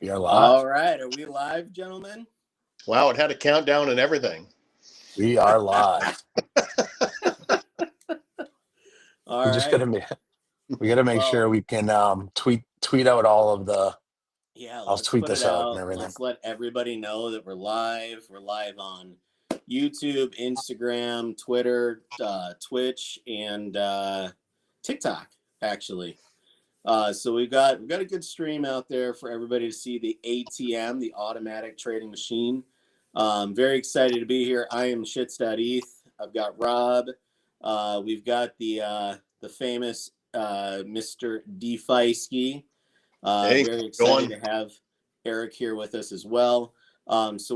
We are live. All right. Are we live, gentlemen? Wow, it had a countdown and everything. We are live. All We just right. gotta make sure we can tweet out all of the. Yeah, I'll let's tweet put this it out out. and everything. Let's let everybody know that we're live. We're live on YouTube, Instagram, Twitter, Twitch, and TikTok, actually. So we've got a good stream out there for everybody to see the ATM, the automatic trading machine. Very excited to be here. I am Shits.eth. I've got Rob. We've got the famous Mr. DeFi. Hey, Very excited to have Eric here with us as well. So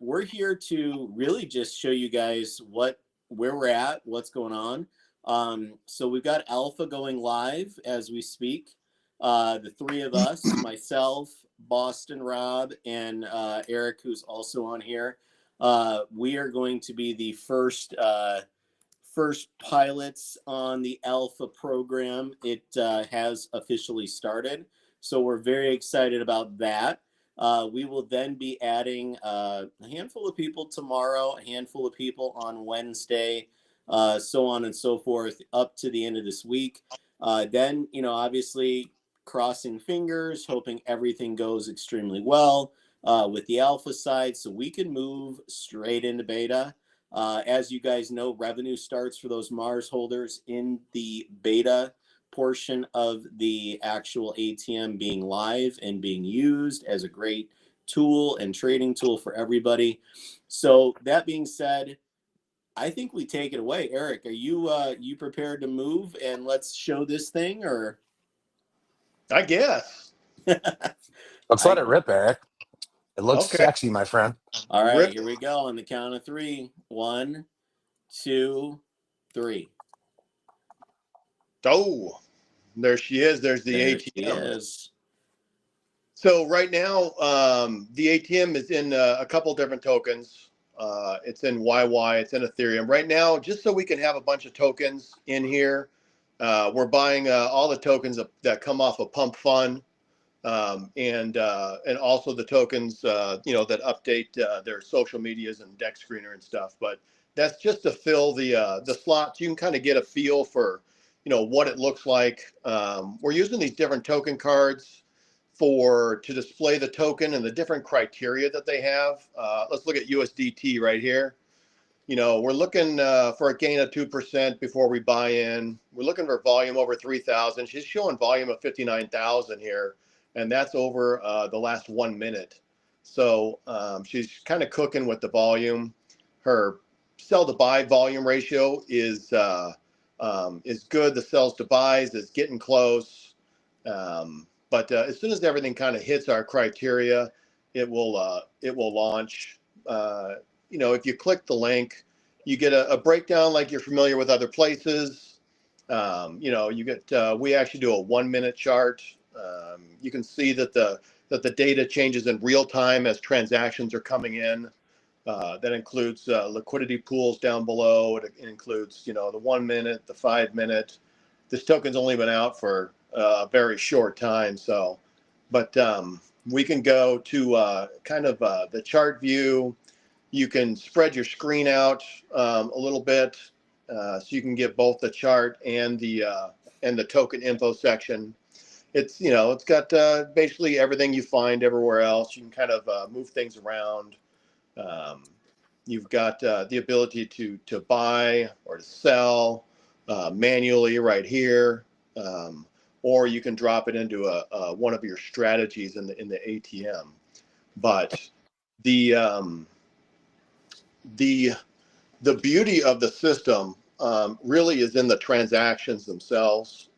we're here to really just show you guys where we're at, what's going on. So we've got Alpha going live as we speak. The three of us, myself, Boston Rob, and Eric, who's also on here. We are going to be the first pilots on the Alpha program. It has officially started. So we're very excited about that. We will then be adding a handful of people tomorrow, a handful of people on Wednesday, so on and so forth, up to the end of this week. Then, obviously crossing fingers, hoping everything goes extremely well with the Alpha side so we can move straight into beta. As you guys know, revenue starts for those Mars holders in the beta portion of the actual ATM being live and being used as a great tool and trading tool for everybody. So that being said, I think we take it away. Eric, are you prepared to move and let's show this thing, or? I guess. Let's let it rip, Eric. It looks sexy, my friend. All right, here we go on the count of three. 1, 2, 3. Oh, there she is. There's the ATM. She is. So right now, the ATM is in a couple different tokens. It's in YY, it's in Ethereum. Right now, just so we can have a bunch of tokens in here, we're buying all the tokens that come off of Pump Fun, and also the tokens that update their social medias and deck screener and stuff. But that's just to fill the slots. You can kind of get a feel for what it looks like. We're using these different token cards to display the token and the different criteria that they have. Let's look at USDT right here. We're looking for a gain of 2% before we buy in. We're looking for volume over 3,000. She's showing volume of 59,000 here, and that's over the last 1 minute. So she's kind of cooking with the volume. Her sell to buy volume ratio is good. The sells to buys is getting close. But as soon as everything kind of hits our criteria, it will launch. If you click the link, you get a breakdown like you're familiar with other places. You get we actually do a 1 minute chart. You can see that the data changes in real time as transactions are coming in. That includes liquidity pools down below. It includes the 1 minute, the 5 minute. This token's only been out for a very short time, but we can go to kind of the chart view. You can spread your screen out a little bit, so you can get both the chart and the token info section. It's it's got basically everything you find everywhere else. You can kind of move things around. You've got the ability to buy or to sell manually right here, or you can drop it into one of your strategies in the ATM. But the beauty of the system really is in the transactions themselves,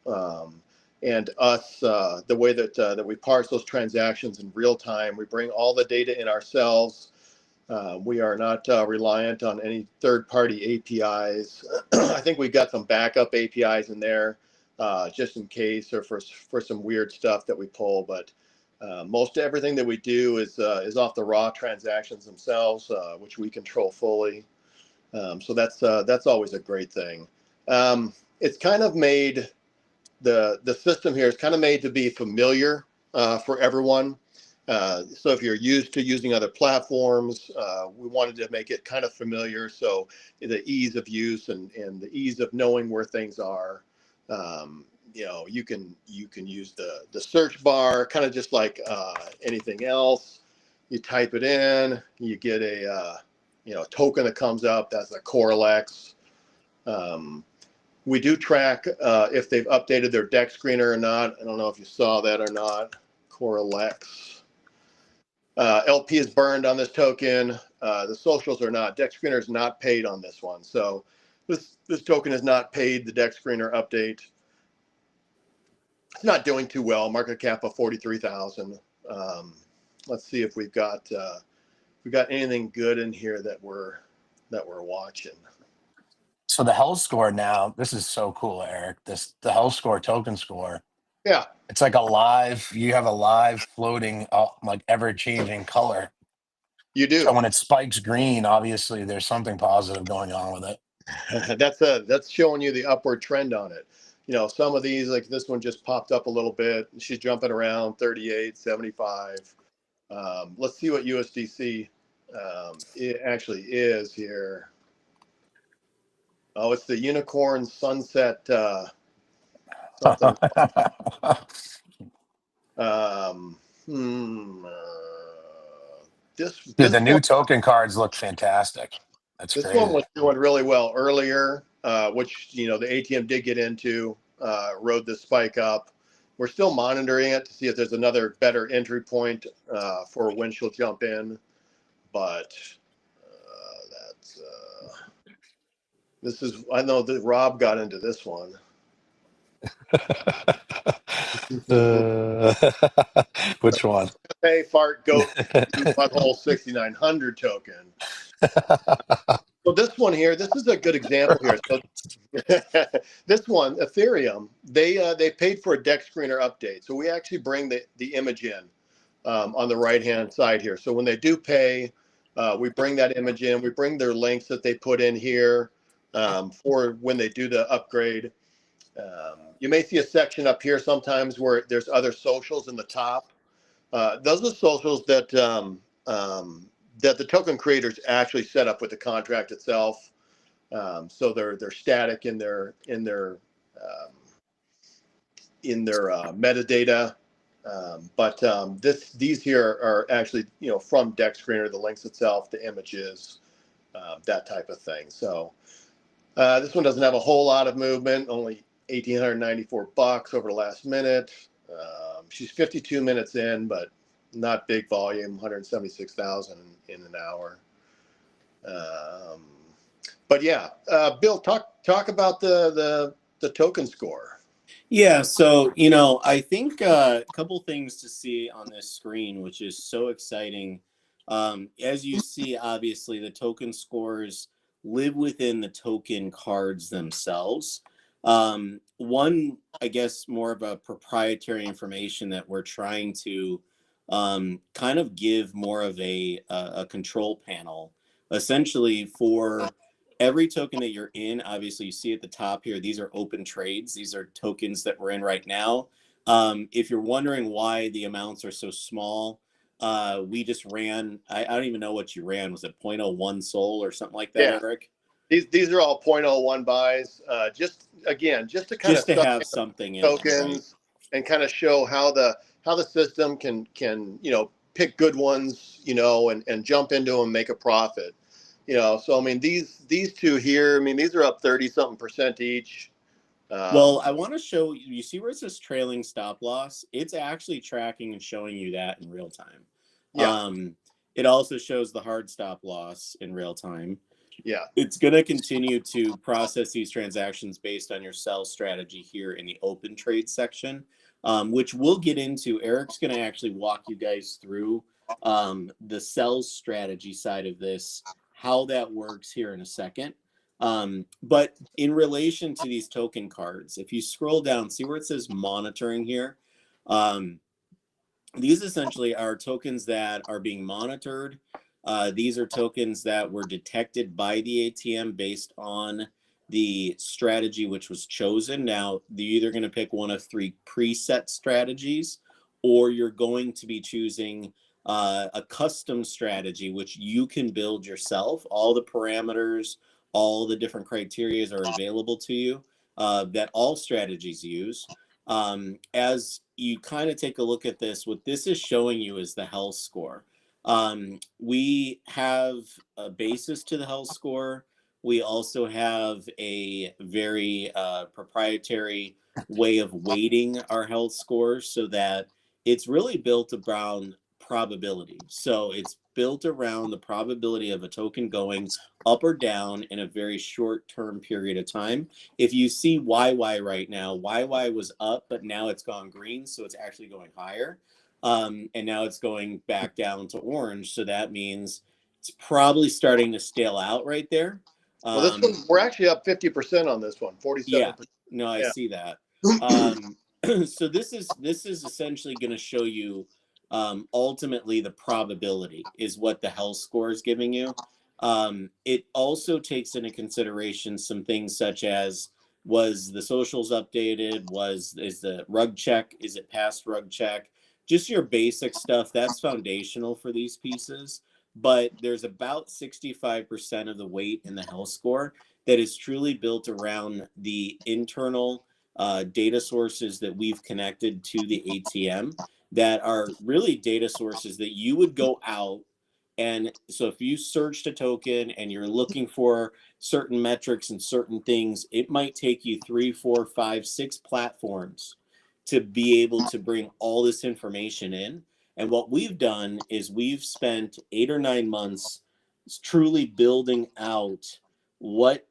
and us the way that we parse those transactions in real time. We bring all the data in ourselves. We are not reliant on any third-party APIs. I think we've got some backup APIs in there just in case, or for some weird stuff that we pull. But most everything that we do is off the raw transactions themselves, which we control fully. So that's always a great thing. It's kind of made the system here is kind of made to be familiar for everyone. So if you're used to using other platforms, we wanted to make it kind of familiar. So the ease of use and the ease of knowing where things are. You know, you can use the search bar, kind of just like anything else. You type it in, you get a you know, token that comes up. That's a Corelex. We do track if they've updated their deck screener or not. I don't know if you saw that or not. Corelex. LP is burned on this token. The socials are not. Deck screener is not paid on this one. So this token is not paid the deck screener update. It's not doing too well. Market cap of 43,000. Let's see if we've got anything good in here that we're watching. So the health score now, this is so cool, Eric. The health score token score. Yeah. It's like you have a live floating, like ever-changing color. You do. So when it spikes green, obviously there's something positive going on with it. That's showing you the upward trend on it. You know, some of these, like this one just popped up a little bit. She's jumping around 38, 75. Let's see what USDC it actually is here. Oh, it's the unicorn sunset something. Dude, the new token cards look fantastic. That's this crazy. one was doing really well earlier, which, you know, the ATM did get into, rode this spike up. We're still monitoring it to see if there's another better entry point for when she'll jump in. But this is, I know that Rob got into this one. Which one? Hey, fart goat butthole 6900 token. So this one here, this is a good example here. So this one, Ethereum, they paid for a deck screener update. So we actually bring the image in on the right hand side here. So when they do pay, we bring that image in. We bring their links that they put in here for when they do the upgrade. You may see a section up here sometimes where there's other socials in the top. Those are socials that that the token creators actually set up with the contract itself. So they're static in their metadata. But these here are actually, you know, from deck screener, the links itself, the images, that type of thing. So this one doesn't have a whole lot of movement, only $1,894 over the last minute. She's 52 minutes in, but not big volume, 176,000 in an hour. But yeah, Bill, talk about the token score. Yeah, so, you know, I think a couple things to see on this screen, which is so exciting. As you see, obviously, the token scores live within the token cards themselves. One, I guess, more of a proprietary information that we're trying to kind of give more of a control panel, essentially for every token that you're in. Obviously, you see at the top here, these are open trades. These are tokens that we're in right now. If you're wondering why the amounts are so small, we just ran, I don't even know what you ran. Was it 0.01 SOL or something like that, Yeah. Eric? These are all 0.01 buys. Just to kind just of to have something in tokens them, right? And kind of show how the system can you know, pick good ones, you know, and jump into them, make a profit. You know, so I mean, these two here, I mean, these are up 30-something% each. Well, I want to show you see where it says trailing stop loss. It's actually tracking and showing you that in real time. Yeah. It also shows the hard stop loss in real time. Yeah. It's going to continue to process these transactions based on your sell strategy here in the open trade section, which we'll get into. Eric's going to actually walk you guys through the sell strategy side of this, how that works here in a second. But in relation to these token cards, if you scroll down, see where it says monitoring here. These essentially are tokens that are being monitored. These are tokens that were detected by the ATM based on the strategy which was chosen. Now, you're either going to pick one of three preset strategies, or you're going to be choosing a custom strategy, which you can build yourself. All the parameters, all the different criterias are available to you that all strategies use. As you kind of take a look at this, what this is showing you is the health score. We have a basis to the health score. We also have a very proprietary way of weighting our health scores so that it's really built around probability. So it's built around the probability of a token going up or down in a very short term period of time. If you see YY right now, YY was up, but now it's gone green. So it's actually going higher. And now it's going back down to orange. So that means it's probably starting to stale out right there. Well, this one, we're actually up 50% on this one, 47%. Yeah, no, I see that. So this is essentially going to show you ultimately the probability is what the health score is giving you. It also takes into consideration some things such as, was the socials updated? Is the rug check? Is it past rug check? Just your basic stuff. That's foundational for these pieces. But there's about 65% of the weight in the health score that is truly built around the internal data sources that we've connected to the ATM that are really data sources that you would go out. And so if you searched a token and you're looking for certain metrics and certain things, it might take you 3, 4, 5, 6 platforms to be able to bring all this information in. And what we've done is we've spent 8 or 9 months truly building out what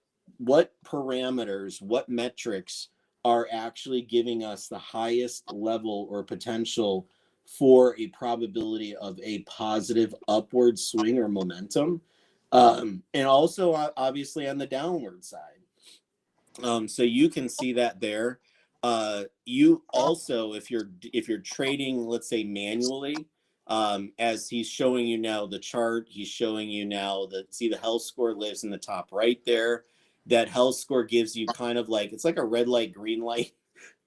parameters, what metrics are actually giving us the highest level or potential for a probability of a positive upward swing or momentum, and also obviously on the downward side. So you can see that there. You also, if you're trading, let's say manually, as he's showing you now the chart, he's showing you now see the health score lives in the top right there. That health score gives you kind of like, it's like a red light, green light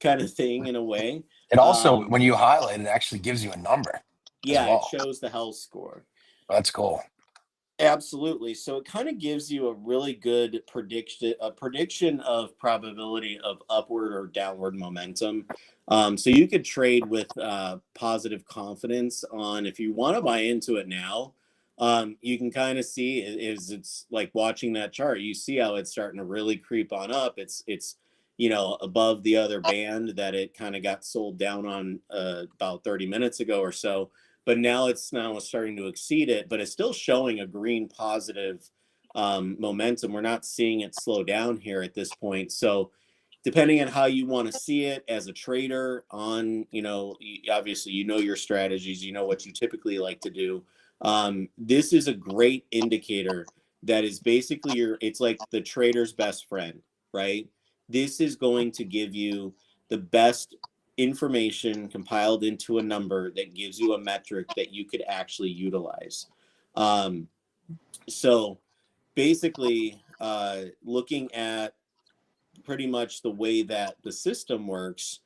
kind of thing in a way. It also, when you highlight, it actually gives you a number. Yeah, well. it shows the health score. That's cool. Absolutely. So it kind of gives you a really good prediction of probability of upward or downward momentum. So you could trade with positive confidence on, if you want to buy into it now, you can kind of see it's like watching that chart. You see how it's starting to really creep on up. It's above the other band that it kind of got sold down on about 30 minutes ago or so. But now it's starting to exceed it, but it's still showing a green positive momentum. We're not seeing it slow down here at this point. So depending on how you want to see it as a trader on, obviously, your strategies, what you typically like to do. This is a great indicator that is basically it's like the trader's best friend, right? This is going to give you the best information compiled into a number that gives you a metric that you could actually utilize. So basically, looking at pretty much the way that the system works,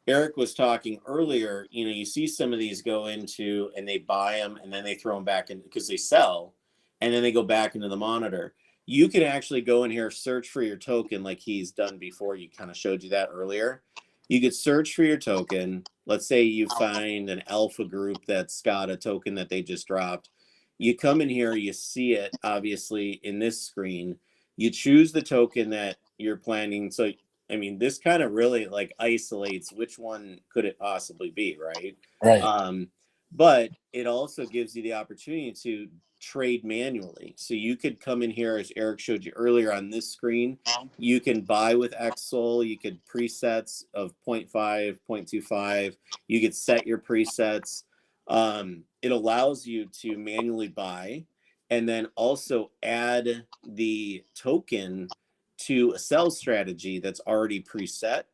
Eric was talking earlier, you see some of these go into and they buy them and then they throw them back in because they sell and then they go back into the monitor. You can actually go in here, search for your token like he's done before. You kind of showed you that earlier. You could search for your token. Let's say you find an alpha group that's got a token that they just dropped. You come in here, you see it obviously in this screen. You choose the token that you're planning. So, this kind of really like isolates which one could it possibly be, right? Right. But it also gives you the opportunity to trade manually. So you could come in here, as Eric showed you earlier on this screen, you can buy with XSOL, you could presets of 0.5, 0.25, you could set your presets. It allows you to manually buy and then also add the token to a sell strategy that's already preset.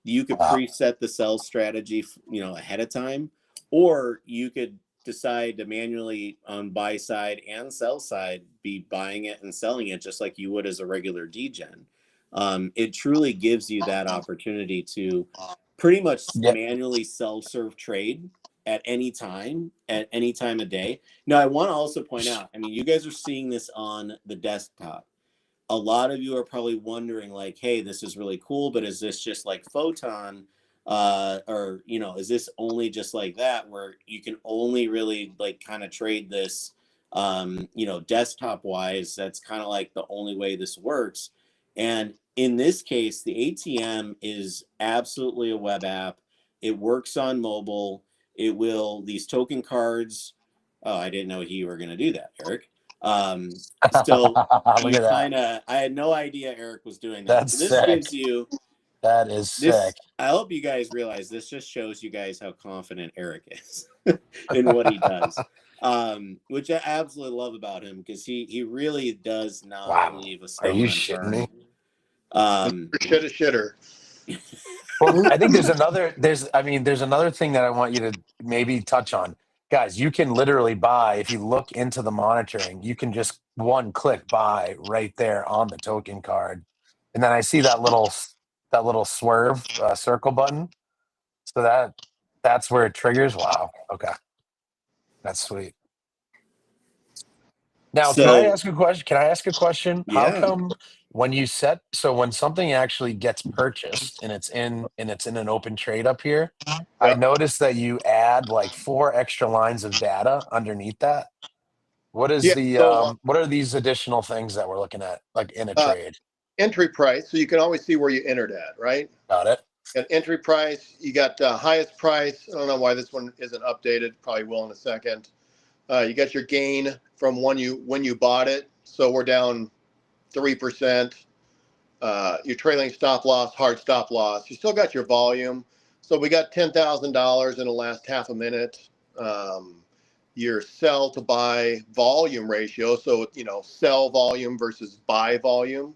You could preset the sell strategy, ahead of time, or you could decide to manually on buy side and sell side be buying it and selling it just like you would as a regular degen. It truly gives you that opportunity to pretty much manually self-serve trade at any time of day. Now, I want to also point out, I mean, you guys are seeing this on the desktop. A lot of you are probably wondering, like, hey, this is really cool, but is this just like Photon? Or, you know, is this only just like that, where you can only really like kind of trade this, you know, desktop wise? That's kind of like the only way this works. And in this case, the ATM is absolutely a web app. It works on mobile. It will, these token cards. Oh, I didn't know you were going to do that, Eric. So Look you at that. kind of, I had no idea Eric was doing that. That's So this sick. gives you That is this. sick. I hope you guys realize this just shows you guys how confident Eric is in what he does. Which I absolutely love about him, because he really does not Wow. leave a Are you stone shitting me? unturned. Shitter. Well, I think there's another thing that I want you to maybe touch on. Guys, you can literally buy, if you look into the monitoring, you can just one click buy right there on the token card. And then I see that little swerve circle button. So that's where it triggers. Wow. Okay. That's sweet. Now, can I So ask a question? Can I ask a question? How yeah. come when something actually gets purchased and it's in an open trade up here, I Yeah. noticed that you add like 4 extra lines of data underneath that. Yeah. So what are these additional things that we're looking at like in a uh, trade? entry price, so you can always see where you entered at, right? Got it. And entry price, you got highest price. I don't know why this one isn't updated. Probably will in a second. You got your gain from when you bought it. So we're down 3%. Your trailing stop loss, hard stop loss. You still got your volume. So we got $10,000 in the last half a minute. Your sell to buy volume ratio. So, you know, sell volume versus buy volume.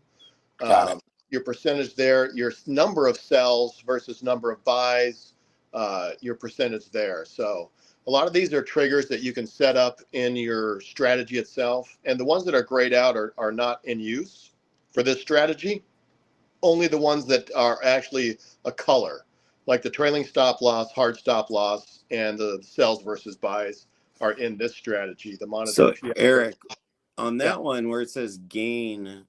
Got it. Your percentage there, your number of sells versus number of buys, your percentage there. So a lot of these are triggers that you can set up in your strategy itself. And the ones that are grayed out are not in use for this strategy. Only the ones that are actually a color, like the trailing stop loss, hard stop loss, and the sells versus buys are in this strategy. The monitor. So Eric, on Yeah. that one where it says gain,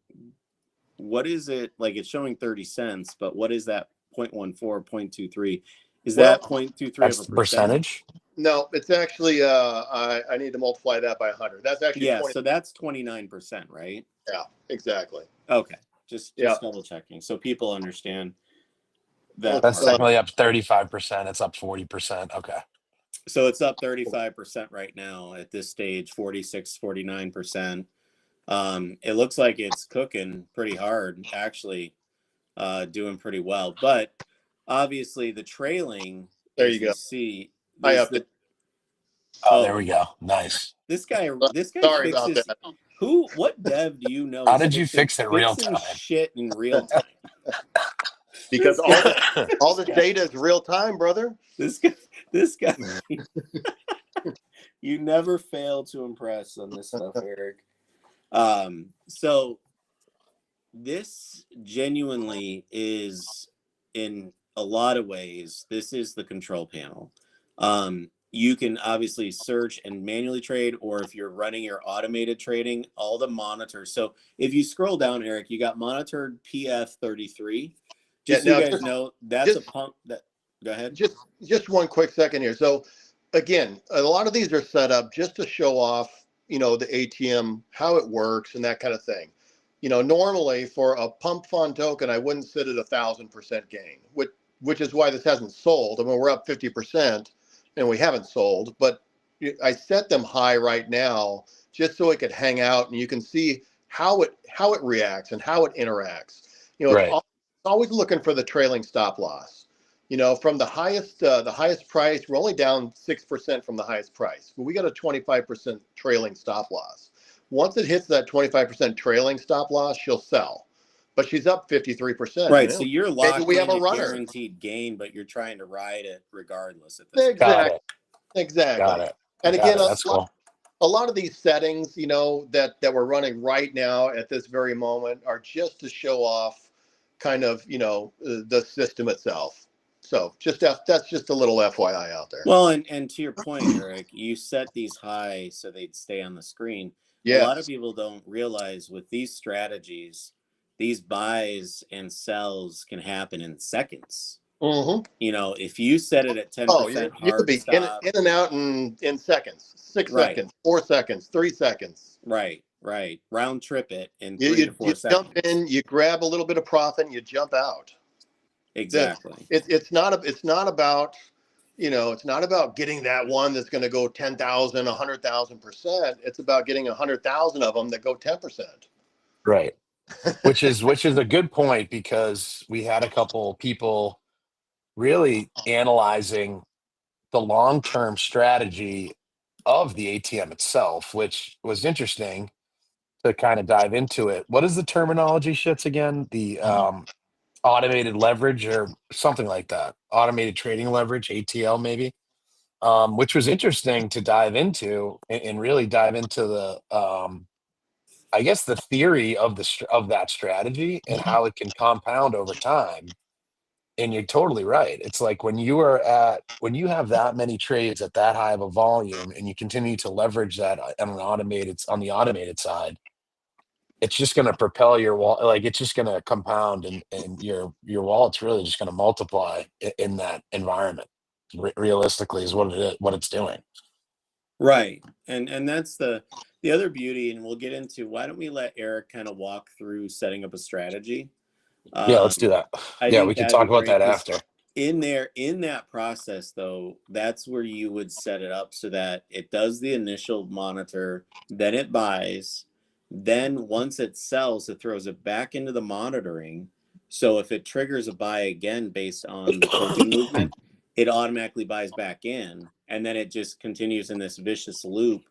what is it like? It's showing 30 cents, but what is that 0.14, 0.23? Is that 0.23 That's of a the percent? percentage. No, it's actually I need to multiply that by 100. That's actually Yeah, 20. so that's 29%, right? Yeah, exactly. Okay. Just Yeah. double checking so people understand Well, that That's part. technically up 35%. It's up 40%. Okay. So it's up 35% right now at this stage, 46, 49%. It looks like it's cooking pretty hard, actually, doing pretty well. But obviously the trailing, there as you you go. see, I is upped it. the Oh, there oh we go. Nice. this guy Sorry about fixes that. what dev do you know How is did you fix it real fixing time? shit in real time? Because This guy, all this data is real time, brother. this guy, you never fail to impress on this stuff, Eric. So this genuinely is, in a lot of ways, this is the control panel. You can obviously search and manually trade, or if you're running your automated trading, all the monitors. So if you scroll down, Eric, you got monitored PF33. Just so Yeah. you Now, guys know, that's a just pump that. Go ahead. just one quick second here. So, again, a lot of these are set up just to show off, the ATM, how it works, and that kind of thing. Normally for a pump fund token, I wouldn't sit at 1,000% gain, which is why this hasn't sold. I mean, we're up 50%, and we haven't sold, but I set them high right now just so it could hang out, and you can see how it reacts and how it interacts. Right. It's always looking for the trailing stop loss. From the highest price, we're only down 6% from the highest price. But we got a 25% trailing stop loss. Once it hits that 25% trailing stop loss, she'll sell. But she's up 53%. Right. So you're Maybe locked we have in a a runner. guaranteed gain, but you're trying to ride it regardless at this point. Got it. Exactly. Got it. And Got again, it. That's cool. a lot of these settings, that we're running right now at this very moment are just to show off kind of, the system itself. So that's just a little FYI out there. Well, and to your point, Eric, you set these high so they'd stay on the screen. A lot of Yes. people don't realize with these strategies, these buys and sells can happen in seconds. Mm-hmm. You know, if you set it at 10% Oh, you could hard be in stop, and out in seconds, 6 right, seconds, 4 seconds, 3 seconds. right, round trip it in You 3 to 4 jump seconds. in, you grab a little bit of profit, and you jump out. Exactly. It's not about, it's not about getting that one that's going to go 10,000, 100,000%. It's about getting 100,000 of them that go 10%. Right. Which is a good point, because we had a couple people really analyzing the long-term strategy of the ATM itself, which was interesting to kind of dive into it. What is the terminology shits again? The automated leverage or something like that. Automated trading leverage, ATL maybe. Which was interesting to dive into, and really dive into the I guess the theory of of that strategy and how it can compound over time. And you're totally right. It's like when you have that many trades at that high of a volume, and you continue to leverage that on the automated side, it's just going to propel your wallet. Like, it's just going to compound, and your wallet's really just going to multiply in that environment. Realistically, is what it's doing. Right. And that's the other beauty, and we'll get into, why don't we let Eric kind of walk through setting up a strategy? Yeah, let's do that. I Yeah, think we can that'd talk be about great, that 'cause after. in that process, though, that's where you would set it up so that it does the initial monitor, then it buys, then once it sells, it throws it back into the monitoring. So if it triggers a buy again based on the token movement, it automatically buys back in, and then it just continues in this vicious loop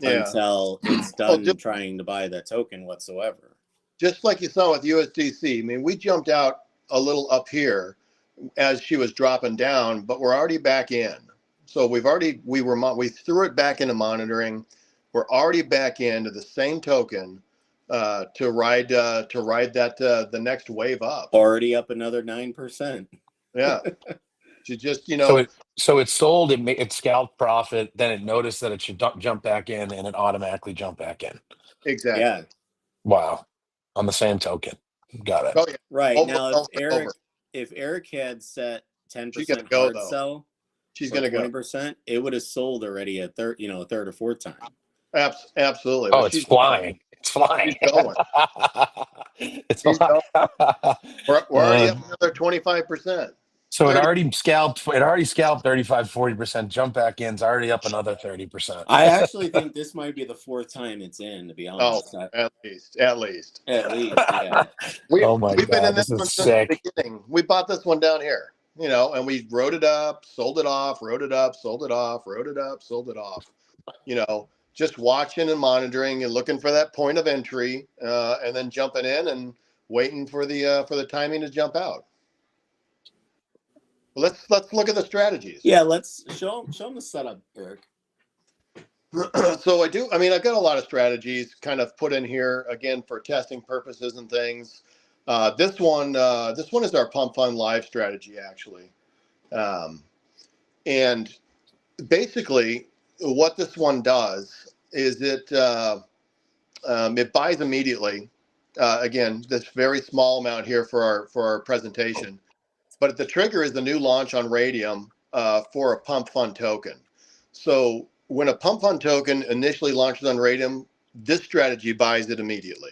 until it's done trying to buy that token whatsoever. Just like you saw with USDC. I mean, we jumped out a little up here as she was dropping down, but we're already back in. So we threw it back into monitoring. We're already back into the same token to ride that the next wave up. Already up another 9%. Yeah. To just So it sold, it scalped profit, then it noticed that it should jump back in, and it automatically jumped back in. Exactly. Yeah. Wow. On the same token. Got it. Oh, yeah. Right. Now, if Eric had set 10% hard sell, she's going to go 20%, it would have sold already a third or fourth time. Absolutely. Oh, it's flying. It's flying. She's going. It's She's going. We're already up another 25%. So it already scalped 35, 40%, jump back in, it's already up another 30%. I actually think this might be the fourth time it's in, to be honest. Oh, at least. Yeah. Oh my We've been God, in this this one is since the sick. beginning. We bought this one down here, and we wrote it up, sold it off, wrote it up, sold it off, wrote it up, sold it off. Just watching and monitoring and looking for that point of entry, and then jumping in and waiting for the timing to jump out. Well, let's look at the strategies. Yeah, let's show them the setup, Eric. So I've got a lot of strategies kind of put in here again for testing purposes and things. This one is our Pump Fund Live strategy, actually. And basically what this one does is it buys immediately. Again, this very small amount here for our presentation. But the trigger is the new launch on Radium for a Pump Fund token. So when a Pump Fund token initially launches on Radium, this strategy buys it immediately.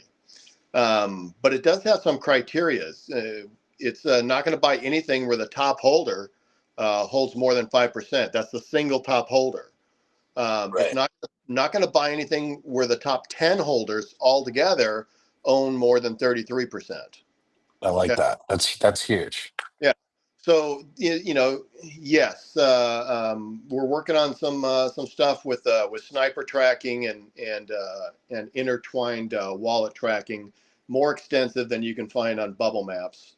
But it does have some criteria. It's not going to buy anything where the top holder holds more than 5%. That's the single top holder. Right. It's not going to buy anything where the top 10 holders altogether own more than 33%. I like that. That's huge. Yeah. So yes, we're working on some stuff with sniper tracking and intertwined wallet tracking, more extensive than you can find on bubble maps.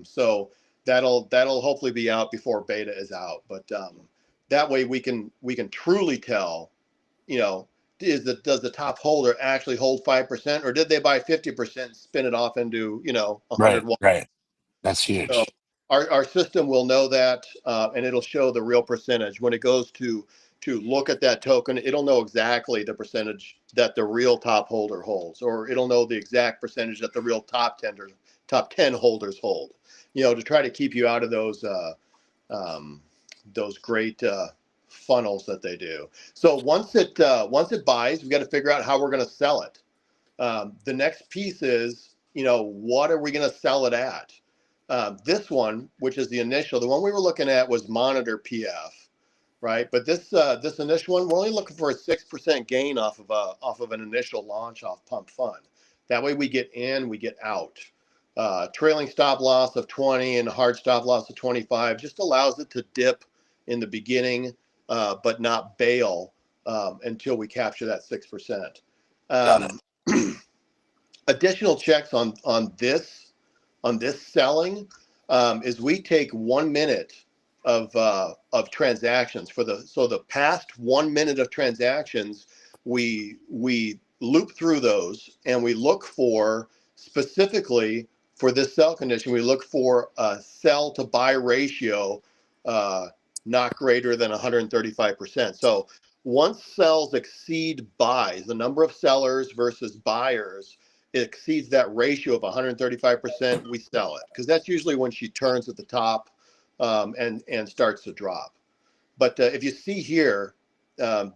So that'll hopefully be out before beta is out. But that way we can truly tell, does the top holder actually hold 5%, or did they buy 50%, spin it off into 100? Right. That's huge. our system will know that, and it'll show the real percentage. When it goes to look at that token, it'll know exactly the percentage that the real top holder holds, or it'll know the exact percentage that the real top 10 holders hold. To try to keep you out of those great funnels that they do. So once it buys, we got to figure out how we're going to sell it. The next piece is, what are we going to sell it at? This one, which is the initial, the one we were looking at was monitor PF, right? But this initial one, we're only looking for a 6% gain off of an initial launch off Pump Fund. That way we get in, we get out. Trailing stop loss of 20 and hard stop loss of 25 just allows it to dip in the beginning, but not bail until we capture that 6%. Additional checks on this selling is we take 1 minute of transactions so the past 1 minute of transactions, we loop through those and we look for, specifically for this sell condition, we look for a sell to buy ratio not greater than 135%. So once sells exceed buys, the number of sellers versus buyers exceeds that ratio of 135%, we sell it, because that's usually when she turns at the top and starts to drop. But if you see here,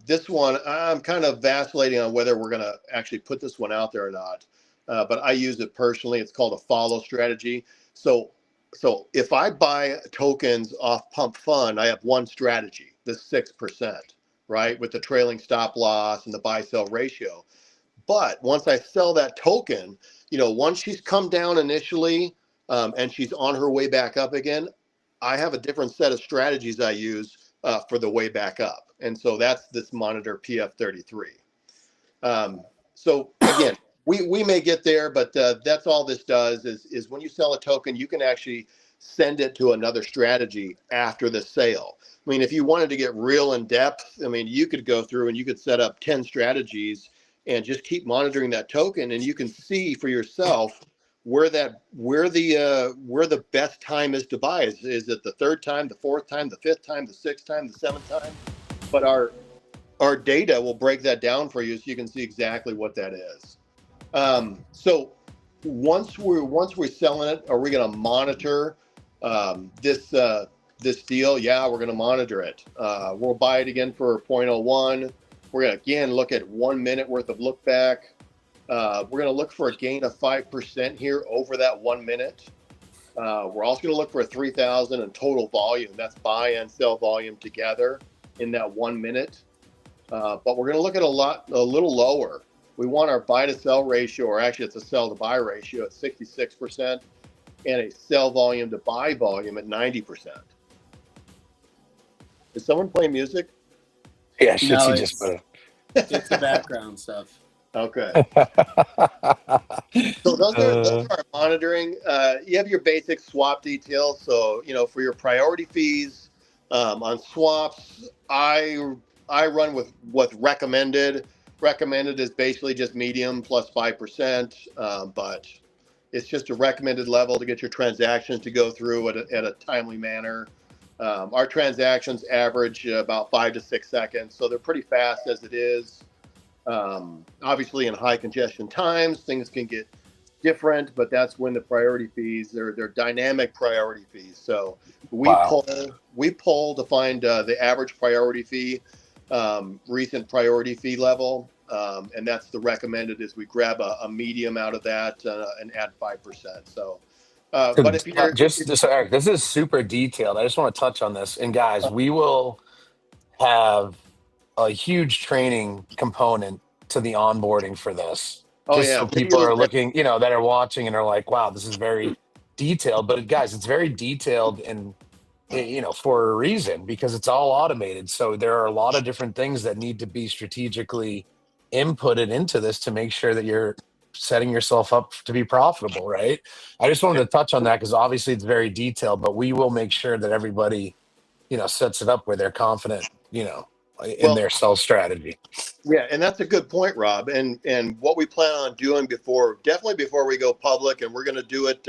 this one, I'm kind of vacillating on whether we're going to actually put this one out there or not. But I use it personally. It's called a follow strategy. So if I buy tokens off Pump Fund, I have one strategy, the 6%, right, with the trailing stop loss and the buy sell ratio. But once I sell that token, once she's come down initially and she's on her way back up again, I have a different set of strategies I use for the way back up. And so that's this monitor PF33. So again, we may get there, but that's all this does is when you sell a token, you can actually send it to another strategy after the sale. I mean, if you wanted to get real in depth, you could go through and you could set up 10 strategies and just keep monitoring that token, and you can see for yourself where the best time is to buy. Is it the third time, the fourth time, the fifth time, the sixth time, the seventh time? But our data will break that down for you so you can see exactly what that is. So once we're selling it, are we going to monitor this deal? Yeah, we're going to monitor it. We'll buy it again for 0.01. We're going to again look at 1 minute worth of look back. We're going to look for a gain of 5% here over that 1 minute. We're also going to look for a 3,000 in total volume. That's buy and sell volume together in that 1 minute. But we're going to look at a little lower. We want our buy to sell ratio, or actually it's a sell to buy ratio at 66% and a sell volume to buy volume at 90%. Is someone playing music? Yeah, No, just put it. It's the background stuff. Okay. So those are our monitoring. You have your basic swap details. So, for your priority fees on swaps, I run with what's recommended. Recommended is basically just medium plus 5%, but it's just a recommended level to get your transactions to go through at a timely manner. Our transactions average about 5 to 6 seconds, so they're pretty fast as it is. Obviously, in high congestion times, things can get different, but that's when the priority fees, they're dynamic priority fees. So we poll to find the average priority fee, recent priority fee level, and that's the recommended is we grab a medium out of that and add 5%. So. But if you're just Eric, this is super detailed. I just want to touch on this. And guys, we will have a huge training component to the onboarding for this. So people are looking, that are watching and are like, wow, this is very detailed. But guys, it's very detailed and, for a reason, because it's all automated. So there are a lot of different things that need to be strategically inputted into this to make sure that you're setting yourself up to be profitable, right? I just wanted to touch on that because obviously it's very detailed, but we will make sure that everybody, sets it up where they're confident, in their sell strategy. Yeah, and that's a good point, Rob. And what we plan on doing before we go public, and we're going to do it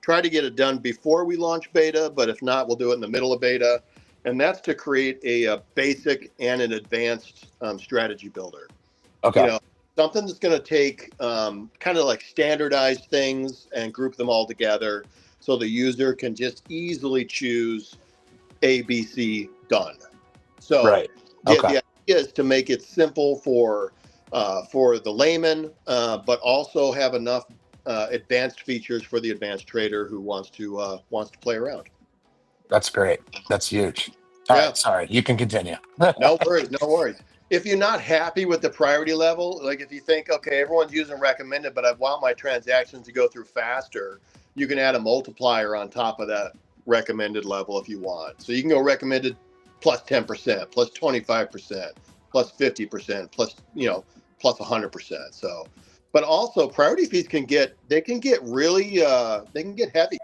try to get it done before we launch beta, but if not, we'll do it in the middle of beta. And that's to create a basic and an advanced strategy builder. Okay. You know, something that's going to take kind of like standardized things and group them all together so the user can just easily choose A, B, C, done. So Right. the Okay. idea is to make it simple for the layman, but also have enough advanced features for the advanced trader who wants to play around. That's great. That's huge. All right. Sorry. You can continue. No worries. No worries. If you're not happy with the priority level, like if you think, okay, everyone's using recommended, but I want my transactions to go through faster, you can add a multiplier on top of that recommended level if you want. So you can go recommended plus 10%, plus 25%, plus 50%, plus, plus 100%. So, but also priority fees can get really, they can get heavy.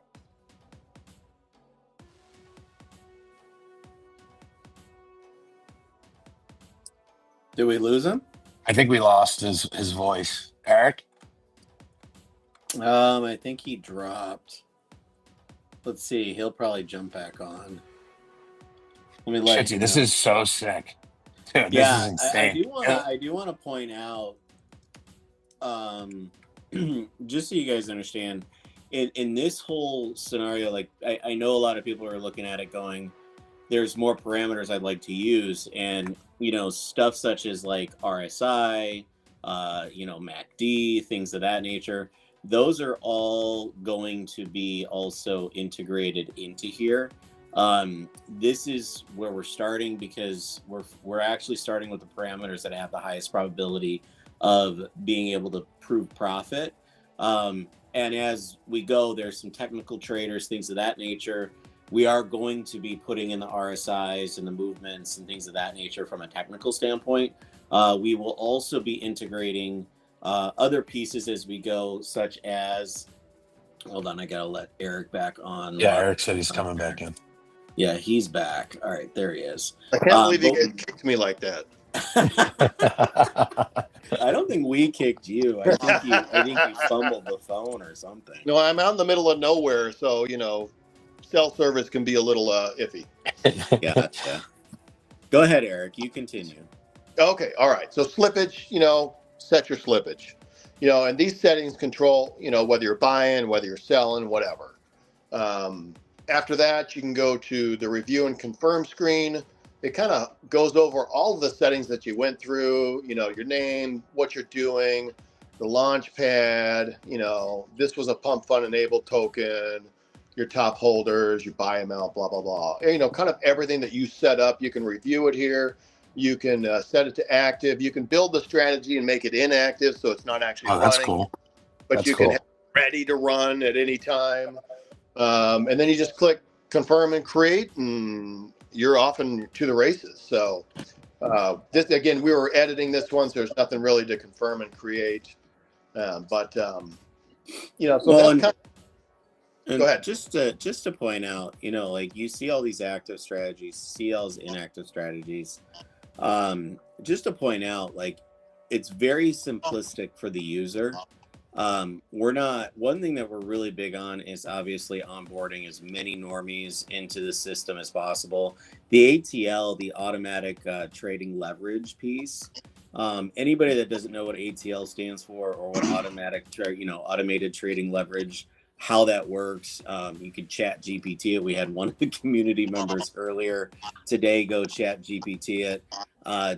Did we lose him? I think we lost his voice. Eric? I think he dropped. Let's see. He'll probably jump back on. Let me let you know. This is so sick. Dude, yeah, this is insane. I do want to point out, just so you guys understand, in this whole scenario, like I know a lot of people are looking at it going, there's more parameters I'd like to use, and stuff such as like RSI, MACD, things of that nature. Those are all going to be also integrated into here. This is where we're starting because we're actually starting with the parameters that have the highest probability of being able to prove profit. And as we go, there's some technical traders, things of that nature. We are going to be putting in the RSIs and the movements and things of that nature from a technical standpoint. We will also be integrating other pieces as we go, such as, hold on, I gotta let Eric back on. Yeah, Eric said he's coming back in. Yeah, he's back. All right, there he is. I can't believe you guys kicked me like that. I don't think we kicked you. I think you fumbled the phone or something. No, I'm out in the middle of nowhere, so cell service can be a little iffy. Gotcha. Go ahead, Eric. You continue. Okay. All right. So slippage, set your slippage, and these settings control, whether you're buying, whether you're selling, whatever. After that, you can go to the review and confirm screen. It kind of goes over all of the settings that you went through, your name, what you're doing, the launch pad, this was a pump fund enabled token, your top holders, your buy amount, blah, blah, blah. Kind of everything that you set up, you can review it here. You can set it to active. You can build the strategy and make it inactive so it's not actually running. That's cool. But you can have it ready to run at any time. And then you just click confirm and create, and you're off and to the races. So this, again, we were editing this one, so there's nothing really to confirm and create. So that's kind of, and go ahead. Just to point out, like you see all these active strategies, see all these inactive strategies. Just to point out, like it's very simplistic for the user. One thing that we're really big on is obviously onboarding as many normies into the system as possible. The ATL, the automatic trading leverage piece. Anybody that doesn't know what ATL stands for or what automated trading leverage, how that works, you could chat GPT it. We had one of the community members earlier today go chat GPT it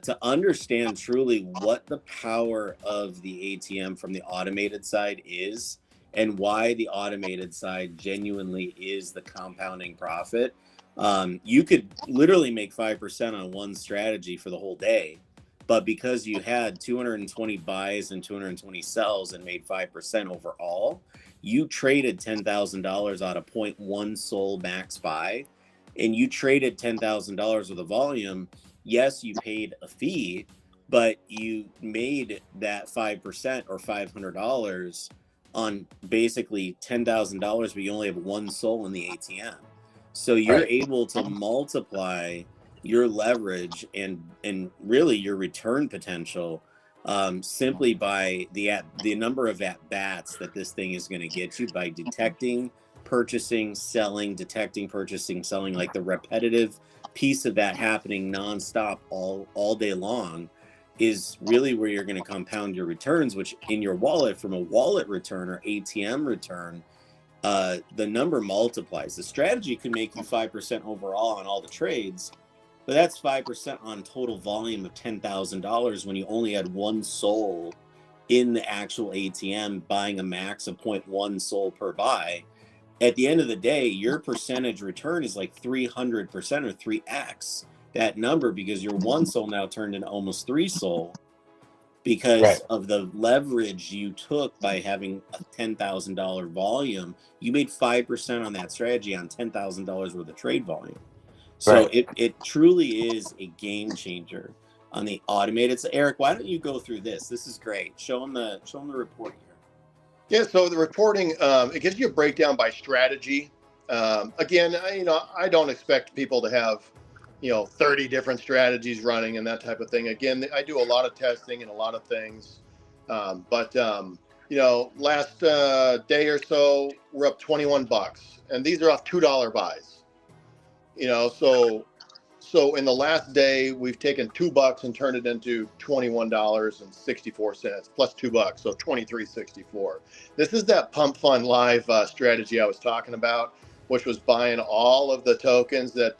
to understand truly what the power of the ATM from the automated side is and why the automated side genuinely is the compounding profit. You could literally make 5% on one strategy for the whole day, but because you had 220 buys and 220 sells and made 5% overall, you traded $10,000 out of 0.1 SOL max buy, and you traded $10,000 with a volume. Yes, you paid a fee, but you made that 5% or $500 on basically $10,000, but you only have one SOL in the ATM. So you're able to multiply your leverage and really your return potential simply by the number of at-bats that this thing is going to get you by detecting purchasing, selling, detecting, purchasing, selling, like the repetitive piece of that happening nonstop all day long is really where you're going to compound your returns, which in your wallet, from a wallet return or ATM return, the number multiplies. The strategy can make you 5% overall on all the trades, but that's 5% on total volume of $10,000 when you only had one soul in the actual ATM buying a max of 0.1 soul per buy. At the end of the day, your percentage return is like 300% or 3x that number, because your one soul now turned into almost 3 soul because of the leverage you took by having a $10,000 volume. You made 5% on that strategy on $10,000 worth of trade volume. So it truly is a game changer on the automated. So Eric, why don't you go through this? This is great. Show them the report here. Yeah, so the reporting, it gives you a breakdown by strategy. Again, I don't expect people to have, 30 different strategies running and that type of thing. Again, I do a lot of testing and a lot of things. But last day or so, we're up $21, and these are off $2 buys. So in the last day, we've taken $2 and turned it into $21.64 plus $2, so $23.64. This is that Pump Fund Live strategy I was talking about, which was buying all of the tokens that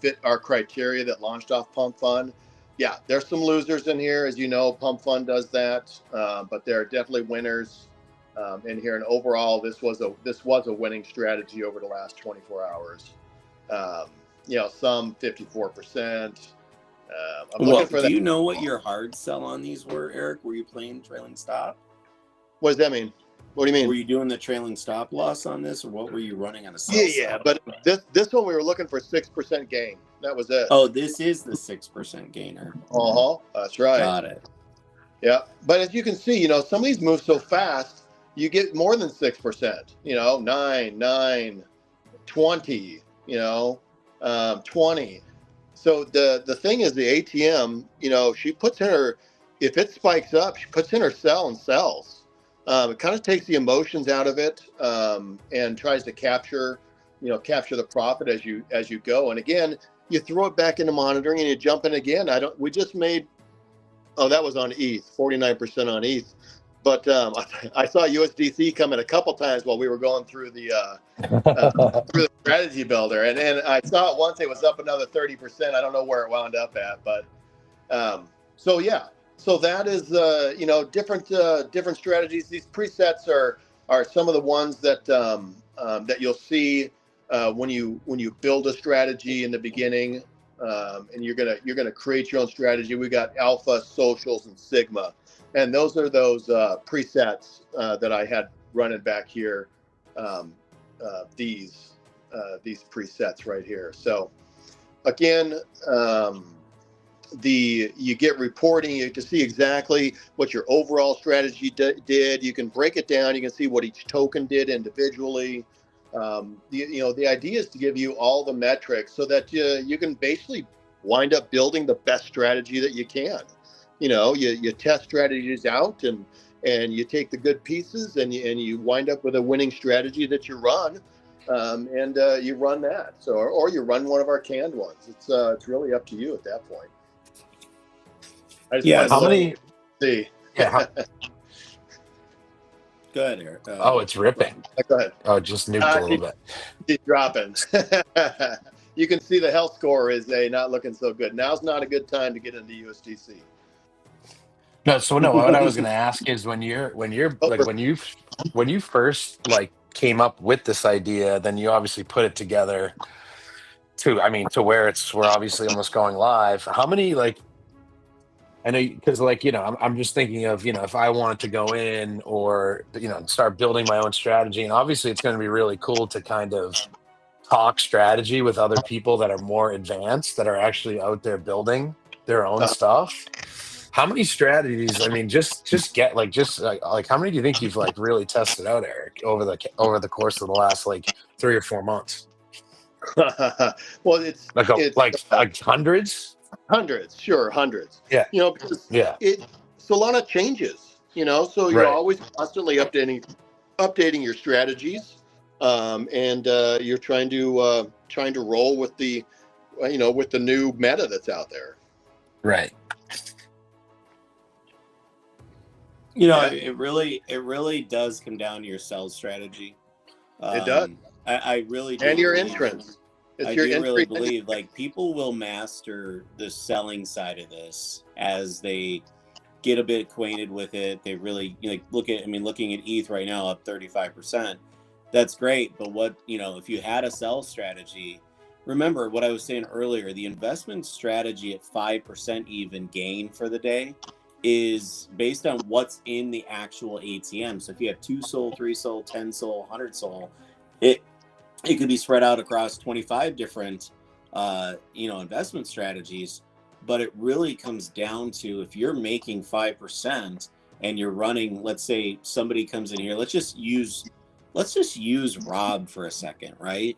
fit our criteria that launched off Pump Fund. Yeah, there's some losers in here, as you know. Pump Fund does that, but there are definitely winners in here. And overall, this was a winning strategy over the last 24 hours. Some 54%. Do you know what your hard sell on these were, Eric? Were you playing trailing stop? What does that mean? What do you mean? Were you doing the trailing stop loss on this, or what were you running on a sell? Yeah, but this one we were looking for 6% gain. That was it. Oh, this is the 6% gainer. That's right. Got it. Yeah, but as you can see, some of these move so fast, you get more than 6%. 9, 20. 20. So the thing is, the ATM, she puts in her, if it spikes up, she puts in her sell and sells. It kind of takes the emotions out of it and tries to capture the profit as you go. And again, you throw it back into monitoring and you jump in again. We just made, that was on ETH, 49% on ETH. But I saw USDC come in a couple times while we were going through the strategy builder, and I saw it once. It was up another 30%. I don't know where it wound up at, but so that is different strategies. These presets are some of the ones that you'll see when you build a strategy in the beginning, and you're gonna create your own strategy. We got Alpha, Socials, and Sigma. And those are those presets that I had running back here. These presets right here. So again, you get reporting. You get to see exactly what your overall strategy did. You can break it down. You can see what each token did individually. The idea is to give you all the metrics so that you can basically wind up building the best strategy that you can. You test strategies out and you take the good pieces and you wind up with a winning strategy that you run, and you run that. So, or you run one of our canned ones. It's really up to you at that point. How many? See. Yeah. Go ahead, Eric. It's ripping. Go ahead. Oh, just nuked a little bit. It's dropping. You can see the health score is not looking so good. Now's not a good time to get into USDC. No, what I was going to ask is when you first came up with this idea, then you obviously put it together to where we're obviously almost going live. How many, I know, because I'm just thinking of, if I wanted to go in or, start building my own strategy, and obviously it's going to be really cool to kind of talk strategy with other people that are more advanced, that are actually out there building their own stuff. How many strategies? I mean, just get how many do you think you've really tested out, Eric, over the course of the last 3 or 4 months? Well, it's hundreds. Hundreds, sure, hundreds. Yeah. Because Solana changes. So you're always constantly updating your strategies. and you're trying to roll with the with the new meta that's out there. Right. It really does come down to your sales strategy. It does. I really do. And your entrance. I do really believe like people will master the selling side of this as they get a bit acquainted with it. They really looking at ETH right now up 35%. That's great, but if you had a sell strategy, remember what I was saying earlier, the investment strategy at 5% even gain for the day is based on what's in the actual ATM. So if you have 2 SOL, 3 SOL, 10 SOL, 100 SOL, it could be spread out across 25 different investment strategies. But it really comes down to, if you're making 5% and you're running, let's say somebody comes in here, let's just use Rob for a second, right?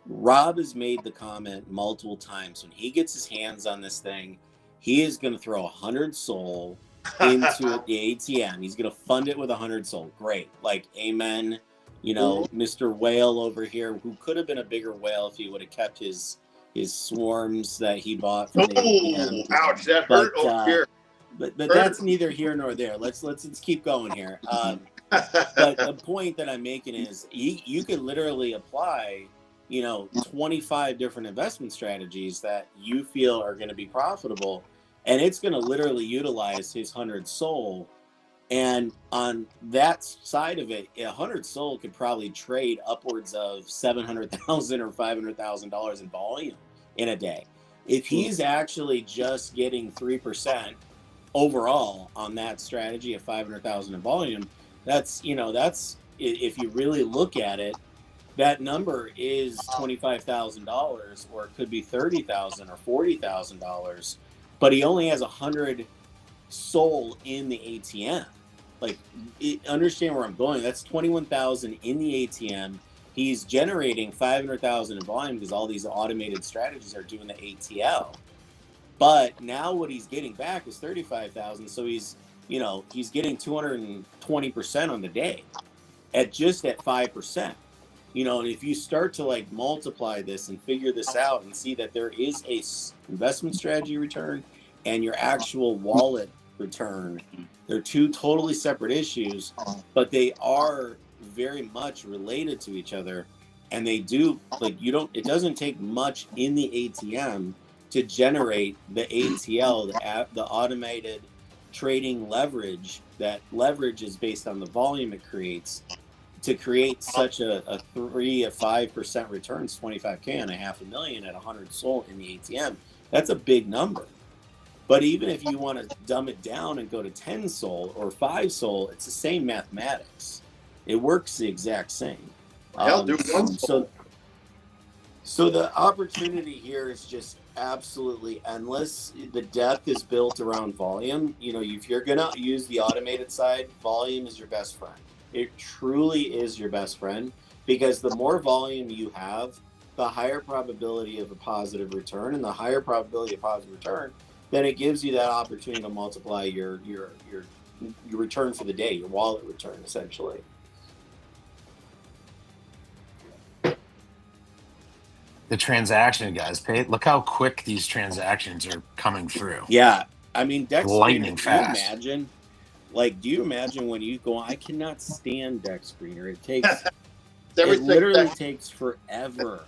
Rob has made the comment multiple times, when he gets his hands on this thing, he is going to throw 100 SOL into the ATM. He's going to fund it with 100 SOL. Great. Like, amen. Mr. Whale over here, who could have been a bigger whale if he would have kept his swarms that he bought from the ATM. Ouch, that hurt over here. But that's neither here nor there. Let's keep going here. But the point that I'm making is you could literally apply 25 different investment strategies that you feel are going to be profitable, and it's going to literally utilize his 100 SOL. And on that side of it, 100 SOL could probably trade upwards of $700,000 or $500,000 in volume in a day. If he's actually just getting 3% overall on that strategy of 500,000 in volume, that's if you really look at it, that number is $25,000, or it could be $30,000 or $40,000, but he only has 100 SOL in the ATM. Like, understand where I'm going. That's 21,000 in the ATM. He's generating 500,000 in volume because all these automated strategies are doing the ATL. But now what he's getting back is 35,000. So he's getting 220% on the day at 5%. And if you start to multiply this and figure this out and see that there is a investment strategy return and your actual wallet return, they're two totally separate issues, but they are very much related to each other. And they do, it doesn't take much in the ATM to generate the ATL, the automated trading leverage. That leverage is based on the volume it creates. To create such a 5% returns, 25K and $500,000 at 100 SOL in the ATM, that's a big number. But even if you want to dumb it down and go to 10 SOL or 5 SOL, it's the same mathematics. It works the exact same. So the opportunity here is just absolutely endless. The depth is built around volume. If you're going to use the automated side, volume is your best friend. It truly is your best friend, because the more volume you have, the higher probability of a positive return, and the higher probability of positive return, then it gives you that opportunity to multiply your return for the day, your wallet return, essentially. The transaction, guys, look how quick these transactions are coming through. Yeah, I mean, Dex lightning Screener, fast. Do you imagine when you go? I cannot stand Dex Screener. It takes it literally takes forever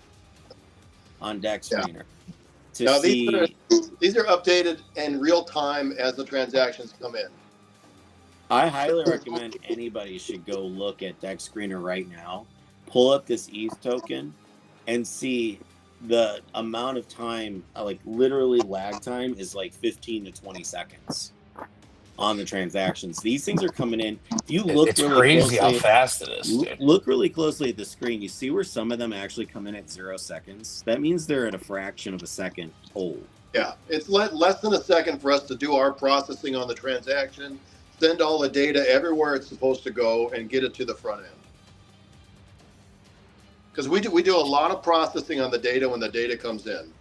on Dex Screener. Now these are updated in real time as the transactions come in. I highly recommend anybody should go look at Dex Screener right now. Pull up this ETH token and see the amount of time, literally lag time is 15 to 20 seconds on the transactions. These things are coming in. If you look, it's really crazy closely, how fast it is. Dude. Look really closely at the screen. You see where some of them actually come in at 0 seconds. That means they're at a fraction of a second old. Yeah, it's less than a second for us to do our processing on the transaction, send all the data everywhere it's supposed to go, and get it to the front end. Because we do a lot of processing on the data when the data comes in.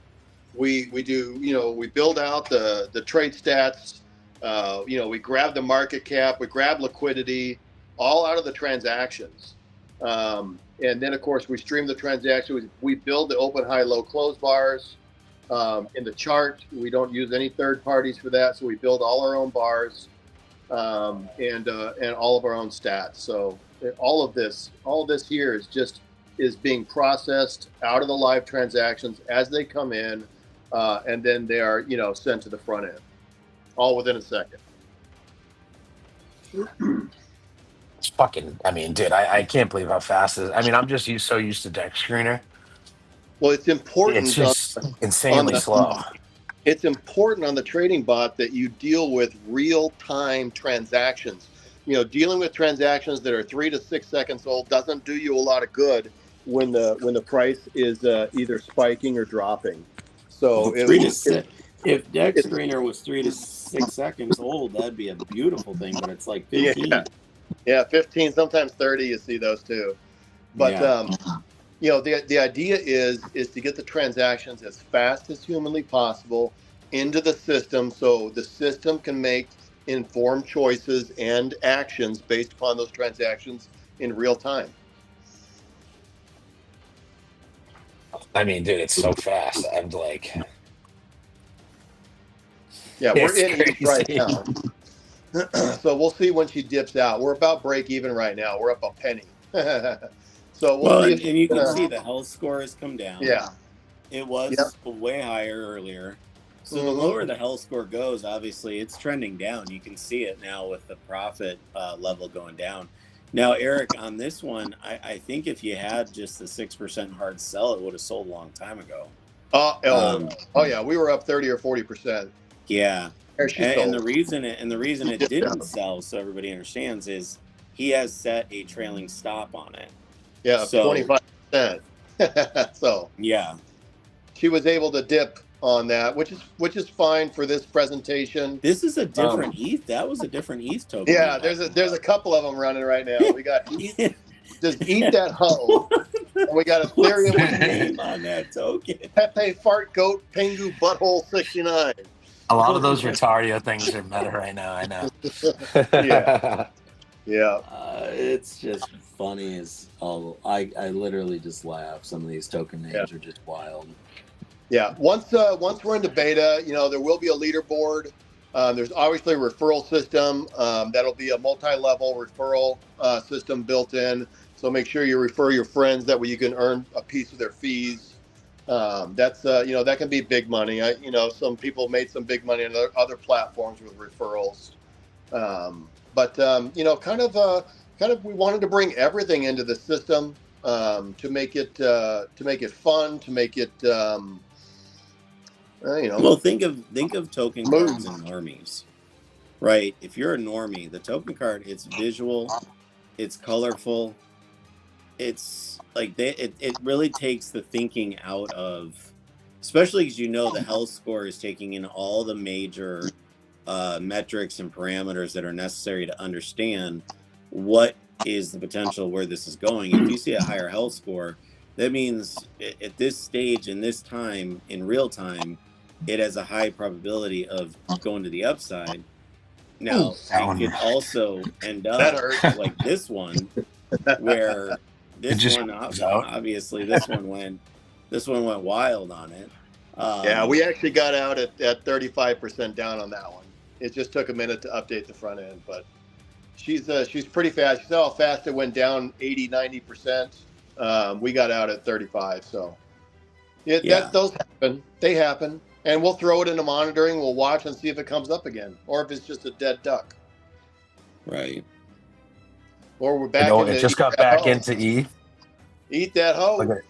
We do, we build out the trade stats. We grab the market cap, we grab liquidity, all out of the transactions. And then, of course, we stream the transaction. We build the open, high, low, close bars. In the chart, we don't use any third parties for that, so we build all our own bars and all of our own stats. So all of this here is being processed out of the live transactions as they come in, and then they are sent to the front end, all within a second. It's fucking. I mean, dude, I can't believe how fast it is. I mean, I'm just so used to deck screener. Well, it's important. It's just insanely slow. It's important on the trading bot that you deal with real-time transactions. Dealing with transactions that are 3 to 6 seconds old doesn't do you a lot of good when the price is either spiking or dropping. So if deck screener was 3 to 6 seconds old, that'd be a beautiful thing. But it's like 15. Yeah, 15, sometimes 30. You see those too. But the idea is to get the transactions as fast as humanly possible into the system, so the system can make informed choices and actions based upon those transactions in real time. I mean, dude, it's so fast. I'm like, yeah, we're it's in it right crazy. now. So we'll see when she dips out. We're about break even right now. We're up a penny. So we'll see. And you can see the health score has come down. Yeah, it was way higher earlier. So the lower the health score goes, obviously it's trending down. You can see it now with the profit level going down. Now, Eric, on this one, I think if you had just the 6% hard sell, it would have sold a long time ago. Oh yeah, we were up 30 or 40%. Yeah, and the reason it didn't sell, so everybody understands, is he has set a trailing stop on it. Yeah, so 25%. So yeah, she was able to dip on that, which is fine for this presentation. This is a different ETH. That was a different ETH token. Yeah, there's a couple of them running right now. We got just eat that hoe. And we got Ethereum with name on that token. Pepe Fart Goat Pengu Butthole 69. A lot of those Retario things are meta right now. I know. Yeah. It's just funny as all. I literally just laugh. Some of these token names are just wild. Yeah. Once we're into beta, there will be a leaderboard. There's obviously a referral system. That'll be a multi-level referral system built in. So make sure you refer your friends. That way you can earn a piece of their fees. That's that can be big money. Some people made some big money on other platforms with referrals. But kind of we wanted to bring everything into the system to make it fun, to make it Well, think of token cards and normies, right? If you're a normie, the token card, it's visual, it's colorful, it's like it really takes the thinking out of, especially because the health score is taking in all the major metrics and parameters that are necessary to understand what is the potential where this is going. If you see a higher health score, that means at this stage, in this time, in real time, it has a high probability of going to the upside. Now, it could also end up like this one, where this one obviously this one went wild on it. Yeah, we actually got out at 35% down on that one. It just took a minute to update the front end, but she's pretty fast. You saw how fast it went down 80-90%. We got out at 35, so those happen. They happen. And we'll throw it into monitoring. We'll watch and see if it comes up again, or if it's just a dead duck. Right. Or we're back. It just got back into ETH. Eat that hoe. It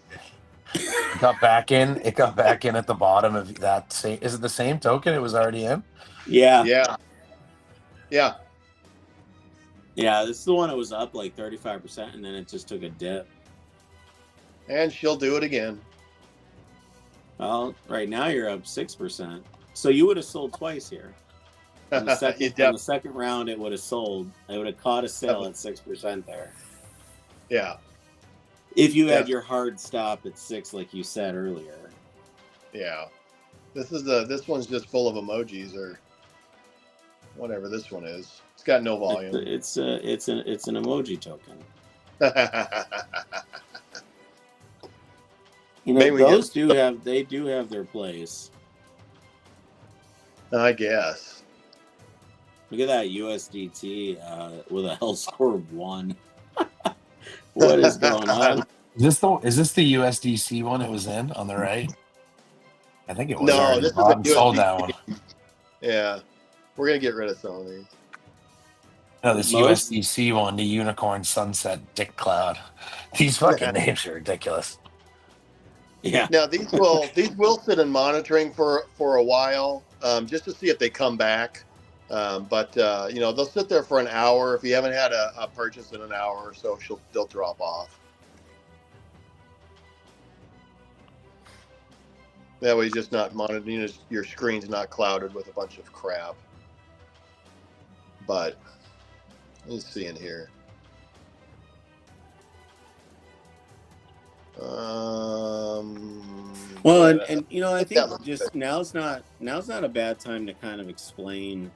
got back in. It got back in at the bottom of that same. Is it the same token it was already in? Yeah. Yeah. This is the one that was up like 35%, and then it just took a dip. And she'll do it again. Well, right now you're up 6%. So you would have sold twice here. On the second round, it would have sold. It would have caught a sale at 6% there. Yeah. If you had your hard stop at 6, like you said earlier. Yeah. This one's just full of emojis or whatever this one is. It's got no volume. It's an emoji token. You know, Maybe we those do have their place. I guess. Look at that USDT with a L score of 1. What is going on? Is this the USDC one it was in on the right? I think it was No, already this is bought a and sold USD. that one. Yeah, we're gonna get rid of some of these. No, this USDC one, the Unicorn Sunset Dick Cloud. These fucking names are ridiculous. Yeah. Now these will sit in monitoring for a while, just to see if they come back. But you know, they'll sit there for an hour. If you haven't had a purchase in an hour or so, they'll drop off. That way, it's just not monitoring. You know, your screen's not clouded with a bunch of crap. But let's see in here. Well, and you know, I think just now's not a bad time to kind of explain.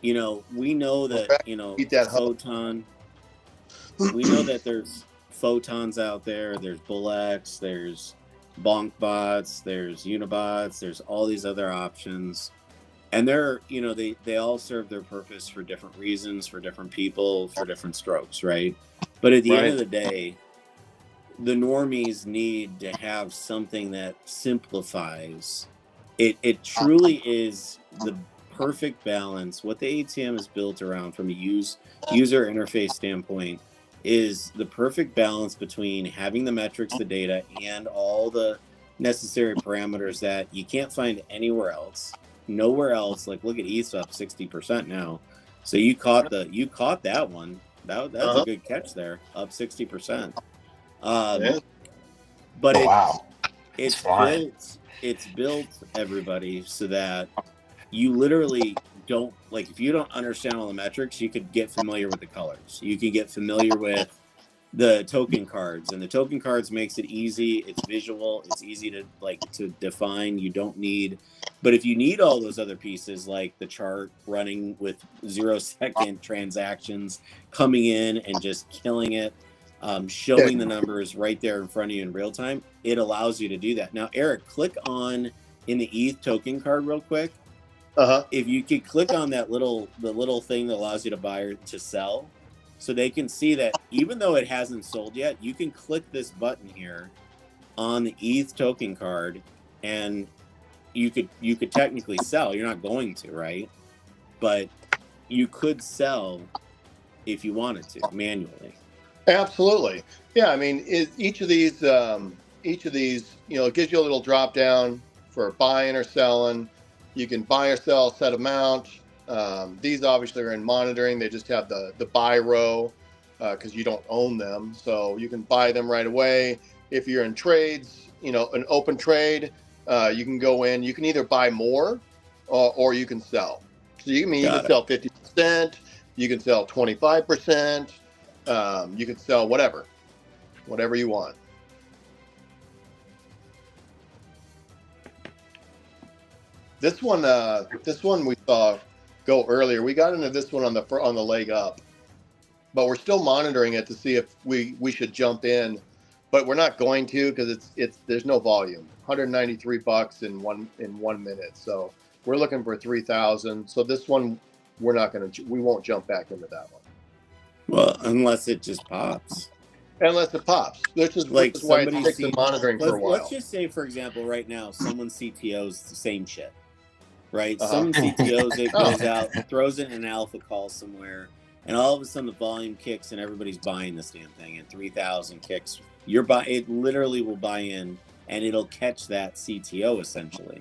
You know, we know that, you know, Photon. We know that there's Photons out there. There's Bullex. There's Bonk bots. There's Unibots. There's all these other options, and they're, you know, they all serve their purpose for different reasons, for different people, for different strokes, right? But at the end of the day, the normies need to have something that simplifies. It truly is the perfect balance. What the ATM is built around from a user interface standpoint is the perfect balance between having the metrics, the data, and all the necessary parameters that you can't find anywhere else. Nowhere else. Like, look at ETH up 60% now. So you caught that one. That's a good catch there, up 60%. But it's built, everybody, so that you literally don't, like, if you don't understand all the metrics, you could get familiar with the colors. You can get familiar with the token cards, and the token cards makes it easy. It's visual. It's easy to define. You don't need, but if you need all those other pieces, like the chart running with 0-second transactions coming in and just killing it, showing the numbers right there in front of you in real time, it allows you to do that. Now, Eric, click on in the ETH token card real quick. If you could click on that the little thing that allows you to buy or to sell, so they can see that even though it hasn't sold yet, you can click this button here on the ETH token card, and you could technically sell. You're not going to, right? But you could sell if you wanted to manually. Absolutely. Yeah, I mean, each of these, you know, it gives you a little drop down for buying or selling. You can buy or sell a set amount. These obviously are in monitoring. They just have the buy row because you don't own them. So you can buy them right away. If you're in trades, you know, an open trade, you can go in. You can either buy more or you can sell. So you can sell 50%. You can sell 25%. You can sell whatever you want. This one we saw go earlier. We got into this one on the leg up, but we're still monitoring it to see if we should jump in, but we're not going to because there's no volume. $193 in 1 minute. So we're looking for 3,000. So this one we won't jump back into that one. Well, unless it just pops. Unless it pops. This is why it sticks in monitoring for a while. Let's just say, for example, right now, someone's CTO's the same shit, right? Some CTOs, it goes out, throws it in an alpha call somewhere, and all of a sudden the volume kicks and everybody's buying this damn thing, and 3,000 kicks. It literally will buy in, and it'll catch that CTO essentially.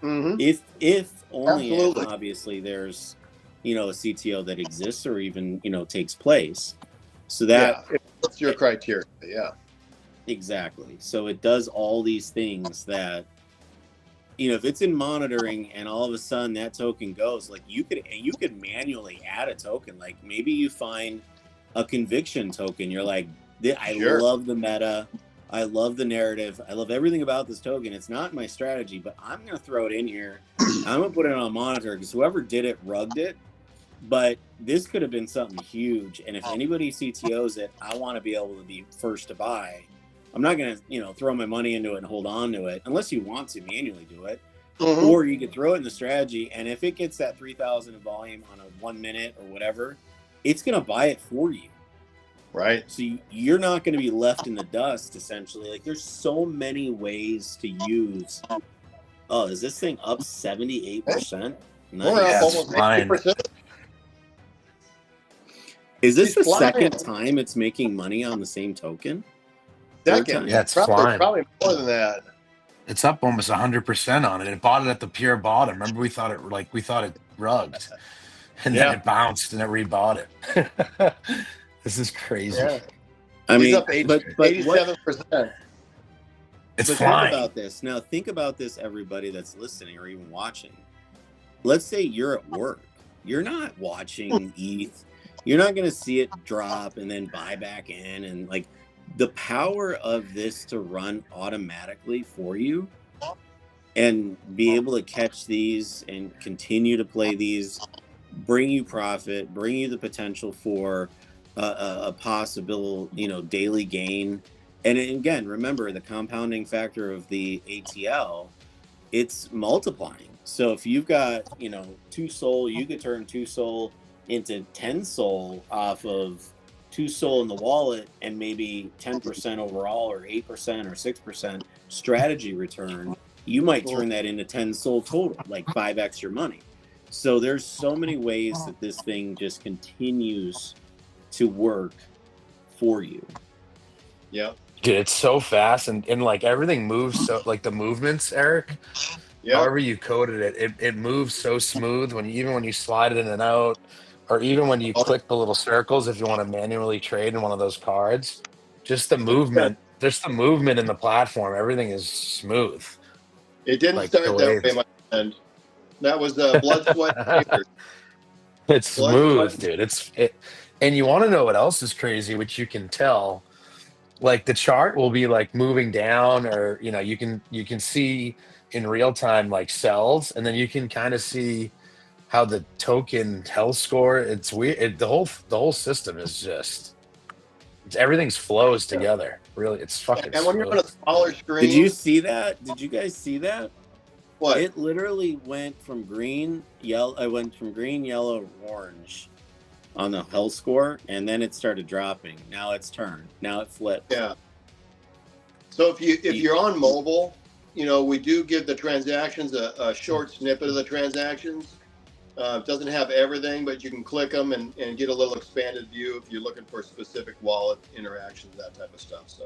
Mm-hmm. If only, obviously, there's, you know, a CTO that exists or even, you know, takes place. So that that's your criteria. Yeah, exactly. So it does all these things that, you know, if it's in monitoring and all of a sudden that token goes, like you could manually add a token. Like maybe you find a conviction token. You're like, I love the meta. I love the narrative. I love everything about this token. It's not my strategy, but I'm going to throw it in here. I'm going to put it on monitor because whoever did it rugged it. But this could have been something huge. And if anybody CTOs it, I want to be able to be first to buy. I'm not going to, throw my money into it and hold on to it unless you want to manually do it. Mhm. Or you could throw it in the strategy. And if it gets that 3,000 in volume on a 1 minute or whatever, it's going to buy it for you. Right. So you're not going to be left in the dust, essentially. Like, there's so many ways to use. Oh, is this thing up 78%? Nice. We're up Yeah, it's almost fine. 80%. Is this She's the flying. second time it's making money on the same token? Third Second. time? Yeah, it's probably, flying. probably more than that. It's up almost 100% on it. It bought it at the pure bottom. Remember, we thought it rugged, and then Yeah. it bounced and it rebought it. This is crazy. Yeah. I He's mean, up but what, 87%. It's but flying. think about this. Now, think about this, everybody that's listening or even watching. Let's say you're at work. You're not watching ETH. You're not going to see it drop and then buy back in. And like the power of this to run automatically for you and be able to catch these and continue to play these, bring you profit, bring you the potential for a possible, daily gain. And again, remember the compounding factor of the ATL, it's multiplying. So if you've got, 2 SOL, you could turn 2 SOL into 10 SOL off of 2 SOL in the wallet and maybe 10% overall or 8% or 6% strategy return. You might turn that into 10 SOL total, like 5x your money. So there's so many ways that this thing just continues to work for you. Yep. Dude, it's so fast and like everything moves so like the movements, Eric. Yep. However you coded it moves so smooth even when you slide it in and out, or even when you click the little circles if you want to manually trade in one of those cards. Just the movement in the platform. Everything is smooth. It didn't Like start the that way way, my friend. That was blood, sweat, and tears. it's Blood, smooth, sweat, dude. And you want to know what else is crazy, which you can tell. Like the chart will be like moving down, or you can see in real time like cells, and then you can kind of see how the token health score. It's weird. The whole system is just everything's flows together. Really, it's fucking And when you're on a smooth. smaller screen, Did you see that? Did you guys see that? what? It literally went from green, yellow. I went from green, yellow, orange on the health score, and then it started dropping. Now it's turned. Now it flipped. Yeah. So if you're on mobile, we do give the transactions a short snippet of the transactions. It doesn't have everything, but you can click them and get a little expanded view if you're looking for specific wallet interactions, that type of stuff. So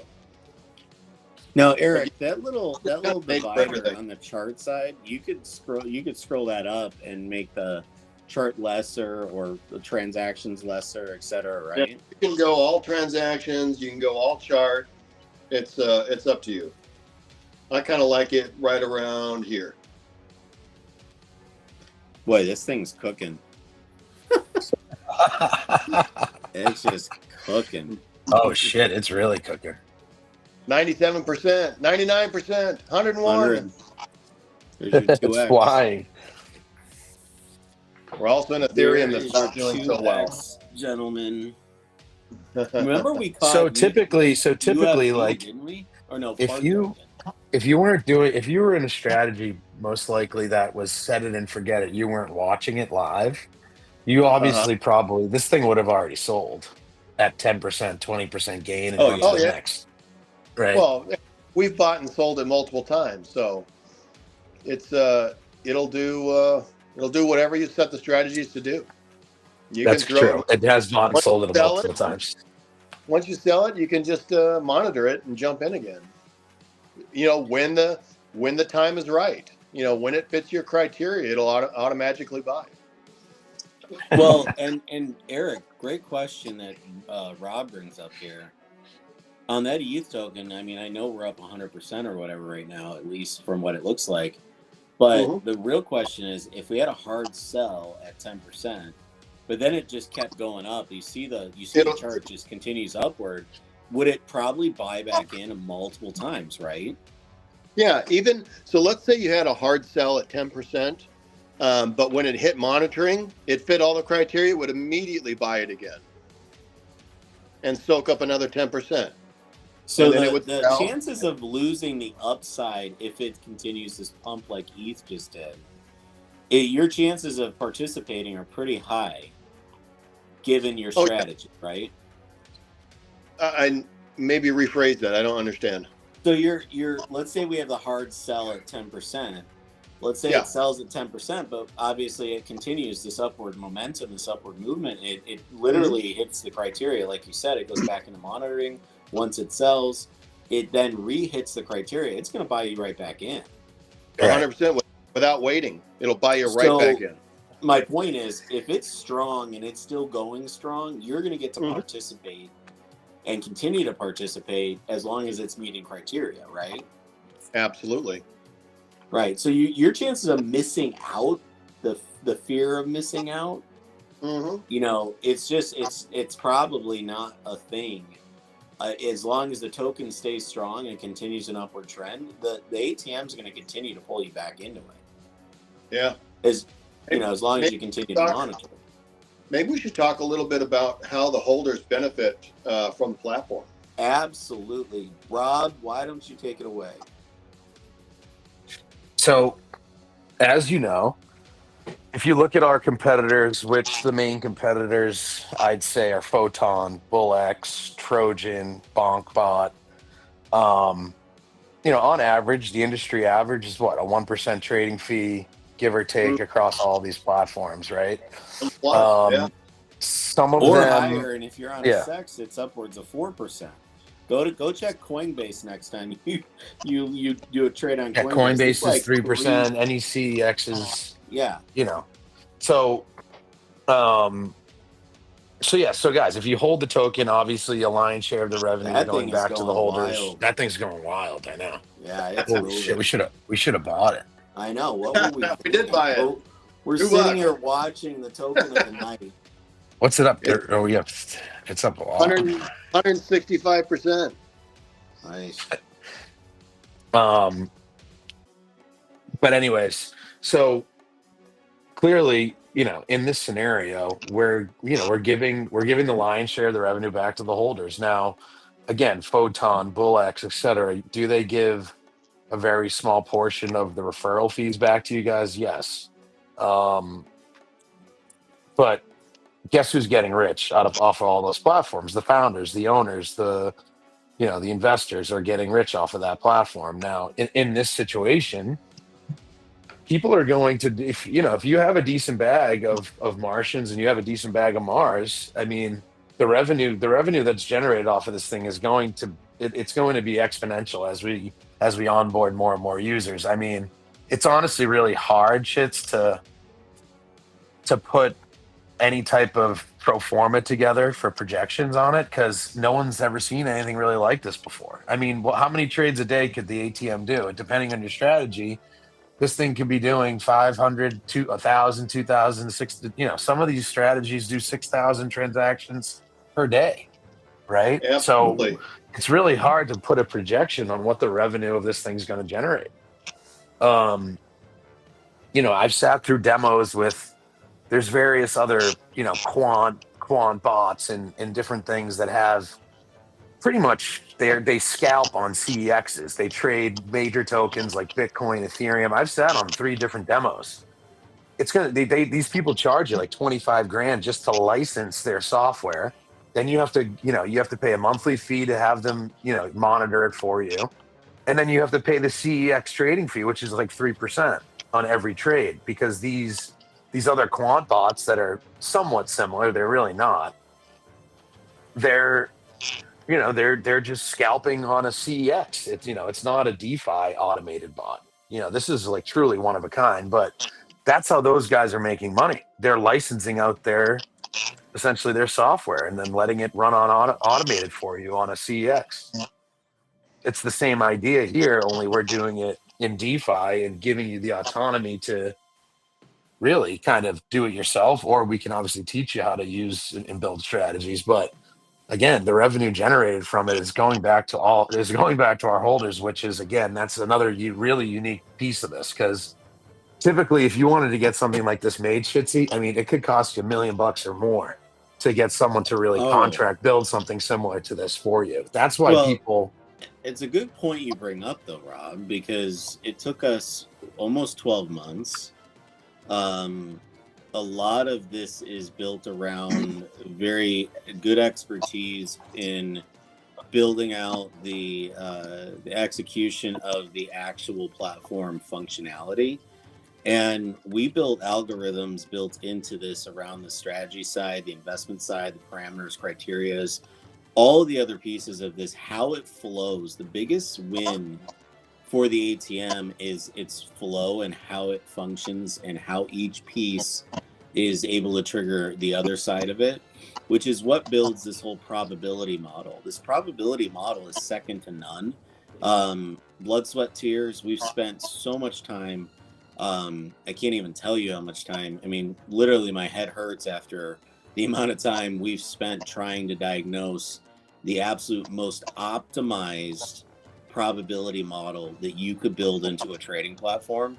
Now, Eric, that little Make for divider everything. on the chart side, you could scroll that up and make the chart lesser or the transactions lesser, et cetera, right? Yeah, you can go all transactions, you can go all chart. It's up to you. I kind of like it right around here. Boy, this thing's cooking. It's just cooking. Oh shit, it's really cooking. 97%, 99%, 101. 100. There's your 2x. It's flying. We're also in Ethereum that's not doing so well. 2x, gentlemen. Remember we caught So typically, UFD, like didn't we? Or no, if Park you token. if you were in a strategy, most likely that was set it and forget it. You weren't watching it live. You obviously probably this thing would have already sold at 10%, 20% gain and gone to the next. Right. Well, we've bought and sold it multiple times, so it's it'll do whatever you set the strategies to do. That's true. It has bought and sold it multiple times. Once you sell it, you can just monitor it and jump in again. When the time is right. When it fits your criteria, it'll automatically buy. Well, and Eric, great question that Rob brings up here. On that ETH token, I mean, I know we're up 100% or whatever right now, at least from what it looks like. But the real question is, if we had a hard sell at 10%, but then it just kept going up, you see the chart just continues upward, would it probably buy back in multiple times, right? Yeah, so let's say you had a hard sell at 10%. But when it hit monitoring, it fit all the criteria, it would immediately buy it again and soak up another 10%. So And then it would the sell. chances of losing the upside if it continues this pump like ETH just did, your chances of participating are pretty high, given your strategy, right? I maybe rephrase that. I don't understand. So you're let's say we have the hard sell at 10%. Let's say it sells at 10%, but obviously it continues this upward momentum, this upward movement. It literally hits the criteria, like you said. It goes back into monitoring. Once it sells, it then re-hits the criteria. It's going to buy you right back in. 100% without waiting. It'll buy you right back in. My point is, if it's strong and it's still going strong, you're going to get to participate and continue to participate as long as it's meeting criteria, right? Absolutely. Right. So your chances of missing out, the fear of missing out, you know, it's probably not a thing. As long as the token stays strong and continues an upward trend, the ATM is going to continue to pull you back into it. Yeah. As long as you continue to monitor. Maybe we should talk a little bit about how the holders benefit from the platform. Absolutely. Rob, why don't you take it away? So, as you know, if you look at our competitors, which the main competitors I'd say are Photon, BullX, Trojan, BonkBot. On average, the industry average is what, a 1% trading fee, give or take, across all these platforms, right? Some of or them higher, and if you're on a SEX, it's upwards of 4%. Go check Coinbase next time you do a trade on Coinbase. Coinbase is 3%. NECX is So guys, if you hold the token, obviously a lion's share of the revenue is going back to the holders. Wild. That thing's going wild. I know. Yeah, it's holy shit. We should have bought it. I know. What were we? We did buy it. We're sitting here watching the token of the night. What's it up there? Oh yeah, it's up a lot. 165%. Nice. But anyways, so clearly, in this scenario, we're giving the lion's share of the revenue back to the holders. Now, again, Photon, BullX, etc. Do they give a very small portion of the referral fees back to you guys? Yes. But guess who's getting rich off of all those platforms? The founders, the owners, the investors are getting rich off of that platform. Now, in this situation, people are going to, if you have a decent bag of Martians and you have a decent bag of Mars, I mean, the revenue that's generated off of this thing is going to be exponential as we onboard more and more users. I mean, it's honestly really hard, to put any type of pro forma together for projections on it, because no one's ever seen anything really like this before. I mean, how many trades a day could the ATM do? Depending on your strategy, this thing could be doing 500 to 1,000, 2,000, 6,000. Some of these strategies do 6,000 transactions per day, right? Absolutely. So it's really hard to put a projection on what the revenue of this thing's going to generate. I've sat through demos with, there's various other, quant bots and different things that have pretty much they scalp on CEXs. They trade major tokens like Bitcoin, Ethereum. I've sat on 3 different demos. These people charge you like 25 grand just to license their software. Then you have to pay a monthly fee to have them, monitor it for you. And then you have to pay the CEX trading fee, which is like 3% on every trade, because these other quant bots that are somewhat similar, they're really not. They're just scalping on a CEX. It's not a DeFi automated bot. This is like truly one of a kind, but that's how those guys are making money. They're licensing out essentially their software and then letting it run on automated for you on a CEX. It's the same idea here, only we're doing it in DeFi and giving you the autonomy to really kind of do it yourself, or we can obviously teach you how to use and build strategies. But again, the revenue generated from it is going back to our holders, which is, again, that's another really unique piece of this, because typically, if you wanted to get something like this made, Shitsy, I mean, it could cost you $1 million or more to get someone to really Oh, contract build something similar to this for you. That's why well, people. it's a good point you bring up, though, Rob, because it took us almost 12 months. A lot of this is built around very good expertise in building out the execution of the actual platform functionality. And we built algorithms built into this around the strategy side, the investment side, the parameters, criterias, all the other pieces of this, how it flows. The biggest win for the ATM is its flow and how it functions and how each piece is able to trigger the other side of it, which is what builds this whole probability model. This probability model is second to none. Blood, sweat, tears. We've spent so much time. I can't even tell you how much time. I mean, literally, my head hurts after the amount of time we've spent trying to diagnose the absolute most optimized probability model that you could build into a trading platform.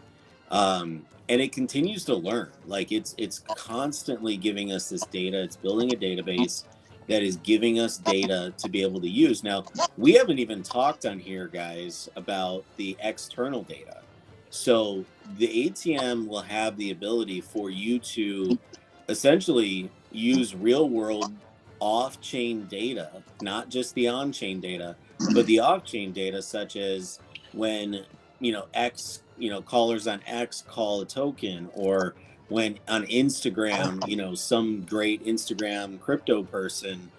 And it continues to learn. Like it's constantly giving us this data. It's building a database that is giving us data to be able to use. Now, we haven't even talked on here, guys, about the external data. So the ATM will have the ability for you to essentially use real world off-chain data, not just the on-chain data, but the off-chain data, such as when X, callers on X call a token, or when on Instagram, some great Instagram crypto person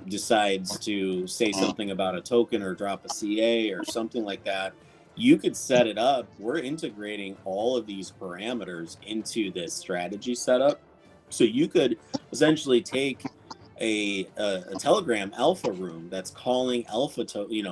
decides to say something about a token or drop a CA or something like that. You could set it up. We're integrating all of these parameters into this strategy setup. So you could essentially take a Telegram alpha room that's calling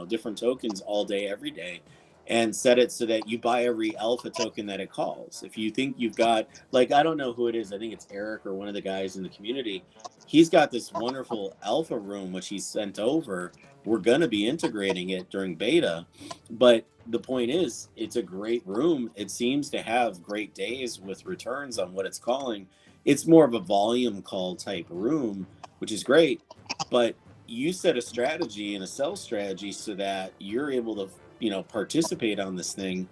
different tokens all day, every day, and set it so that you buy every alpha token that it calls. If you think you've got, like, I don't know who it is, I think it's Eric or one of the guys in the community. He's got this wonderful alpha room, which he's sent over. We're going to be integrating it during beta. But the point is, it's a great room. It seems to have great days with returns on what it's calling. It's more of a volume call type room, which is great. But you set a strategy and a sell strategy so that you're able to participate on this thing,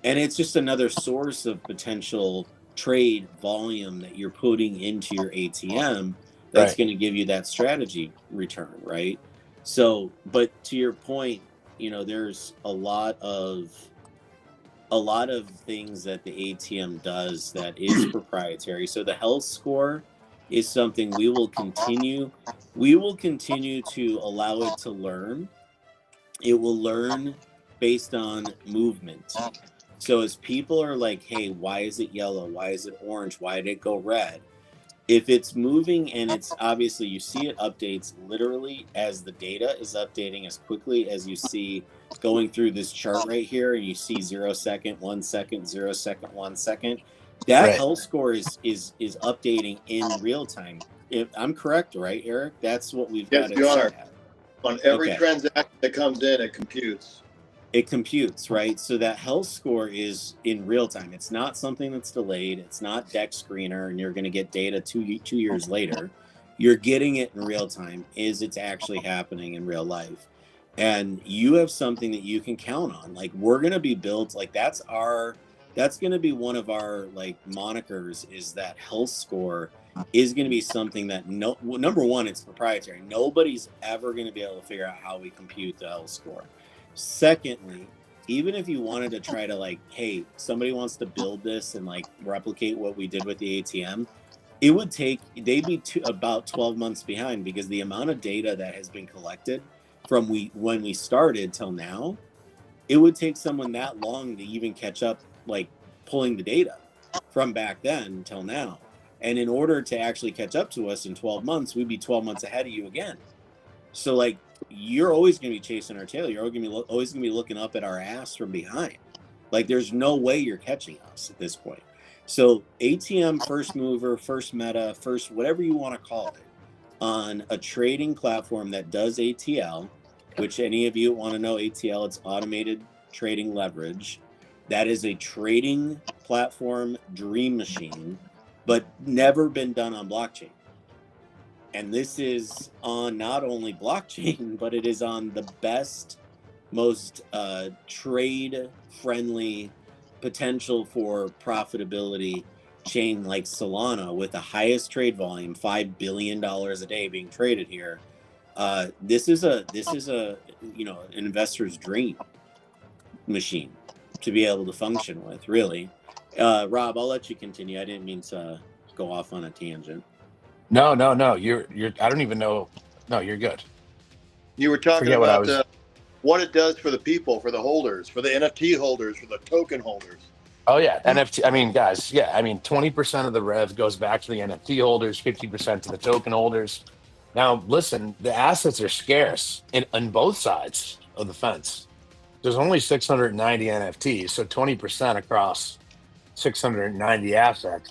and it's just another source of potential trade volume that you're putting into your ATM that's Right. going to give you that strategy return, right? So, but to your point, there's a lot of things that the ATM does that is proprietary. So the health score is something we will continue to allow it to learn. It will learn based on movement. So as people are like, hey, why is it yellow? Why is it orange? Why did it go red? If it's moving, and it's obviously, you see it updates literally as the data is updating, as quickly as you see going through this chart right here, and you see 0 second, 1 second, 0 second, 1 second. That Right. health score is updating in real time. If I'm correct, right, Eric? That's what we've Yes, got it you are. set at. On every Okay. transaction that comes in, it computes. It computes, right? So that health score is in real time. It's not something that's delayed. It's not Dex Screener, and you're going to get data two years later. You're getting it in real time. It's actually happening in real life, and you have something that you can count on. Like, we're going to be built. Like, that's going to be one of our like monikers, is that health score is going to be something that number one, it's proprietary. Nobody's ever going to be able to figure out how we compute the health score. Secondly, even if you wanted to try to like, hey, somebody wants to build this and like replicate what we did with the ATM, it would take, they'd be about 12 months behind, because the amount of data that has been collected from when we started till now, it would take someone that long to even catch up, like pulling the data from back then till now. And in order to actually catch up to us in 12 months, we'd be 12 months ahead of you again. So like, you're always going to be chasing our tail. You're always going to be looking up at our ass from behind. Like, there's no way you're catching us at this point. So ATM, first mover, first meta, first whatever you want to call it, on a trading platform that does ATL, which any of you want to know ATL, it's automated trading leverage. That is a trading platform dream machine, but never been done on blockchain. And this is on not only blockchain, but it is on the best, most trade-friendly potential for profitability chain like Solana, with the highest trade volume, $5 billion a day being traded here. This is a an investor's dream machine to be able to function with, really. Rob, I'll let you continue. I didn't mean to go off on a tangent. No. You're. I don't even know. No, you're good. You were talking Forget what I about was. what it does for the people, for the holders, for the NFT holders, for the token holders. Oh yeah, NFT. I mean, guys. Yeah, I mean, 20% of the rev goes back to the NFT holders, 50% to the token holders. Now, listen, the assets are scarce on both sides of the fence. There's only 690 NFTs, so 20% across 690 assets.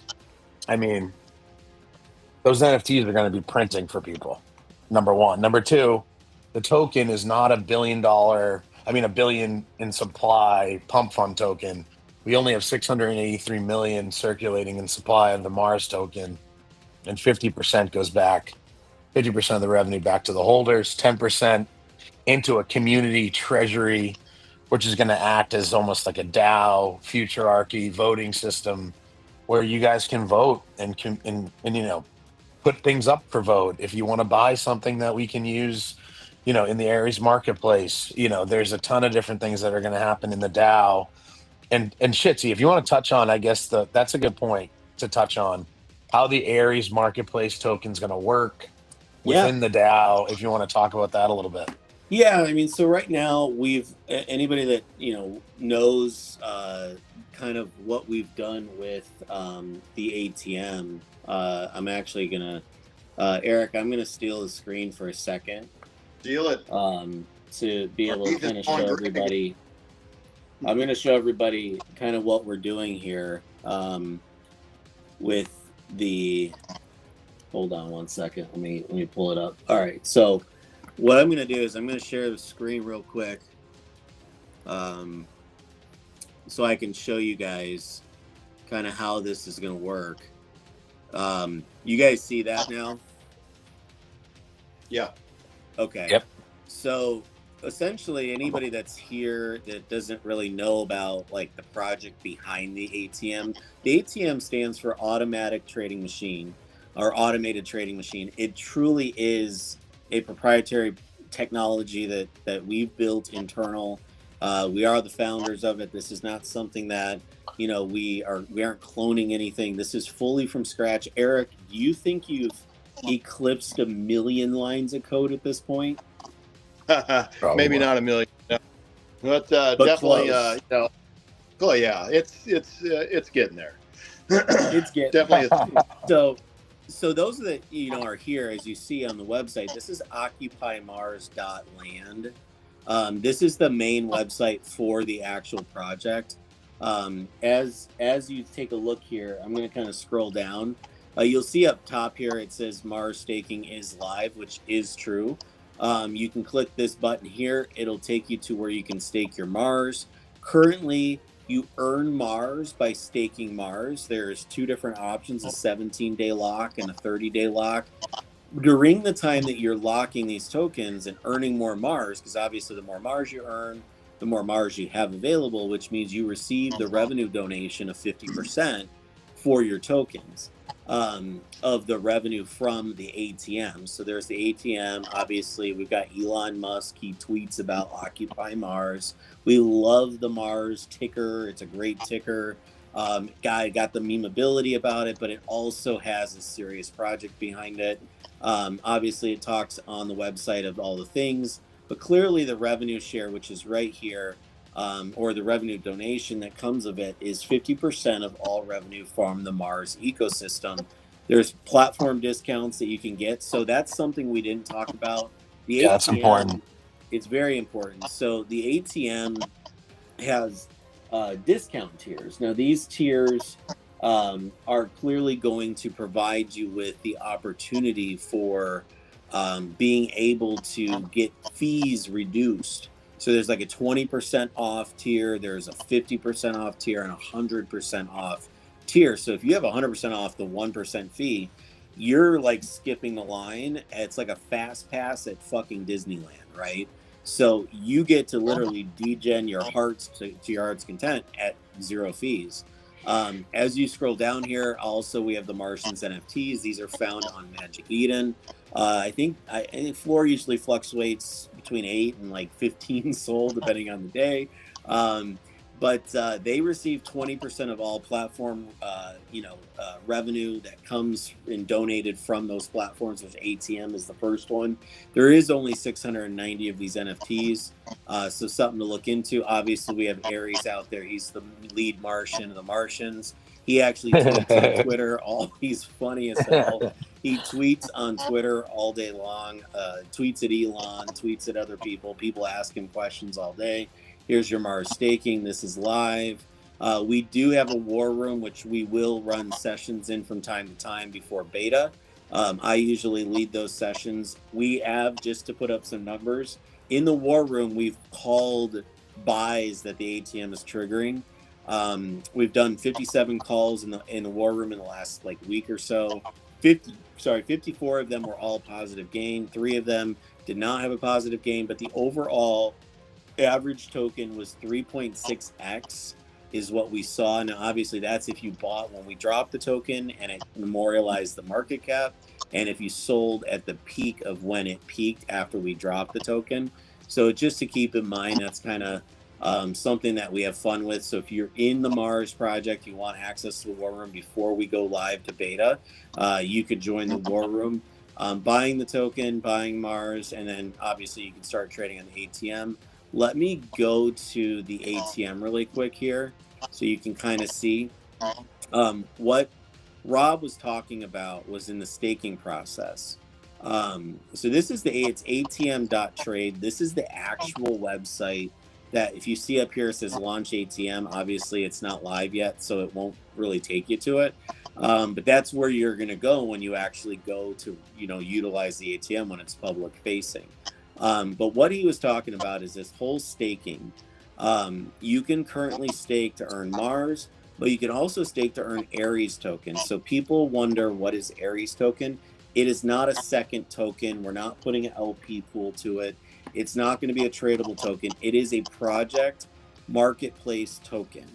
I mean, those NFTs are going to be printing for people. Number one. Number two, the token is not $1 billion. I mean, $1 billion in supply pump fund token. We only have 683 million circulating in supply of the Mars token, and 50% goes back. 50% of the revenue back to the holders. 10% into a community treasury, which is going to act as almost like a DAO, futurarchy voting system, where you guys can vote and put things up for vote. If you want to buy something that we can use, in the Aries marketplace, there's a ton of different things that are going to happen in the DAO. And Shitzy, if you want to touch on, I guess that's a good point to touch on how the Aries marketplace token is going to work within the DAO. If you want to talk about that a little bit. Yeah, I mean, so right now anybody that knows kind of what we've done with the ATM. I'm actually gonna Eric, I'm gonna steal the screen for a second. Steal it. To be able to kind of show everybody. I'm going to show everybody kind of what we're doing here with the. Hold on one second. Let me pull it up. All right. So what I'm going to do is I'm going to share the screen real quick, so I can show you guys kind of how this is going to work. You guys see that now? Yeah. Okay. Yep. So essentially, anybody that's here that doesn't really know about like the project behind the ATM stands for Automatic Trading Machine, or Automated Trading Machine. It truly is a proprietary technology that we've built internal. We are the founders of it. This is not something that we aren't cloning anything. This is fully from scratch. Eric, do you think you've eclipsed 1 million lines of code at this point? Maybe not 1 million, but definitely, oh yeah, it's getting there. It's getting definitely. So those that are here, as you see on the website, this is occupymars.land. This is the main website for the actual project. As you take a look here, I'm going to kind of scroll down. You'll see up top here it says Mars staking is live, which is true. You can click this button here. It'll take you to where you can stake your Mars. Currently, you earn Mars by staking Mars. There's 2 different options, a 17-day lock and a 30-day lock. During the time that you're locking these tokens and earning more Mars, because obviously the more Mars you earn, the more Mars you have available, which means you receive the revenue donation of 50% for your tokens. Of the revenue from the ATM. So there's the ATM. Obviously, we've got Elon Musk. He tweets about Occupy Mars. We love the Mars ticker. It's a great ticker. Got the memeability about it, but it also has a serious project behind it. Obviously, it talks on the website of all the things, but clearly the revenue share, which is right here, or the revenue donation that comes of it, is 50% of all revenue from the Mars ecosystem. There's platform discounts that you can get. So that's something we didn't talk about. The ATM, that's important. It's very important. So the ATM has discount tiers. Now, these tiers are clearly going to provide you with the opportunity for being able to get fees reduced So there's like a 20% off tier, there's a 50% off tier, and a 100% off tier. So if you have 100% off the 1% fee, you're like skipping the line. It's like a fast pass at fucking Disneyland, right? So you get to literally degen your hearts to your heart's content at 0 fees. As you scroll down here, also we have the Martians NFTs. These are found on Magic Eden. I think floor usually fluctuates between 8 and like 15 sold depending on the day. But they receive 20% of all platform, revenue that comes and donated from those platforms, which ATM is the first one. There is only 690 of these NFTs, so something to look into. Obviously, we have Ares out there. He's the lead Martian of the Martians. He actually tweets on Twitter. He's funny as hell. He tweets on Twitter all day long, tweets at Elon, tweets at other people. People ask him questions all day. Here's your Mars staking. This is live. We do have a war room, which we will run sessions in from time to time before beta. I usually lead those sessions. We have, just to put up some numbers, in the war room, we've called buys that the ATM is triggering. We've done 57 calls in the war room in the last like week or so. 54 of them were all positive gain. 3 of them did not have a positive gain, but the overall average token was 3.6x is what we saw. Now, obviously, that's if you bought when we dropped the token and it memorialized the market cap, and if you sold at the peak of when it peaked after we dropped the token. So just to keep in mind, that's kind of something that we have fun with. So if you're in the Mars project, you want access to the war room before we go live to beta, you could join the war room, buying the token, buying Mars, and then obviously you can start trading on the ATM. Let me go to the ATM really quick here so you can kind of see what Rob was talking about was in the staking process. So this is it's atm.trade. This is the actual website that if you see up here, it says launch ATM. Obviously, it's not live yet, so it won't really take you to it. But that's where you're going to go when you actually go to, utilize the ATM when it's public facing. But what he was talking about is this whole staking. You can currently stake to earn Mars, but you can also stake to earn Ares token. So people wonder, what is Ares token? It is not a second token. We're not putting an LP pool to it. It's not going to be a tradable token. It is a project marketplace token.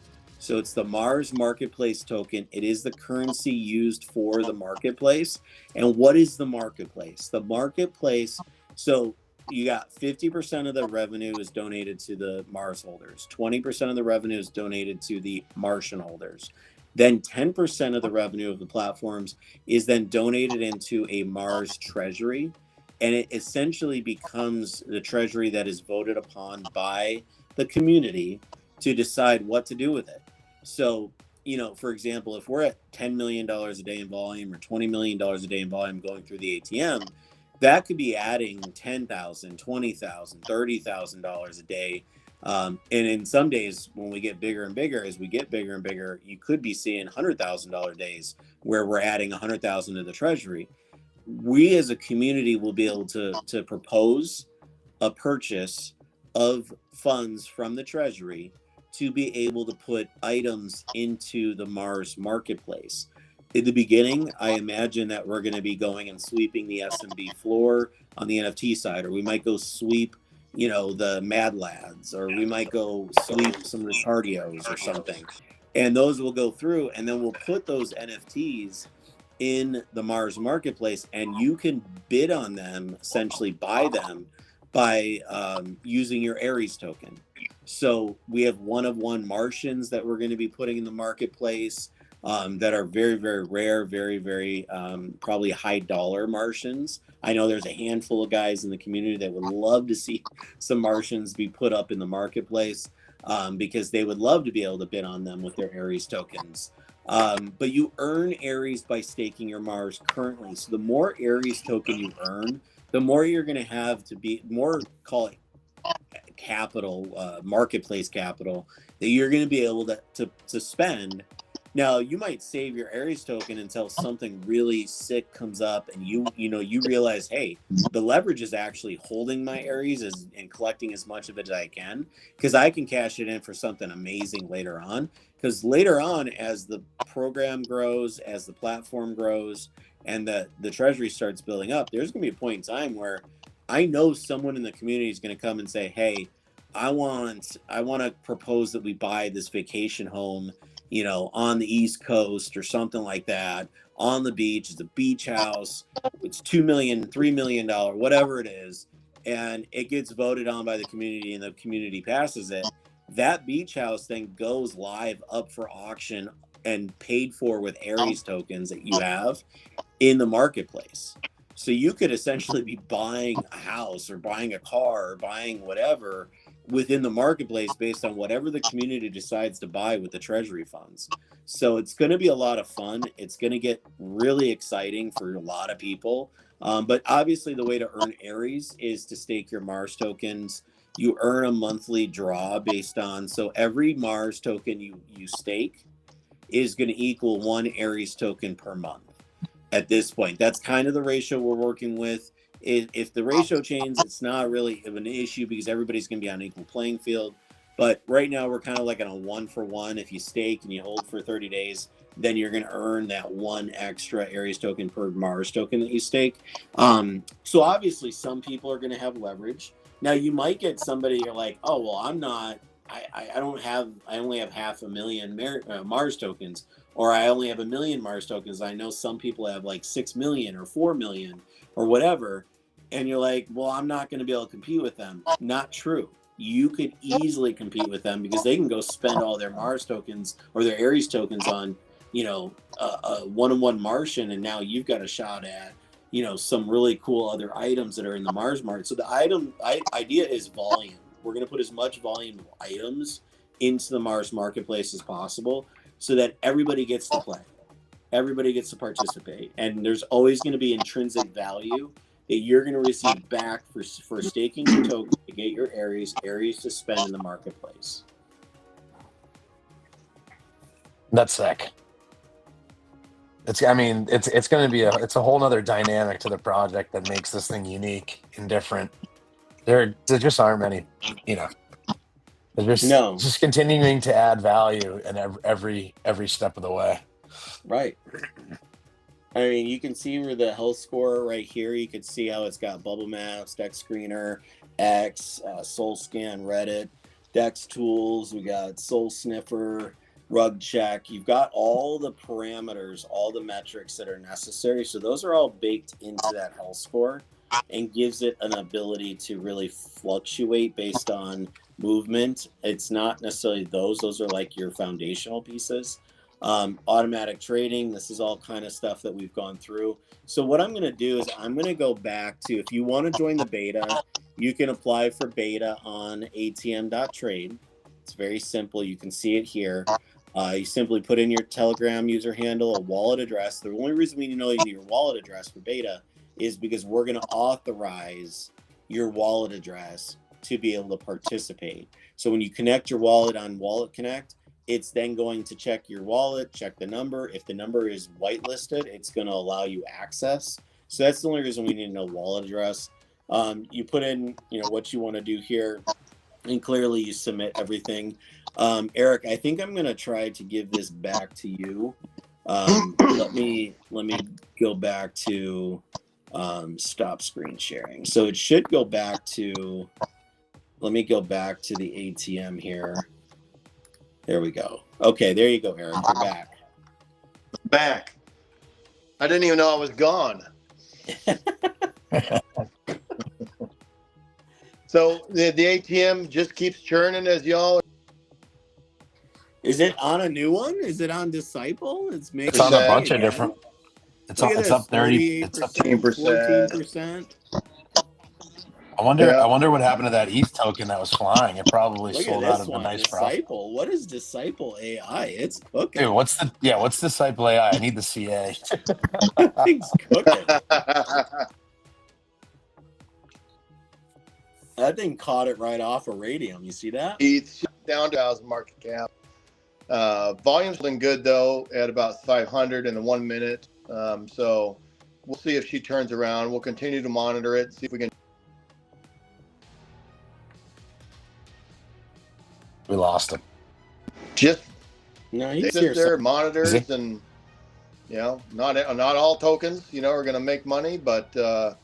So it's the Mars marketplace token. It is the currency used for the marketplace. And what is the marketplace? The marketplace, so you got 50% of the revenue is donated to the Mars holders. 20% of the revenue is donated to the Martian holders. Then 10% of the revenue of the platforms is then donated into a Mars treasury. And it essentially becomes the treasury that is voted upon by the community to decide what to do with it. So, for example, if we're at $10 million a day in volume or $20 million a day in volume going through the ATM, that could be adding $10,000, $20,000, $30,000 a day. And in some days, when we get bigger and bigger, you could be seeing $100,000 days where we're adding $100,000 to the treasury. We as a community will be able to propose a purchase of funds from the treasury to be able to put items into the Mars marketplace. In the beginning, I imagine that we're going to be going and sweeping the SMB floor on the NFT side, or we might go sweep, the Mad Lads, or we might go sweep some Ricardios or something. And those will go through, and then we'll put those NFTs in the Mars marketplace, and you can bid on them, essentially buy them by using your Ares token. So we have one-of-one Martians that we're going to be putting in the marketplace. That are very, very rare, very, very probably high dollar Martians. I know there's a handful of guys in the community that would love to see some Martians be put up in the marketplace because they would love to be able to bid on them with their Ares tokens. But you earn Ares by staking your Mars currently. So the more Ares token you earn, the more you're going to have to be more, call it capital, marketplace capital, that you're going to be able to spend Now, you might save your Aries token until something really sick comes up and you realize, hey, the leverage is actually holding my Aries and collecting as much of it as I can, because I can cash it in for something amazing later on. Because later on, as the program grows, as the platform grows, and the treasury starts building up, there's going to be a point in time where I know someone in the community is going to come and say, hey, I want to propose that we buy this vacation home, on the East Coast or something like that, on the beach. It's a beach house. It's $2 million, $3 million, whatever it is. And it gets voted on by the community and the community passes it. That beach house then goes live up for auction and paid for with Aries tokens that you have in the marketplace. So you could essentially be buying a house or buying a car or buying whatever within the marketplace based on whatever the community decides to buy with the treasury funds. So it's going to be a lot of fun. It's going to get really exciting for a lot of people. But obviously the way to earn Aries is to stake your Mars tokens. You earn a monthly draw based on, so every Mars token you stake is going to equal 1 Aries token per month. At this point, that's kind of the ratio we're working with. If the ratio changes, it's not really an issue because everybody's going to be on an equal playing field. But right now, we're kind of like on a 1-for-1. If you stake and you hold for 30 days, then you're going to earn that 1 extra Aries token per Mars token that you stake. So obviously, some people are going to have leverage. Now, you might get somebody you're like, oh, well, I'm not. I only have 500,000 Mars tokens, or I only have 1 million Mars tokens. I know some people have like 6 million or 4 million or whatever. And you're like, well, I'm not going to be able to compete with them. Not true. You could easily compete with them because they can go spend all their Mars tokens or their Aries tokens on, a one-on-one Martian. And now you've got a shot at, some really cool other items that are in the Mars market. So the idea is volume. We're going to put as much volume of items into the Mars marketplace as possible so that everybody gets to play. Everybody gets to participate. And there's always going to be intrinsic value that you're going to receive back for staking your token to get your Aries to spend in the marketplace. That's sick. It's going to be it's a whole nother dynamic to the project that makes this thing unique and different. There just aren't many, They're just continuing to add value in every step of the way. Right. I mean, you can see where the health score right here. You can see how it's got bubble maps, Dex Screener, X, Soul Scan, Reddit, Dex Tools. We got Soul Sniffer, Rug Check. You've got all the parameters, all the metrics that are necessary. So those are all baked into that health score and gives it an ability to really fluctuate based on movement. It's not necessarily those are like your foundational pieces. Automatic trading, this is all kind of stuff that we've gone through. So what I'm going to do is I'm going to go back to, if you want to join the beta, you can apply for beta on atm.trade. It's very simple. You can see it here. You simply put in your Telegram user handle, a wallet address. The only reason we know you need your wallet address for beta is because we're going to authorize your wallet address to be able to participate. So when you connect your wallet on Wallet Connect, it's then going to check your wallet, check the number. If the number is whitelisted, it's going to allow you access. So that's the only reason we need to know wallet address. You put in, what you want to do here, and clearly you submit everything. Eric, I think I'm going to try to give this back to you. Let me go back to stop screen sharing. So it should go back to, let me go back to the ATM here. There we go. Okay, there you go, Eric. You're back. Back. I didn't even know I was gone. So the ATM just keeps churning as y'all. Is it on a new one? Is it on Disciple? It's on a bunch of different. It's up 30. It's up 14%. I wonder what happened to that ETH token that was flying. It probably sold out of a nice profit. What is Disciple AI? It's cooking. Dude, what's Disciple AI? I need the CA. Thing's cooking. That thing caught it right off of Radium. You see that? ETH down to house market cap. Volume's been good though at about 500 in the 1 minute. So we'll see if she turns around. We'll continue to monitor it, see if we can. We lost him. Just No, they he's sit here. there, monitors, and not all tokens, are going to make money, but the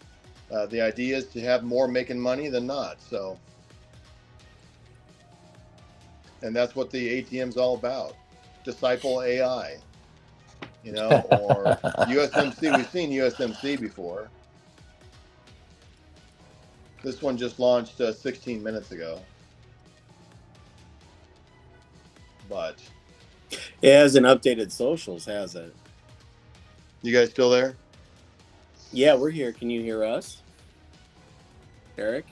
idea is to have more making money than not. So, and that's what the ATM's all about. Disciple AI, or USMC. We've seen USMC before. This one just launched 16 minutes ago. But It hasn't updated socials, has it? you guys still there? Yeah, we're here. Can you hear us, Eric?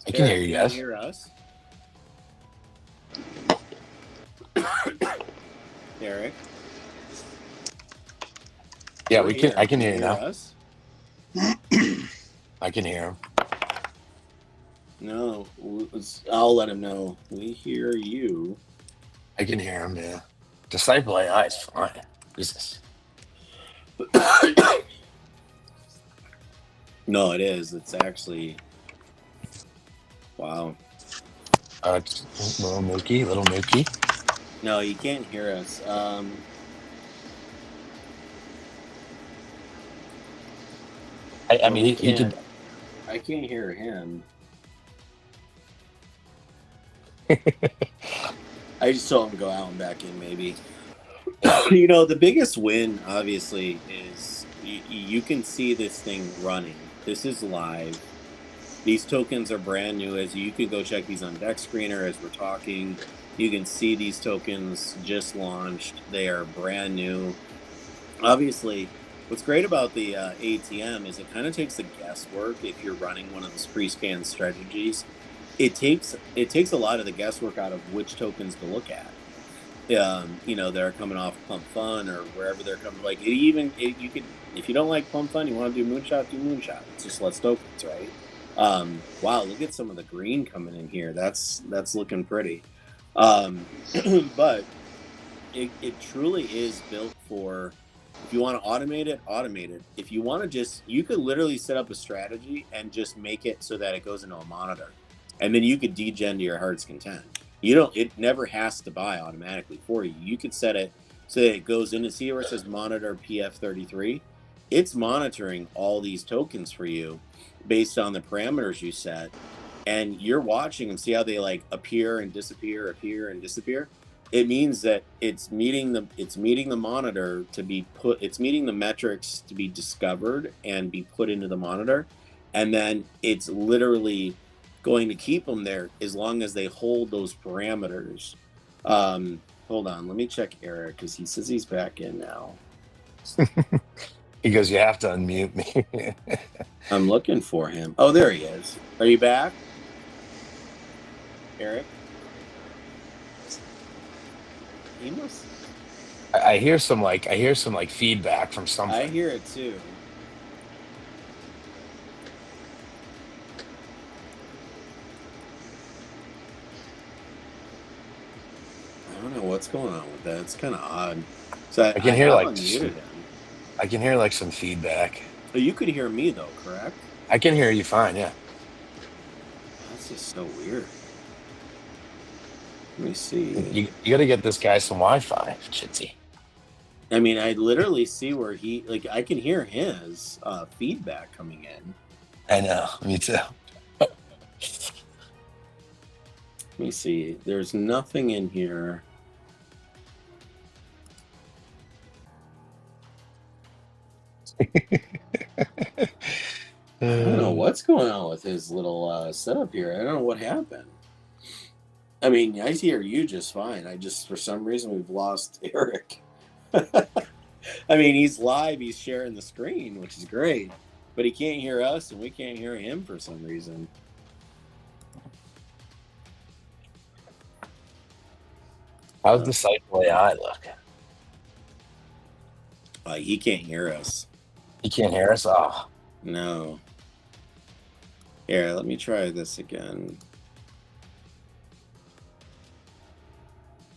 I can hear you Can guys. you hear us? Eric? Yeah, We're we can. here. I can you hear you now. Us? I can hear him. No, I'll let him know. We hear you. I can hear him. Yeah. Disciple AI is fine. Jesus. No, it is. It's actually. Wow. It's little Mookie. No, you can't hear us. I mean, he could. I can't hear him. I just saw him go out and back in, maybe. The biggest win, obviously, is you can see this thing running. This is live. These tokens are brand new. As you can go check these on Deck Screener as we're talking. You can see these tokens just launched. They are brand new. Obviously, what's great about the ATM is it kind of takes the guesswork if you're running one of those pre-scan strategies. It takes a lot of the guesswork out of which tokens to look at. They're coming off Pump Fun or wherever they're coming. Like you could, if you don't like Pump Fun, you want to do Moonshot, do Moonshot. It's just less tokens, right? Wow, look at some of the green coming in here. That's looking pretty. But it truly is built for. If you want to automate it. If you want to you could literally set up a strategy and just make it so that it goes into a monitor. And then you could degen to your heart's content. It never has to buy automatically for you. You could set it so that it goes into, see where it says monitor PF33. It's monitoring all these tokens for you based on the parameters you set. And you're watching them, see how they like appear and disappear. It means that it's meeting the monitor to be put, it's meeting the metrics to be discovered and be put into the monitor. And then it's literally going to keep them there as long as they hold those parameters. Hold on, let me check Eric because he says he's back in now. He goes, you have to unmute me. I'm looking for him. Oh, there he is. Are you back, Eric? He must. I hear some feedback from something. I hear it too. I don't know what's going on with that. It's kind of odd. So I can hear unmuted him. I can hear like some feedback. Oh, you could hear me though, correct? I can hear you fine, yeah. That's just so weird. Let me see. You got to get this guy some Wi-Fi, Chitsy. I mean, I literally see where I can hear his feedback coming in. I know, me too. Let me see. There's nothing in here. I don't know what's going on with his little setup here. I don't know what happened. I mean, I hear you just fine. For some reason, we've lost Eric. I mean, he's live. He's sharing the screen, which is great. But he can't hear us, and we can't hear him for some reason. How's Disciple AI look? He can't hear us. He can't hear us? Oh. No. Here, let me try this again.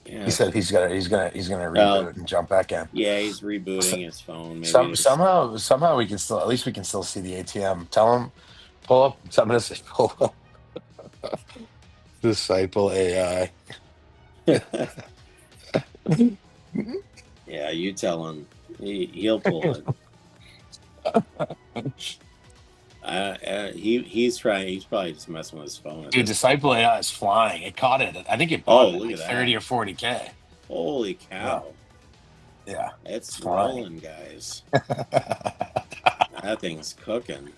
Yeah. He said he's gonna reboot and jump back in. Yeah, he's rebooting his phone. Maybe Somehow we can still, at least we can still see the ATM. Tell him, pull up. I'm gonna say pull up. Disciple AI. Yeah, you tell him. He'll pull it. He's trying. He's probably just messing with his phone. Dude, Disciple AI is flying. It caught it. I think it bought it look like at 30 that. or 40K. Holy cow! Yeah, it's flying. rolling, guys. That thing's cooking.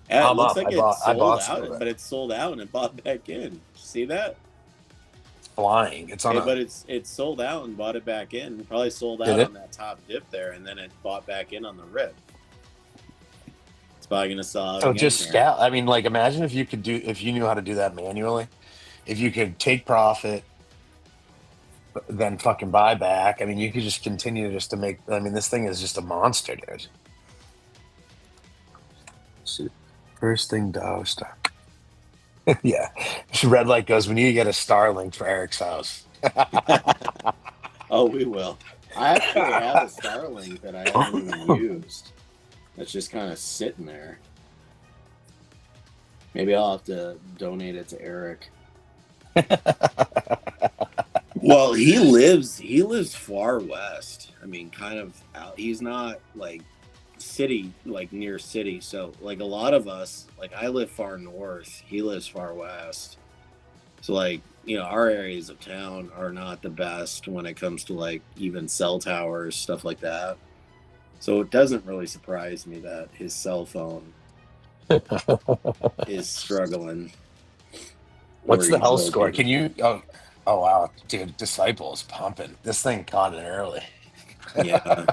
It looks like it's sold out, but it's sold out and it bought back in. See that? It's flying. It's on. But it's sold out and bought it back in. Probably sold out on that top dip there, and then it bought back in on the rip. It's probably gonna sell out. So just scout. I mean, like, imagine if you knew how to do that manually. If you could take profit, then fucking buy back. I mean, you could just continue just to make. I mean, this thing is just a monster, dude. First thing Dow stock. Yeah. Red light goes, we need to get a Starlink for Eric's house. Oh, we will. I actually have a Starlink that I haven't even used. That's just kind of sitting there. Maybe I'll have to donate it to Eric. Well, he lives far west. I mean, kind of out. He's not like city, like near city. So like a lot of us, like I live far north, he lives far west. So like, you know, our areas of town are not the best when it comes to like even cell towers, stuff like that. So it doesn't really surprise me that his cell phone is struggling. What's the health score? Can you oh wow, dude, Disciple is pumping. This thing caught it early. Yeah.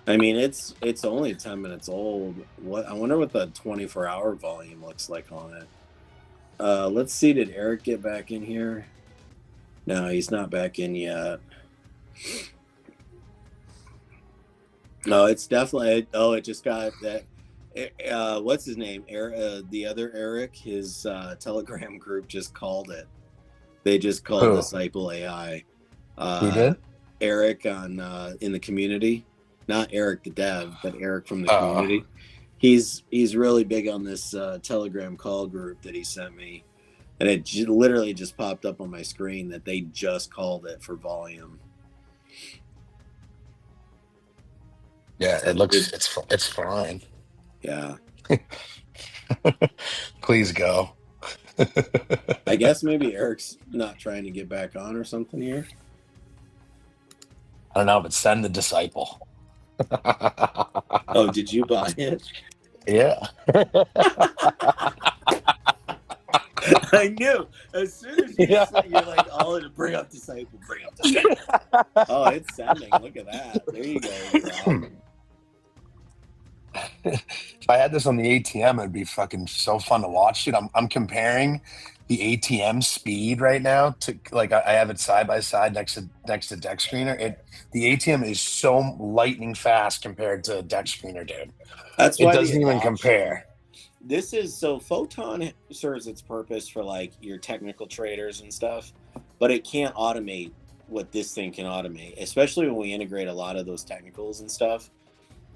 I mean, it's only 10 minutes old. I wonder what the 24-hour volume looks like on it. Let's see. Did Eric get back in here? No, he's not back in yet. No, it's definitely. Oh, it just got that. What's his name? The other Eric, his Telegram group just called it. They just called Disciple AI. He did? Eric on in the community. Not Eric the dev, but Eric from the community. He's really big on this Telegram call group that he sent me, and it literally just popped up on my screen that they just called it for volume. Yeah, it looks it's fine. Yeah. Please go. I guess maybe Eric's not trying to get back on or something here. I don't know, but send the Disciple. Oh, did you buy it? Yeah. I knew. As soon as you said, you're like, oh, to bring up Disciple, bring up Disciple. Oh, it's sending. Look at that. There you go. If I had this on the ATM, it'd be fucking so fun to watch it. I'm comparing the ATM speed right now to like I have it side by side next to Deck Screener. The ATM is so lightning fast compared to Deck Screener, dude. That's why it doesn't even compare. This is so Photon serves its purpose for like your technical traders and stuff, but it can't automate what this thing can automate, especially when we integrate a lot of those technicals and stuff.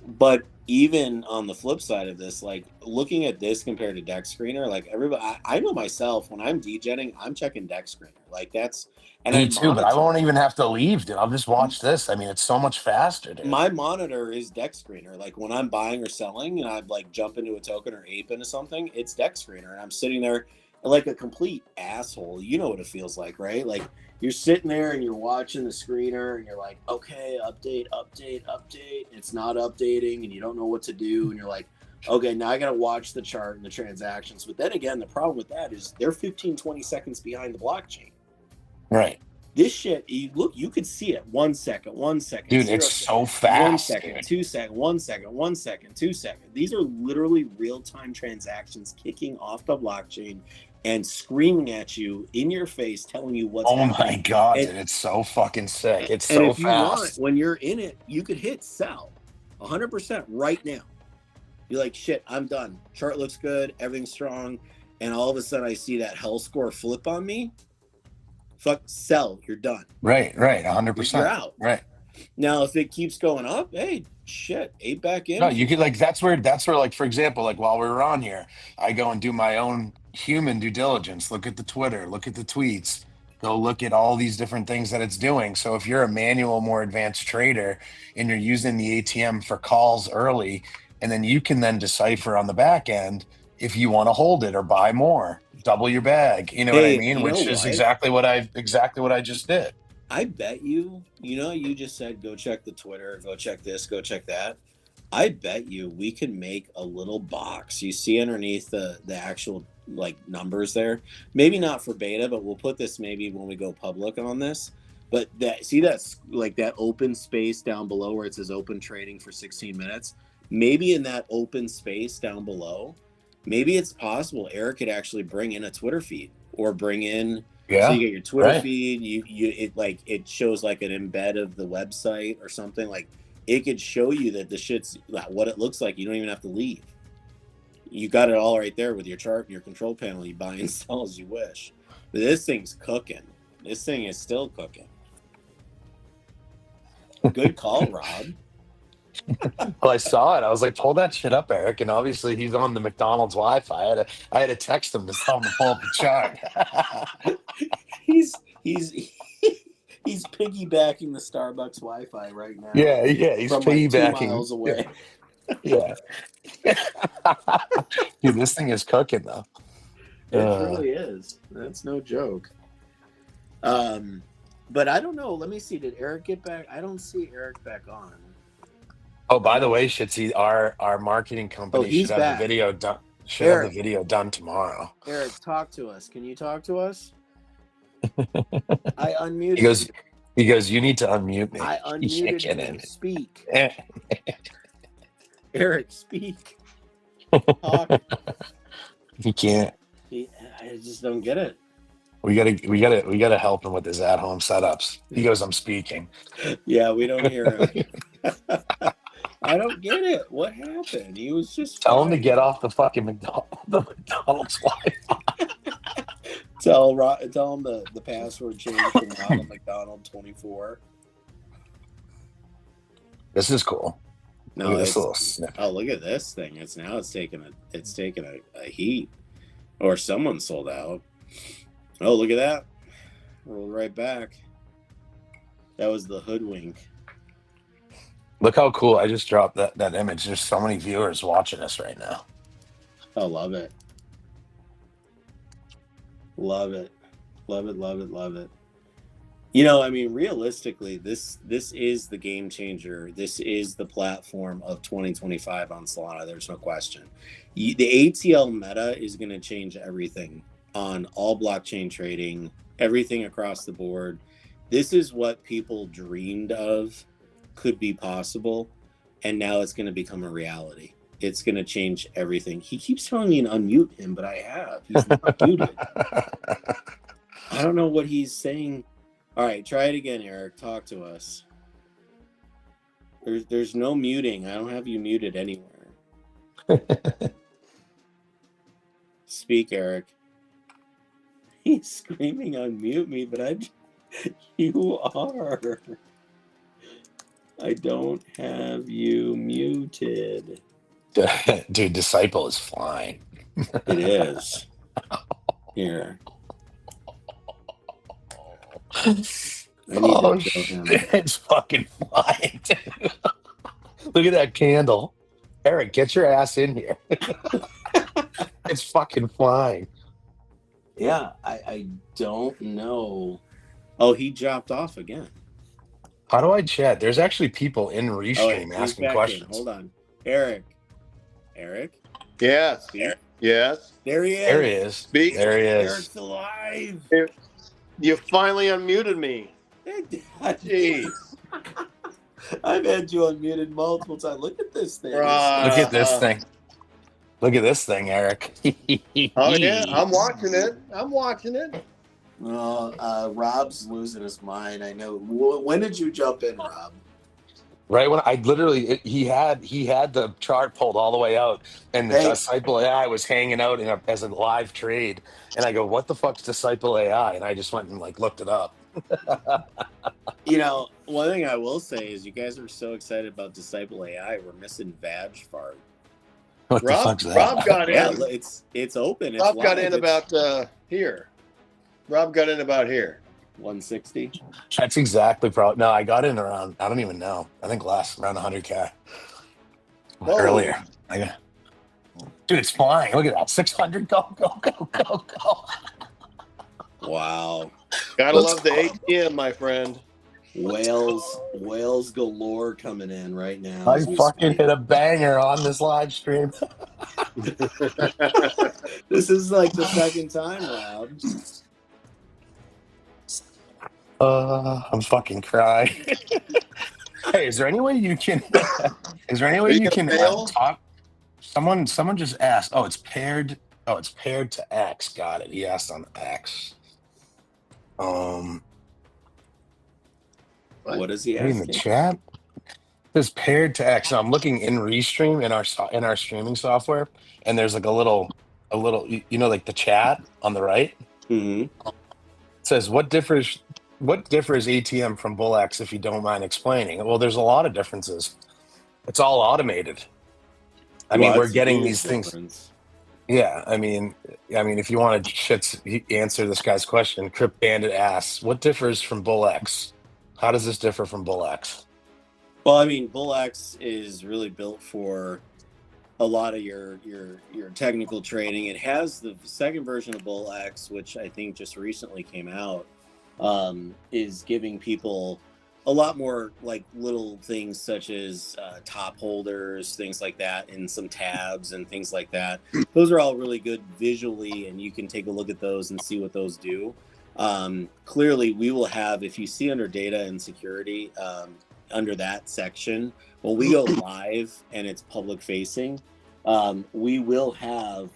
But even on the flip side of this, like looking at this compared to Deck Screener, like everybody, I know myself when I'm degenning, I'm checking Deck Screener. Like that's me too, but I won't even have to leave, dude. I'll just watch this. I mean, it's so much faster, dude. My monitor is Deck Screener. Like when I'm buying or selling and I like jump into a token or ape into something, it's Deck Screener, and I'm sitting there like a complete asshole. You know what it feels like, right? Like you're sitting there and you're watching the screener and you're like, okay, update. It's not updating and you don't know what to do. And you're like, okay, now I got to watch the chart and the transactions. But then again, the problem with that is they're 15, 20 seconds behind the blockchain. Right. This shit, you could see it 1 second. Dude, it's so fast. 1 second, 2 seconds, 1 second, 1 second, 2 seconds. These are literally real-time transactions kicking off the blockchain and screaming at you in your face, telling you what's happening. Oh my God, dude, it's so fucking sick. It's so fast. And if you want, when you're in it, you could hit sell 100% right now. You're like, shit, I'm done. Chart looks good, everything's strong. And all of a sudden I see that hell score flip on me. sell. You're done. Right, You're 100%. out. Right. Now, if it keeps going up, hey, shit, 8 back in. No, you could like that's where like for example, like while we were on here, I go and do my own human due diligence. Look at the Twitter, look at the tweets, go look at all these different things that it's doing. So if you're a manual, more advanced trader and you're using the ATM for calls early, and then you can then decipher on the back end if you want to hold it or buy more, double your bag. You know what I Hey, mean? you know Which is what? exactly what I just did. I bet you just said go check the Twitter, go check this, go check that. I bet you we could make a little box. You see underneath the actual like numbers there. Maybe not for beta, but we'll put this maybe when we go public on this. But that's like that open space down below where it says open trading for 16 minutes. Maybe in that open space down below, maybe it's possible Eric could actually bring in a Twitter feed or bring in. Yeah. So you get your Twitter right. feed. It shows like an embed of the website or something. Like it could show you that the shit's what it looks like. You don't even have to leave. You got it all right there with your chart and your control panel. You buy and sell as you wish. But this thing's cooking. This thing is still cooking. Good call, Rob. Well, I saw it. I was like, pull that shit up, Eric. And obviously he's on the McDonald's Wi-Fi. I had to text him to tell him to pull up the chart. he's he's piggybacking the Starbucks Wi-Fi right now. Yeah, he's from piggybacking. Like 2 miles away. Yeah. Dude, this thing is cooking though. It really is. That's no joke. But I don't know. Let me see. Did Eric get back? I don't see Eric back on. Oh, by the way, Shitzy, our marketing company should have back. the video done. Have the video done tomorrow. Eric, talk to us. Can you talk to us? I unmuted. He goes, you need to unmute me. I unmuted him. Speak. Eric, speak. Talk. He can't. I just don't get it. We gotta help him with his at-home setups. He goes, I'm speaking. Yeah, we don't hear him. I don't get it. What happened? He was just tell him to get off the fucking McDonald's Wi-Fi. Tell him the password change from Ronald McDonald 24. This is cool. No, look at this little snippet. Oh, look at this thing. It's taking a heat, or someone sold out. Oh, look at that. Roll right back. That was the hoodwink. Look how cool. I just dropped that image. There's so many viewers watching us right now. I love it. Love it. Love it, love it, love it. You know, I mean, realistically, this is the game changer. This is the platform of 2025 on Solana. There's no question. The ATL meta is going to change everything on all blockchain trading, everything across the board. This is what people dreamed of could be possible, and now it's going to become a reality. It's going to change everything. He keeps telling me to unmute him, but I have. He's not muted. I don't know what he's saying. All right, try it again, Eric. Talk to us. There's no muting. I don't have you muted anywhere. Speak, Eric. He's screaming unmute me, but you are. I don't have you muted. Dude, Disciple is flying. It is. Here. I need to show him. It's fucking flying, dude. Look at that candle. Eric, get your ass in here. It's fucking flying. Yeah, I don't know. Oh, he dropped off again. How do I chat? There's actually people in Restream asking questions. Hold on. Eric. Yes. Yes. There he is. There he is. Speak. There he is. Eric's alive. You finally unmuted me. Jeez. I've had you unmuted multiple times. Look at this thing. Look at this thing. Look at this thing, Eric. Oh, yeah. I'm watching it. Well, Rob's losing his mind. I know. When did you jump in, Rob? Right when I literally, he had the chart pulled all the way out, and the Hey, Disciple AI was hanging out as a live trade. And I go, "What the fuck's Disciple AI?" And I just went and like looked it up. one thing I will say is you guys are so excited about Disciple AI. We're missing Vag Fart. What the fuck's that? Rob got Yeah, in. it's open. It's Rob got live. in about here. Rob got in about here. 160. That's exactly probably. No, I got in around. I don't even know. I think around 100K Whoa. earlier. Dude, it's flying. Look at that. 600. Go, go, go, go, go. Wow. Gotta love the ATM, my friend. Whales galore coming in right now. I fucking hit a banger on this live stream. This is like the second time, Rob. I'm fucking crying. Hey, is there any way you can? Is there any way you can talk? Someone just asked. Oh, it's paired. Oh, it's paired to X. Got it. He asked on X. What is he in asking? the chat? It's paired to X. So I'm looking in Restream in our streaming software, and there's like a little, like the chat on the right. Mm-hmm. It says what differs ATM from BullX, if you don't mind explaining. Well, there's a lot of differences. It's all automated. I mean, we're getting these things. Yeah, I mean, if you want to answer this guy's question, Crypt Bandit asks, what differs from BullX? How does this differ from BullX? Well, I mean, BullX is really built for a lot of your technical trading. It has the second version of BullX, which I think just recently came out, is giving people a lot more like little things such as top holders, things like that, and some tabs and things like that. Those are all really good visually, and you can take a look at those and see what those do. Clearly, we will have, if you see under data and security, under that section, when we go live and it's public facing, we will have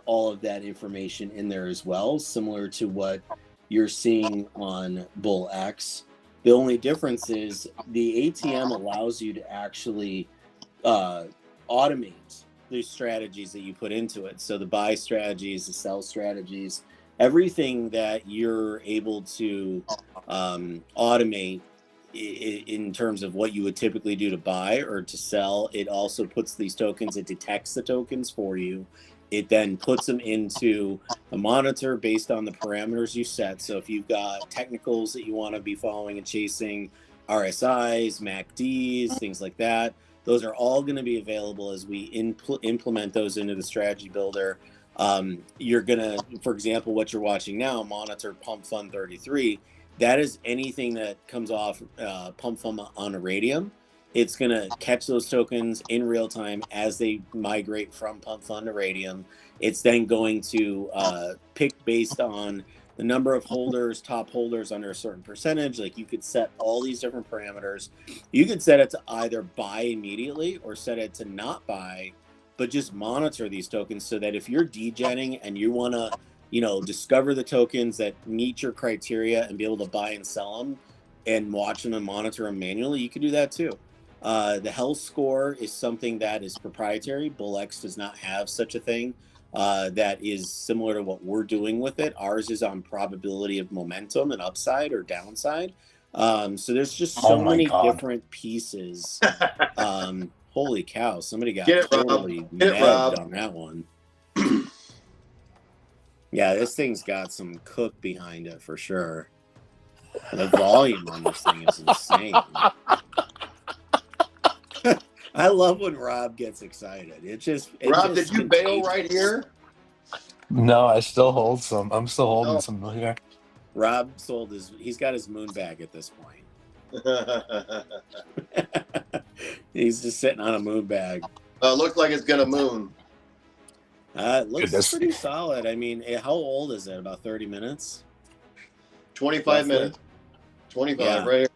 all of that information in there as well, similar to what you're seeing on BullX. The only difference is the ATM allows you to actually automate the strategies that you put into it. So the buy strategies, the sell strategies, everything that you're able to automate in terms of what you would typically do to buy or to sell. It also puts these tokens, it detects the tokens for you. It then puts them into a monitor based on the parameters you set. So if you've got technicals that you want to be following and chasing, RSIs, MACDs, things like that, those are all going to be available as we implement those into the strategy builder. You're going to, for example, what you're watching now, monitor Pump Fund 33. That is anything that comes off Pump Fund on Iridium. It's going to catch those tokens in real time as they migrate from Pump Fund to Iridium. It's then going to pick based on the number of holders, top holders under a certain percentage. Like you could set all these different parameters. You could set it to either buy immediately or set it to not buy, but just monitor these tokens so that if you're degenning and you want to, discover the tokens that meet your criteria and be able to buy and sell them and watch them and monitor them manually, you can do that too. The health score is something that is proprietary. BullX does not have such a thing that is similar to what we're doing with it. Ours is on probability of momentum and upside or downside. So there's just so many different pieces. Holy cow, somebody got totally nabbed on that one. Yeah, this thing's got some cook behind it for sure. The volume on this thing is insane. I love when Rob gets excited. Rob, did you bail right here? No, I still hold some. I'm still holding some here. Rob he's got his moon bag at this point. He's just sitting on a moon bag. Looks like it's gonna moon. It looks pretty solid. I mean, how old is it? About 30 minutes? 25 minutes. 25, right here.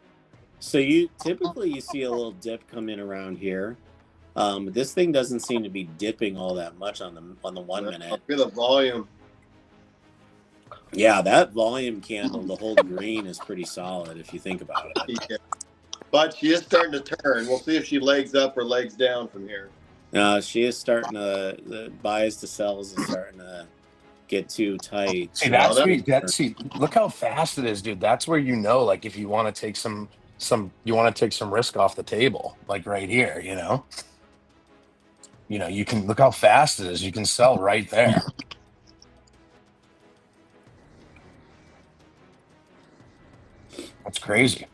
So you typically see a little dip come in around here. This thing doesn't seem to be dipping all that much on the 1 minute. Look at the volume. Yeah, that volume candle to hold green is pretty solid if you think about it. Yeah. But she is starting to turn. We'll see if she legs up or legs down from here. She is starting to, the buys to sells is starting to get too tight. See, look how fast it is, dude. That's where you know, like, if you want to take some risk off the table, like right here, you can look how fast it is. You can sell right there. That's crazy.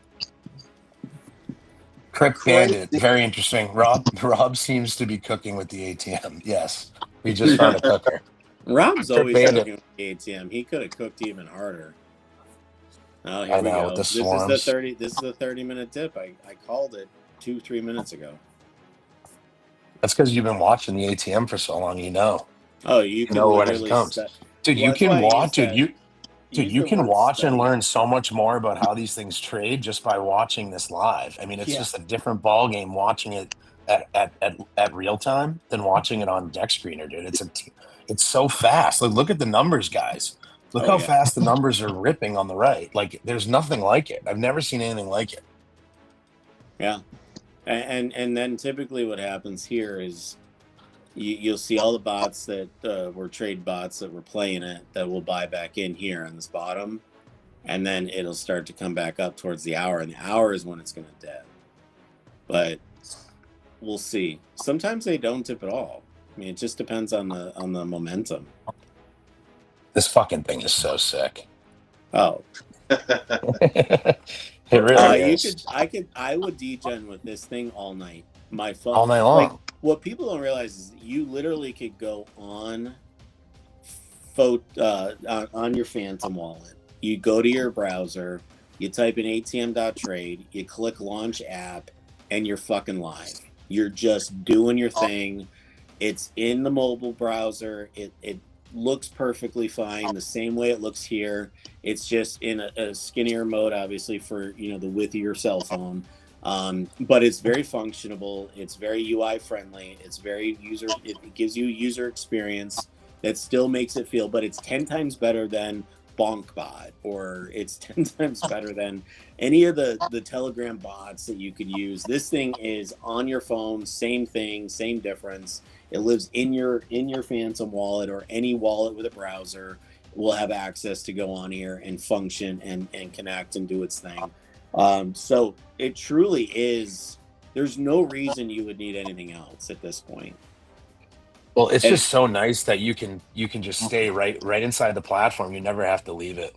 Crypt Bandit, very interesting. Rob seems to be cooking with the ATM. Yes, we just found a cooker. Rob's always cooking with the ATM. He could have cooked even harder. Oh, here we go. This is the 30-minute dip. I called it 2-3 minutes ago. That's because you've been watching the ATM for so long. Oh, you know when it comes. Dude, you can watch. You can watch and learn so much more about how these things trade just by watching this live. I mean, it's just a different ball game watching it at real time than watching it on deck screener, dude. It's so fast. Look at the numbers, guys. Look how fast the numbers are ripping on the right. Like, there's nothing like it. I've never seen anything like it. Yeah. And then typically what happens here is you'll see all the bots that were trade bots that were playing it that will buy back in here on this bottom, and then it'll start to come back up towards the hour, and the hour is when it's going to dip. But we'll see. Sometimes they don't dip at all. I mean, it just depends on the momentum. This fucking thing is so sick. Oh. It really is. I would degen with this thing all night. My phone all night long. Like, what people don't realize is you literally could go on your Phantom wallet. You go to your browser, you type in atm.trade, you click launch app, and you're fucking live. You're just doing your thing. It's in the mobile browser. It looks perfectly fine, the same way it looks here. It's just in a skinnier mode, obviously, for the width of your cell phone. But it's very functional. It's very UI friendly. It's very it gives you user experience that still makes it feel, but it's 10 times better than BonkBot, or it's 10 times better than any of the Telegram bots that you could use. This thing is on your phone, same thing, same difference. It lives in your Phantom wallet, or any wallet with a browser will have access to go on here and function and connect and do its thing. So it truly is, there's no reason you would need anything else at this point. Well, it's just so nice that you can just stay right inside the platform. You never have to leave it.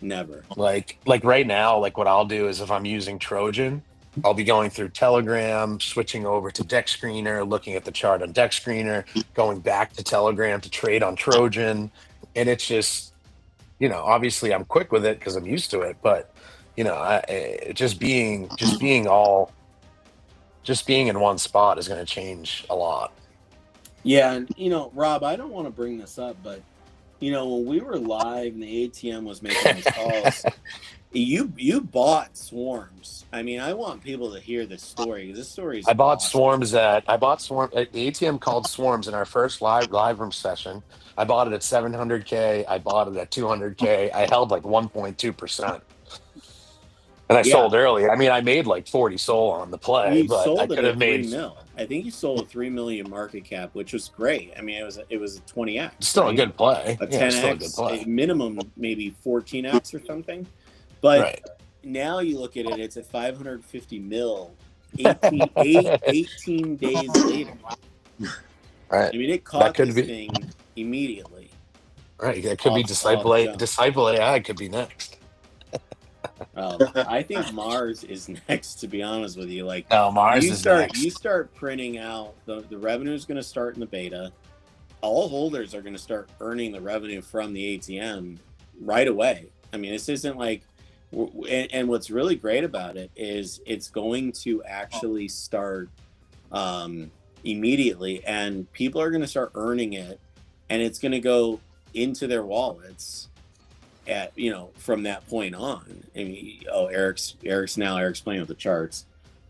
Never. Like right now, like what I'll do is if I'm using Trojan, I'll be going through Telegram, switching over to Deck Screener, looking at the chart on Deck Screener, going back to Telegram to trade on Trojan. And it's just, obviously I'm quick with it because I'm used to it, but just being in one spot is going to change a lot. Yeah. And, Rob, I don't want to bring this up, but, when we were live and the ATM was making those calls, you bought Swarms. I mean, I want people to hear this story. This story is I bought awesome. Swarms the ATM called Swarms in our first live room session. I bought it at 700K. I bought it at 200K. I held like 1.2%. And I sold early. I mean, I made like 40 SOL on the play, but I could have made $3 million. I think you sold a $3 million market cap, which was great. I mean, it was a 20x. Still a good play. A 10x, still a good play. A minimum maybe 14x or something. But now you look at it, it's at 550 mil 18 days later. Right. I mean, it caught this thing immediately. Right. It could be Disciple AI could be next. I think Mars is next, to be honest with you. Like, no, Mars is next. You start printing out, the revenue is going to start in the beta. All holders are going to start earning the revenue from the ATM right away. I mean, this isn't like, and what's really great about it is it's going to actually start immediately, and people are going to start earning it, and it's going to go into their wallets at from that point on. I mean, Eric's playing with the charts.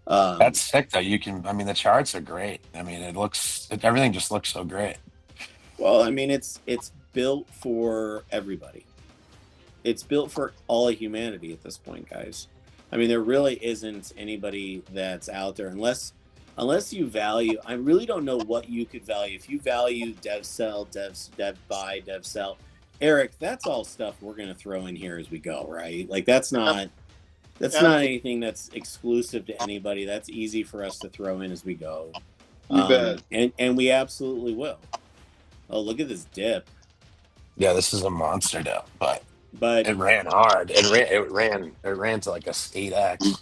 That's sick though. The charts are great. I mean, everything just looks so great. Well, I mean, it's built for everybody. It's built for all of humanity at this point, guys. I mean, there really isn't anybody that's out there unless you value. I really don't know what you could value. If you value dev sell, dev buy, dev sell, Eric, that's all stuff we're gonna throw in here as we go, right? Like that's not anything that's exclusive to anybody. That's easy for us to throw in as we go. You bet. And we absolutely will. Oh, look at this dip. Yeah, this is a monster dip, but But it ran hard. It ran to like a 8x.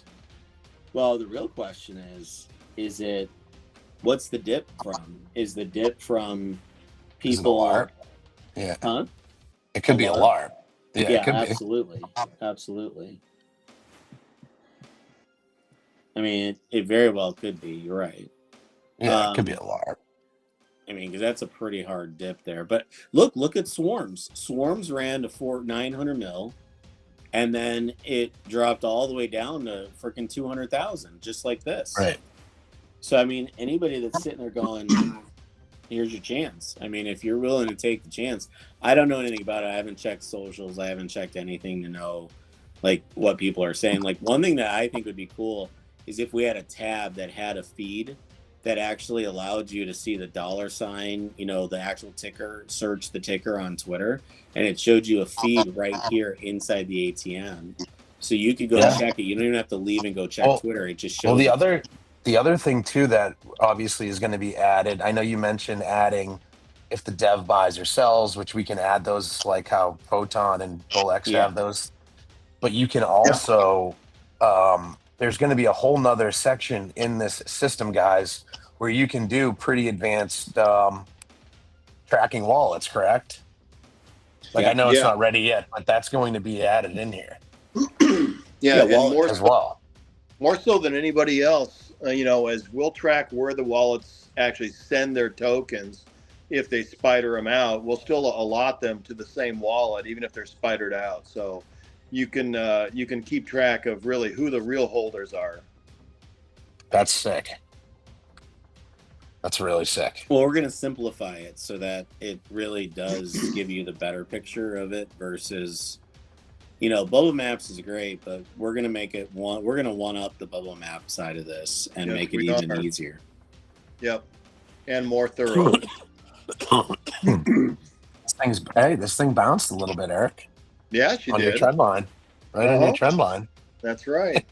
well, the real question is it what's the dip from? Is the dip from Is it a people? LARP? Yeah. Huh? It could be a LARP. Yeah, it could absolutely. Absolutely. I mean, it very well could be. You're right. be. Yeah, it could be a LARP. I mean, because that's a pretty hard dip there. But look at Swarms. Swarms ran to 900 mil, and then it dropped all the way down to freaking 200,000, just like this. Right. So I mean, anybody that's sitting there going, "Here's your chance." I mean, if you're willing to take the chance, I don't know anything about it. I haven't checked socials. I haven't checked anything to know, like, what people are saying. Like, one thing that I think would be cool is if we had a tab that had a feed that actually allowed you to see the $sign, the actual ticker, search the ticker on Twitter, and it showed you a feed right here inside the ATM. So you could go check it. You don't even have to leave and go check Twitter. It just shows. Well, the other thing too that obviously is going to be added. I know you mentioned adding if the dev buys or sells, which we can add those like how Photon and BullX have those. But you can also there's going to be a whole nother section in this system, guys, where you can do pretty advanced tracking wallets, correct? Like I know it's not ready yet, but that's going to be added in here. And more as well. More so than anybody else, as we'll track where the wallets actually send their tokens. If they spider them out, we'll still allot them to the same wallet, even if they're spidered out. So you can keep track of really who the real holders are. That's sick. That's really sick. Well, we're going to simplify it so that it really does give you the better picture of it versus, Bubble Maps is great, but we're going to make it we're going to one up the Bubble Map side of this and make it even easier. Yep. And more thorough. This thing bounced a little bit, Eric. Yeah, she on did. Your trend line. Right on your trend line. That's right.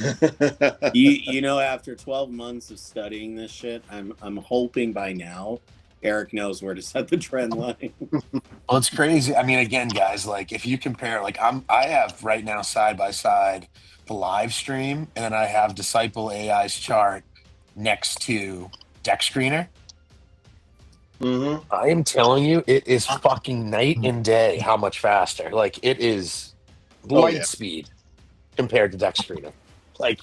After 12 months of studying this shit, I'm hoping by now Eric knows where to set the trend line. Well, it's crazy. I mean, again, guys, like if you compare, like I have right now side by side the live stream, and then I have Disciple AI's chart next to Deck Screener. Mm-hmm. I am telling you, it is fucking night and day how much faster. Like it is light speed compared to Deck Screener. Like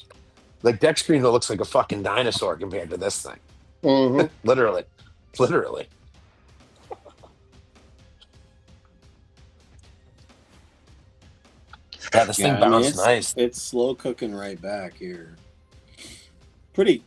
Deck Screener looks like a fucking dinosaur compared to this thing. Mm-hmm. Literally. Yeah, this thing bounced nice. It's slow cooking right back here. Pretty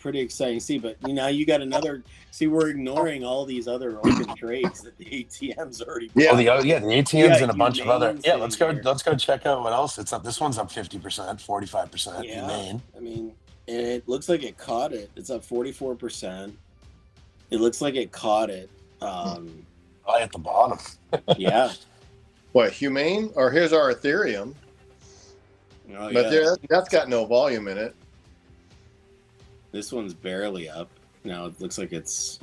exciting. See, but now you got another. See, we're ignoring all these other open trades that the ATM's already. Yeah, the ATM's and a bunch of other. Yeah, let's go check out what else it's up. This one's up 50%, 45%. Yeah, Humane. I mean, and it looks like it caught it. It's up 44%. It looks like it caught it. At the bottom. Yeah. What, Humane? Or here's our Ethereum. Oh, but that's got no volume in it. This one's barely up. Now it looks like it's.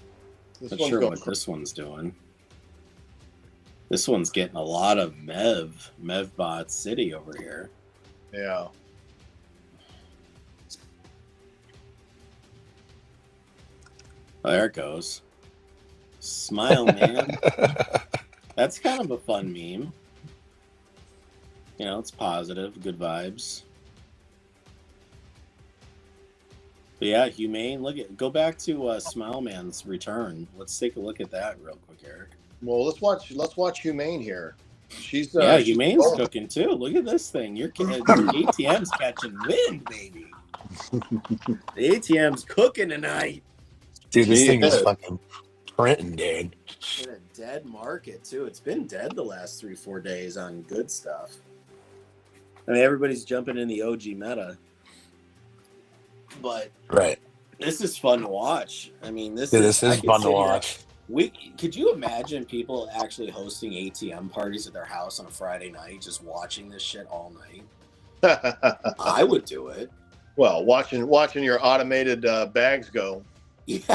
Not sure what this one's doing. This one's getting a lot of Mevbot City over here. Yeah. Oh, there it goes. Smile, man. That's kind of a fun meme. It's positive, good vibes. But yeah, Humane. Go back to Smile Man's return. Let's take a look at that real quick, Eric. Well, let's watch Humane here. She's Humane's cooking too. Look at this thing. Your ATM's catching wind, baby. The ATM's cooking tonight. Dude, this thing is fucking printing, dude. In a dead market too. It's been dead the last 3-4 days on good stuff. I mean, everybody's jumping in the OG meta, but Right. this is fun to watch. I mean, Dude, this I is could fun to sit here. watch. Could you imagine people actually hosting ATM parties at their house on a Friday night, just watching this shit all night? I would do it. Well, watching your automated bags go. Yeah.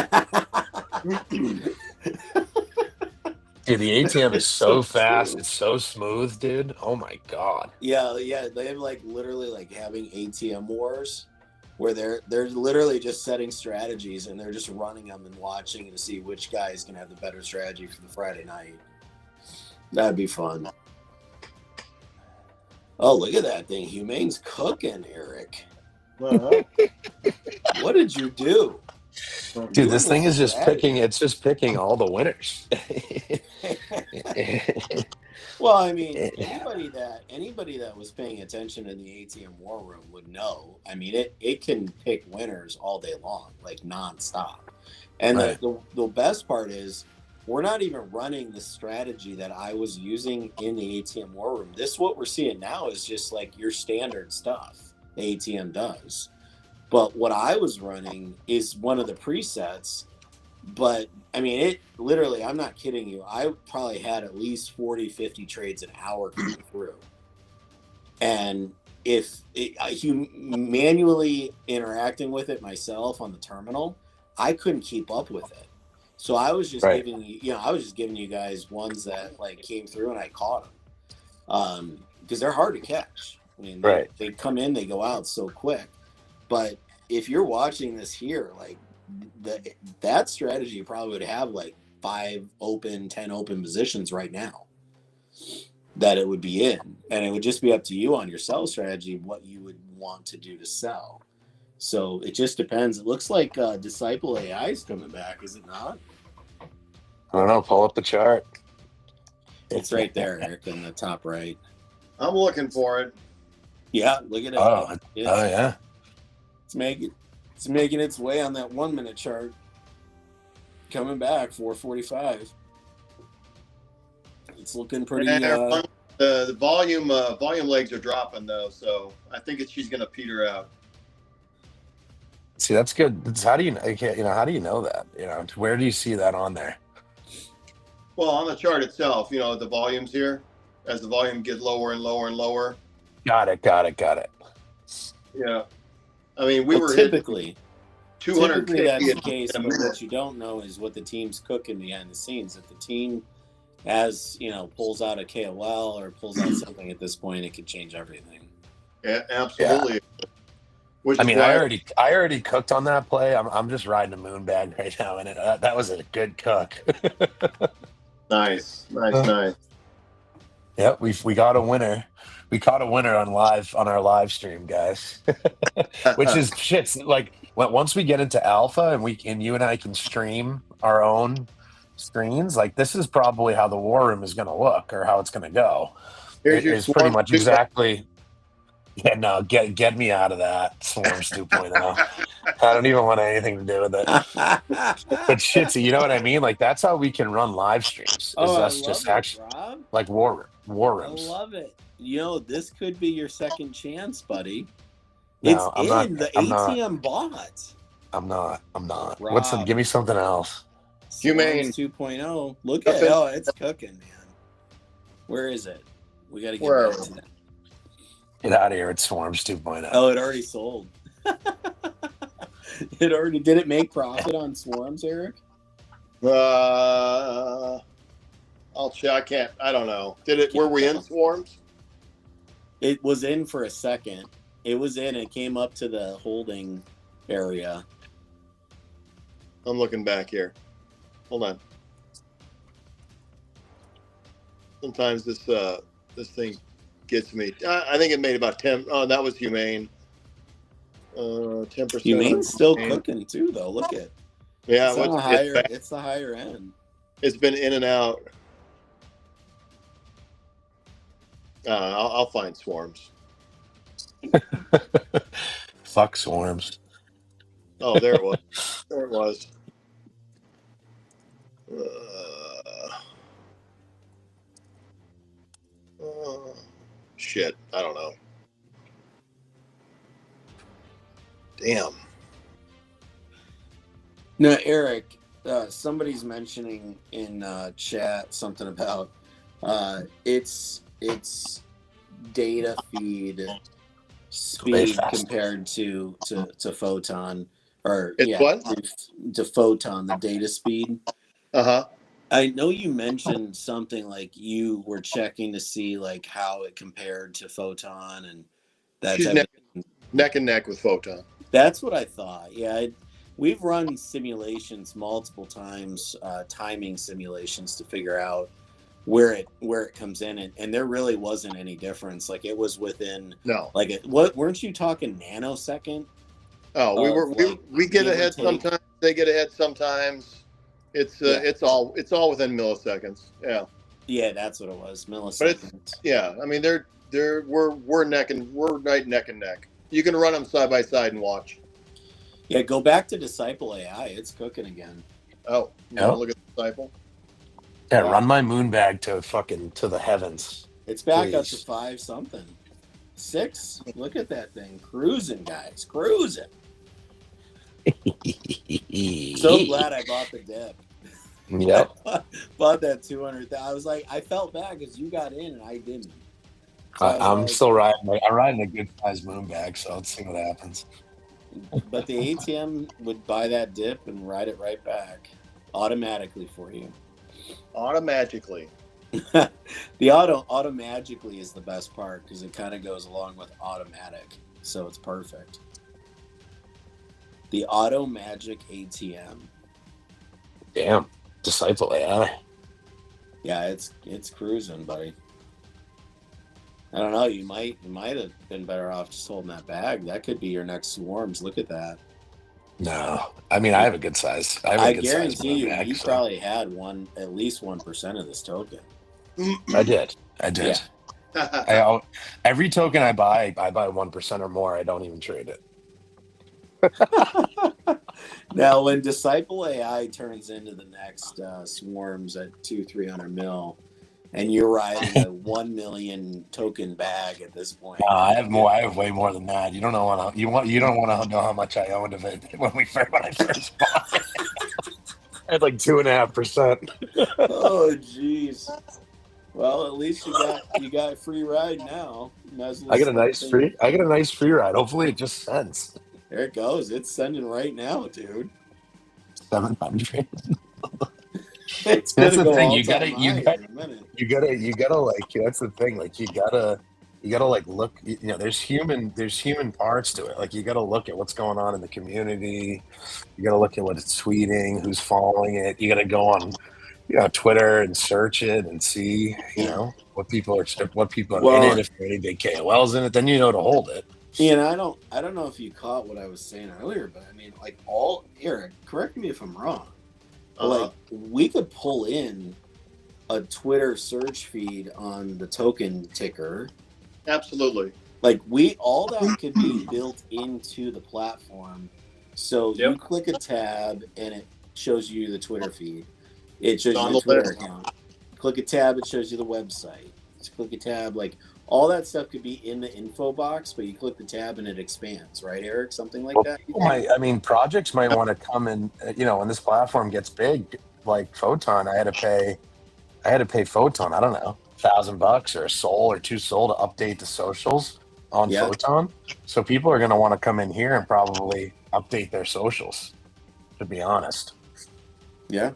Dude, the ATM is so fast. True. It's so smooth, dude. Oh my God. Yeah. They have literally having ATM wars where they're literally just setting strategies and they're just running them and watching to see which guy is gonna have the better strategy for the Friday night. That'd be fun. Oh, look at that thing. Humane's cooking, Eric. Uh-huh. What did you do? Dude, this thing is just picking all the winners. Well, I mean, anybody that was paying attention in the ATM war room would know. I mean, it can pick winners all day long, like nonstop. And Right. the best part is we're not even running the strategy that I was using in the ATM war room. What we're seeing now is just like your standard stuff the ATM does. But what I was running is one of the presets. But I mean, it literally, I'm not kidding you. I probably had at least 40, 50 trades an hour coming through. And if manually interacting with it myself on the terminal, I couldn't keep up with it. So I was just giving you guys ones that came through and I caught them. Because they're hard to catch. I mean, they come in, they go out so quick. But if you're watching this here, that strategy probably would have 10 open positions right now that it would be in. And it would just be up to you on your sell strategy, what you would want to do to sell. So it just depends. It looks like Disciple AI is coming back, is it not? I don't know. Pull up the chart. It's right there, Eric, in the top right. I'm looking for it. Yeah, look at it. Oh yeah. It's making its way on that 1 minute chart. Coming back 445. It's looking pretty. The volume legs are dropping though, so I think she's going to peter out. See, that's good. How do you know that? Where do you see that on there? Well, on the chart itself, the volumes here, as the volume gets lower and lower and lower. Got it. Yeah. I mean, we were typically 200. Typically that's the case. But what you don't know is what the team's cooking behind the scenes. If the team pulls out a KOL or pulls out something at this point, it could change everything. Yeah, absolutely. Yeah. I mean, I already cooked on that play. I'm just riding a moon bag right now, and that was a good cook. Nice. Yep, we got a winner. We caught a winner on our live stream, guys. Which is shit's once we get into alpha and you and I can stream our own screens, this is probably how the war room is going to look or how it's going to go. It's pretty much exactly. Yeah, no, get me out of that Swarms 2.0. I don't even want anything to do with it. But shitsy, you know what I mean? That's how we can run live streams. Us just actually Rob. war rooms. I love it. This could be your second chance, buddy. No, the ATM bot. I'm not. Rob. Give me something else. Humane 2.0. Look at it. Oh, it's cooking, man. Where is it? We got to get back to that. Get out of here. It's Swarms 2.0. Oh, it already sold. Did it make profit on Swarms, Eric? I'll check. I don't know. Were we in Swarms? It was in for a second. It came up to the holding area. I'm looking back here. Hold on. Sometimes this thing gets me. I think it made about 10. Oh, that was Humane. 10%. Humane's still cooking too, though. Look at. Yeah, it's the higher end. It's been in and out. I'll find Swarms. Fuck Swarms. Oh, there it was. There it was. Shit. I don't know. Damn. Now, Eric, somebody's mentioning in chat something about its data feed speed compared to Photon, or It's what? to Photon, the data speed. Uh-huh. I know you mentioned something like you were checking to see like how it compared to Photon and that She's type of neck and neck with Photon. That's what I thought. Yeah, we've run simulations multiple times, timing simulations to figure out where it comes in, and there really wasn't any difference. Like it was within like what weren't you talking nanosecond? Oh, we get ahead sometimes. They get ahead sometimes. It's all within milliseconds. Yeah. Yeah, that's what it was. Milliseconds. But I mean we're neck and neck. You can run them side by side and watch. Yeah, go back to Disciple AI. It's cooking again. Oh, look at Disciple. Yeah, run my moon bag to the heavens. It's back up to 5 something. 6. Look at that thing. Cruising, guys. Cruising. So glad I bought the dip. Yep. Bought that 200. I was like, I felt bad because you got in and I didn't. So I'm still riding. I'm riding a good size moon bag, so let's see what happens. But the ATM would buy that dip and ride it right back automatically for you. Automatically. The automagically is the best part because it kind of goes along with automatic, so it's perfect. The Automagic ATM. Damn, Disciple AI. Yeah, it's cruising, buddy. I don't know. You might have been better off just holding that bag. That could be your next swarms. Look at that. No, I mean I have a good size. I guarantee you probably had at least 1% of this token. I did. Yeah. Every token I buy 1% or more. I don't even trade it. Now, when Disciple AI turns into the next swarms at 200-300 mil, and you're riding a 1 million token bag at this point. I have more. I have way more than that. You don't know you don't want to know how much I owned of it when I first bought it. I had like 2.5%. Oh, jeez. Well, at least you got a free ride now. I get a nice free ride. Hopefully, it just sends. There it goes. It's sending right now, dude. 700. It's that's the thing. You gotta like. That's the thing. Like you gotta like look. There's human parts to it. Like you gotta look at what's going on in the community. You gotta look at what it's tweeting, who's following it. You gotta go on, Twitter and search it and see, what people are in it. If there are any big KOLs in it, then you know to hold it. And I don't know if you caught what I was saying earlier, but I mean, like Eric, correct me if I'm wrong. Like we could pull in a Twitter search feed on the token ticker. Absolutely. Like all that could be built into the platform. So you click a tab and it shows you the Twitter feed. It shows you the Twitter account. Click a tab, it shows you the website. Click a tab, like all that stuff could be in the info box, but you click the tab and it expands, right, Eric? Something like that. Projects might want to come in. When this platform gets big, like Photon, I had to pay Photon. I don't know, $1,000 or a SOL or 2 SOL to update the socials on Photon. So people are going to want to come in here and probably update their socials. To be honest. Yeah.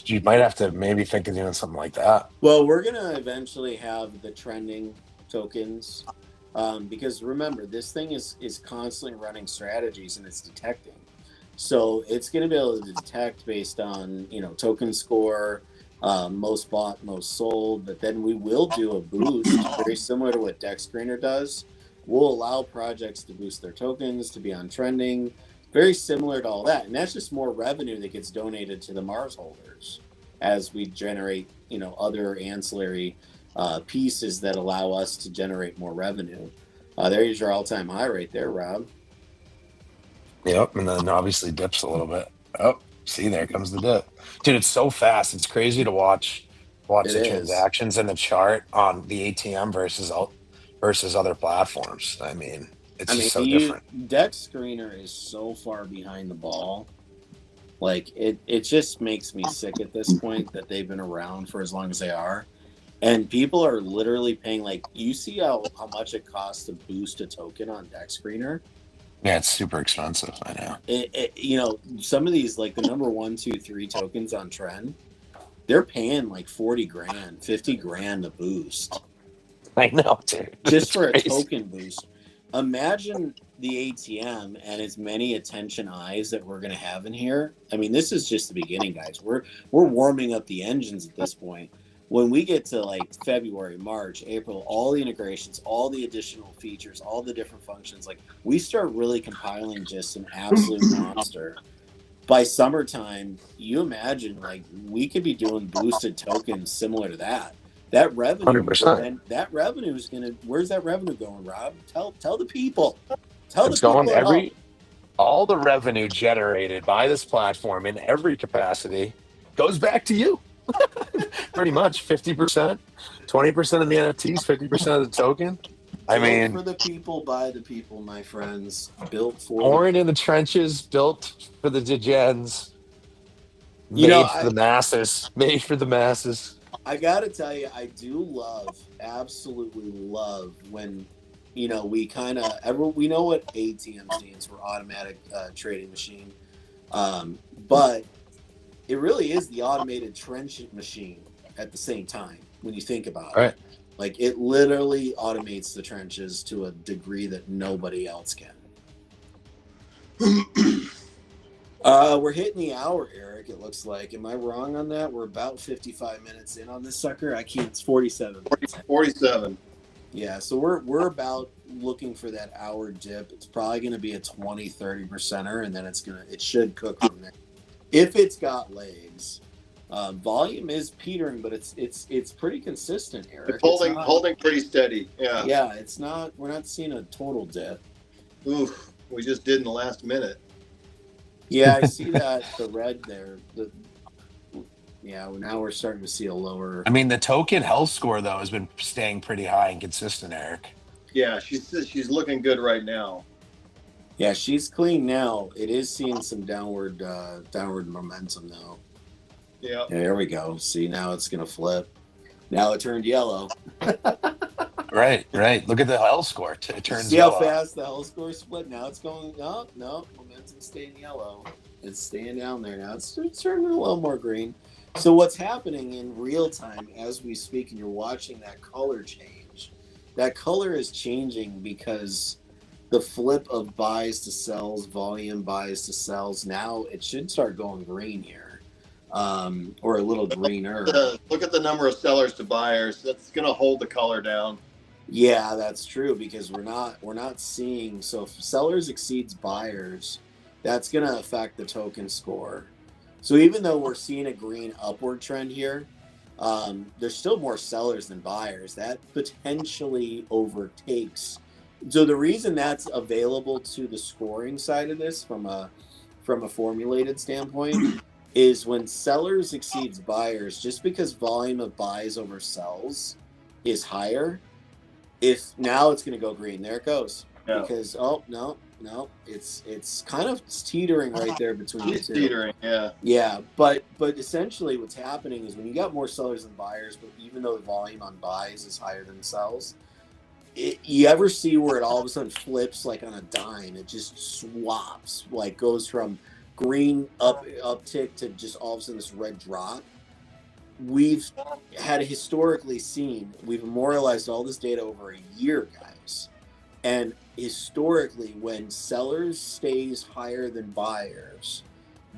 You might have to maybe think of doing something like that. Well, we're going to eventually have the trending tokens because remember, this thing is constantly running strategies and it's detecting. So it's going to be able to detect based on, token score, most bought, most sold. But then we will do a boost very similar to what Dex Screener does. We'll allow projects to boost their tokens to be on trending. Very similar to all that. And that's just more revenue that gets donated to the Mars holders as we generate, other ancillary pieces that allow us to generate more revenue. There's your all-time high right there, Rob. Yep, and then obviously dips a little bit. Oh, see, there comes the dip. Dude, it's so fast. It's crazy to watch the transactions and the chart on the ATM versus other platforms. I mean, It's I just mean, so different. Deck Screener is so far behind the ball. Like it just makes me sick at this point that they've been around for as long as they are. And people are literally paying, like, you see how much it costs to boost a token on Deck Screener? Yeah, it's super expensive. I know. Some of these, like the number 1, 2, 3 tokens on Trend, they're paying like 40 grand, 50 grand to boost. I know, dude. Just It's for a crazy. token boost. Imagine the ATM and as many attention eyes that we're going to have in here. I mean, this is just the beginning, guys. We're warming up the engines at this point. When we get to like February, March, April, all the integrations, all the additional features, all the different functions, like we start really compiling just an absolute monster. By summertime, you imagine like we could be doing boosted tokens similar to that. That revenue, 100%. and that revenue is gonna. Where's that revenue going, Rob? Tell the people. Tell the It's going people at home. all the revenue generated by this platform in every capacity goes back to you. Pretty much 50%, 20% of the NFTs, 50% of the token. I Built mean, for the people, by the people, my friends. Built for born in the trenches, built for the degens, You for the masses, made for the masses. I gotta tell you, I do absolutely love when, we kind of, we know what ATM stands for, automatic trading machine, but it really is the automated trench machine at the same time when you think about Right. it. Like it literally automates the trenches to a degree that nobody else can. We're hitting the hour, Eric, it looks like. Am I wrong on that? We're about 55 minutes in on this sucker. I can't. It's 47 minutes. 47. Yeah, so we're about looking for that hour dip. It's probably going to be a 20-30%er, and then it should cook from there. If it's got legs. Volume is petering, but it's pretty consistent, Eric. It's holding pretty steady. Yeah. Yeah, we're not seeing a total dip. Oof, we just did in the last minute. Yeah, I see that, the red there. Now we're starting to see a lower. I mean, the token health score, though, has been staying pretty high and consistent, Eric. Yeah, she's looking good right now. Yeah, she's clean now. It is seeing some downward momentum, though. Yeah. There we go. See, now it's going to flip. Now it turned yellow. Right. Look at the health score. It turns See yellow. how fast the health score split? Now it's going up. No, momentum's staying yellow. It's staying down there now. It's turning a little more green. So what's happening in real time as we speak, and you're watching that color change, that color is changing because the flip of buys to sells, volume buys to sells, now it should start going green here. Or a little greener. Look at the number of sellers to buyers. That's going to hold the color down. Yeah, that's true because we're not seeing. So if sellers exceeds buyers, that's going to affect the token score. So even though we're seeing a green upward trend here, there's still more sellers than buyers. That potentially overtakes. So the reason that's available to the scoring side of this from a formulated standpoint is when sellers exceeds buyers, just because volume of buys over sells is higher, if now it's going to go green. There it goes. Yeah. Because, no, it's kind of teetering right there between the two. Teetering, yeah. Yeah, but essentially what's happening is when you got more sellers than buyers, but even though the volume on buys is higher than sells, you ever see where it all of a sudden flips like on a dime? It just swaps, like goes from green uptick to just all of a sudden this red drop. We've had historically seen, we've memorialized all this data over a year, guys. And historically, when sellers stays higher than buyers,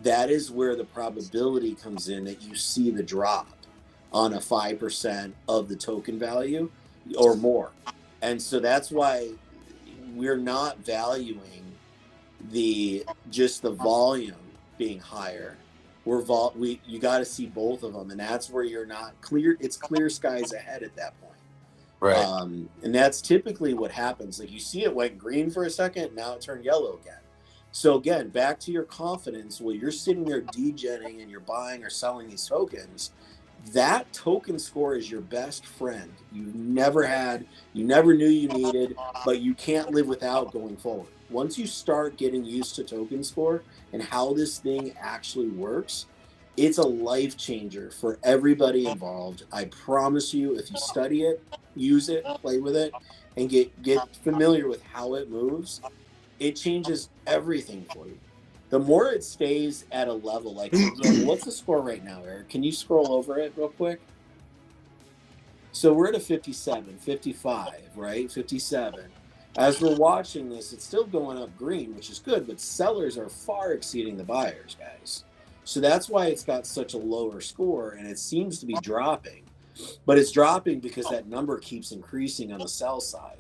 that is where the probability comes in that you see the drop on a 5% of the token value or more. And so that's why we're not valuing just the volume being higher. You got to see both of them, and that's where you're not clear. It's clear skies ahead at that point. Right. And that's typically what happens. Like you see it went green for a second, now it turned yellow again. So again, back to your confidence, while you're sitting there degenning and you're buying or selling these tokens, that token score is your best friend. You never knew you needed, but you can't live without going forward. Once you start getting used to token score and how this thing actually works, it's a life changer for everybody involved. I promise you, if you study it, use it, play with it, and get familiar with how it moves, it changes everything for you. The more it stays at a level, like, for example, what's the score right now, Eric? Can you scroll over it real quick? So we're at a 57, 55, right? 57. As we're watching this, it's still going up green, which is good, but sellers are far exceeding the buyers, guys. So that's why it's got such a lower score, and it seems to be dropping. But it's dropping because that number keeps increasing on the sell side.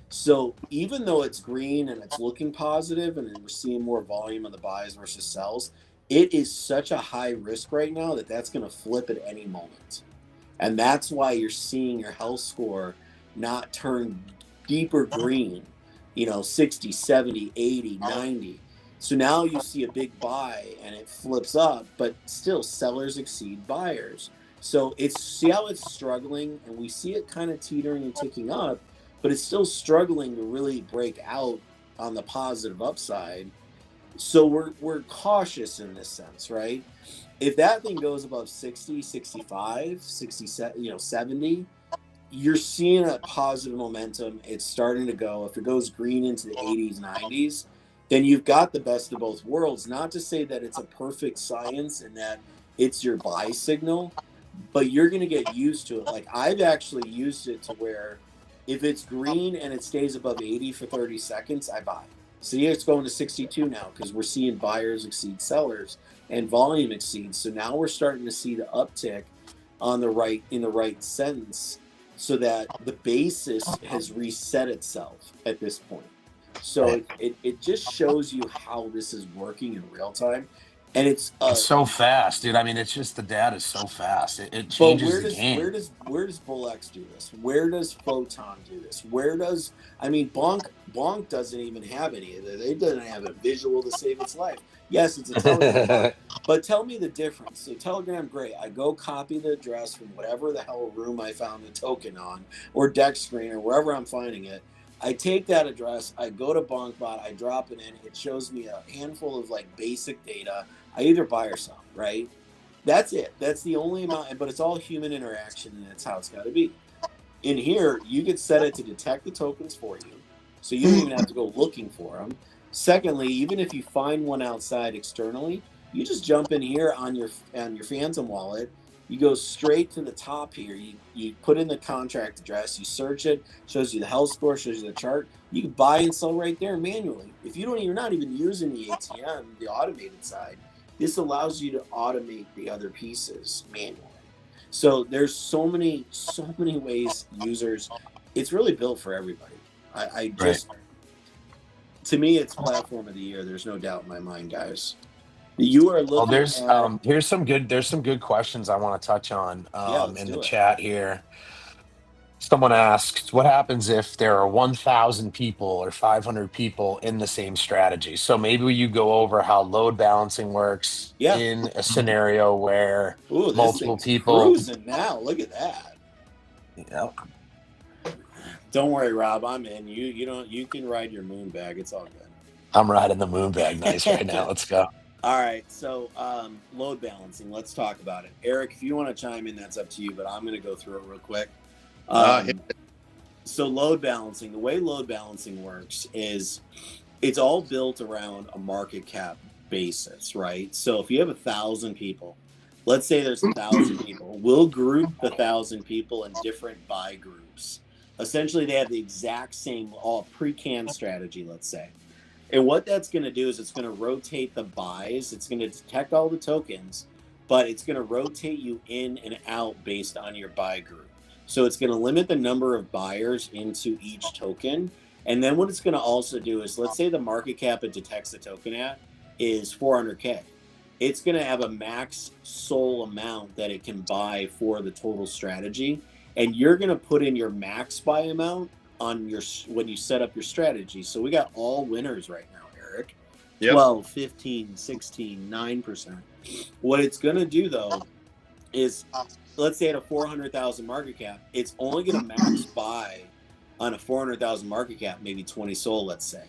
So even though it's green and it's looking positive and we're seeing more volume on the buys versus sells, it is such a high risk right now that that's going to flip at any moment. And that's why you're seeing your health score not turn deeper green, 60, 70, 80, 90. So now you see a big buy and it flips up, but still sellers exceed buyers. So see how it's struggling, and we see it kind of teetering and ticking up, but it's still struggling to really break out on the positive upside. So we're cautious in this sense, right? If that thing goes above 60, 65, 67, 70, you're seeing a positive momentum. It's starting to go. If it goes green into the 80s, 90s, then you've got the best of both worlds. Not to say that it's a perfect science and that it's your buy signal, but you're going to get used to it. Like, I've actually used it to where if it's green and it stays above 80 for 30 seconds, I buy. See, it's going to 62 now because we're seeing buyers exceed sellers and volume exceeds. So now we're starting to see the uptick in the right sense, so that the basis has reset itself at this point. So it just shows you how this is working in real time. And it's so fast, dude. I mean, it's just the data is so fast. It changes the game. Where does BullX do this? Where does Photon do this? Bonk doesn't even have any of it. It doesn't have a visual to save its life. Yes, it's a Telegram, but tell me the difference. So Telegram, great. I go copy the address from whatever the hell room I found the token on, or deck screen, or wherever I'm finding it. I take that address, I go to BonkBot, I drop it in. It shows me a handful of basic data. I either buy or sell, right? That's it. That's the only amount, but it's all human interaction, and that's how it's got to be. In here, you could set it to detect the tokens for you, so you don't even have to go looking for them. Secondly, even if you find one outside externally, you just jump in here on your Phantom wallet. You go straight to the top here. You put in the contract address. You search it. Shows you the health score. Shows you the chart. You can buy and sell right there manually. If you're not even using the ATM, the automated side, this allows you to automate the other pieces manually. So there's so many ways users. It's really built for everybody. To me, it's platform of the year. There's no doubt in my mind, guys. You are looking at. There's some good questions I want to touch on in the chat here. Someone asks, what happens if there are 1,000 people or 500 people in the same strategy? So maybe you go over how load balancing works in a scenario where multiple people. Cruising now. Look at that. Yep. Don't worry, Rob. I'm in. You can ride your moon bag. It's all good. I'm riding the moon bag nice right now. Let's go. All right. So load balancing. Let's talk about it. Eric, if you want to chime in, that's up to you. But I'm going to go through it real quick. So load balancing. The way load balancing works is it's all built around a market cap basis, right? So if you have 1,000 people, let's say there's 1,000 people, we'll group the 1,000 people in different buy groups. Essentially, they have the exact same pre-canned strategy, let's say. And what that's going to do is it's going to rotate the buys. It's going to detect all the tokens, but it's going to rotate you in and out based on your buy group. So it's going to limit the number of buyers into each token. And then what it's going to also do is, let's say the market cap it detects the token at is 400K. It's going to have a max SOL amount that it can buy for the total strategy. And you're going to put in your max buy amount on when you set up your strategy. So we got all winners right now, Eric. Yep. 12, 15, 16, 9%. What it's going to do, though, is, let's say at a 400,000 market cap, it's only going to max buy on a 400,000 market cap, maybe 20 SOL, let's say.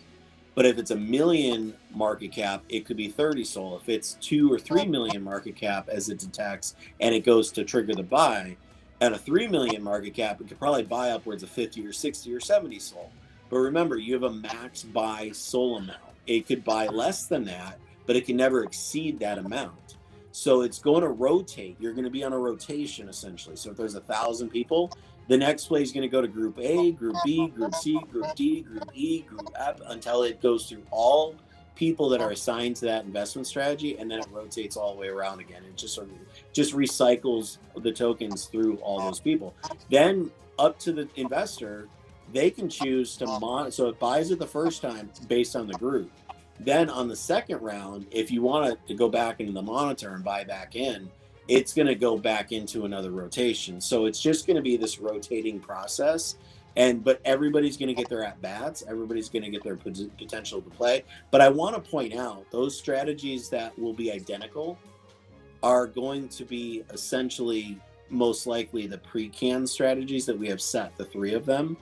But if it's a million market cap, it could be 30 SOL. If it's 2 or 3 million market cap as it detects and it goes to trigger the buy, at a 3 million market cap, it could probably buy upwards of 50 or 60 or 70 SOL. But remember, you have a max buy SOL amount. It could buy less than that, but it can never exceed that amount. So it's going to rotate. You're going to be on a rotation essentially. So if there's 1,000 people, the next play is going to go to Group A, Group B, Group C, Group D, Group E, Group F, until it goes through all people that are assigned to that investment strategy, and then it rotates all the way around again. It just sort of just recycles the tokens through all those people. Then up to the investor, they can choose to monitor. So it buys it the first time based on the group. Then on the second round, if you want to go back into the monitor and buy back in, it's going to go back into another rotation. So it's just going to be this rotating process. But everybody's going to get their at-bats. Everybody's going to get their potential to play. But I want to point out, those strategies that will be identical are going to be essentially most likely the pre-can strategies that we have set, the 3 of them.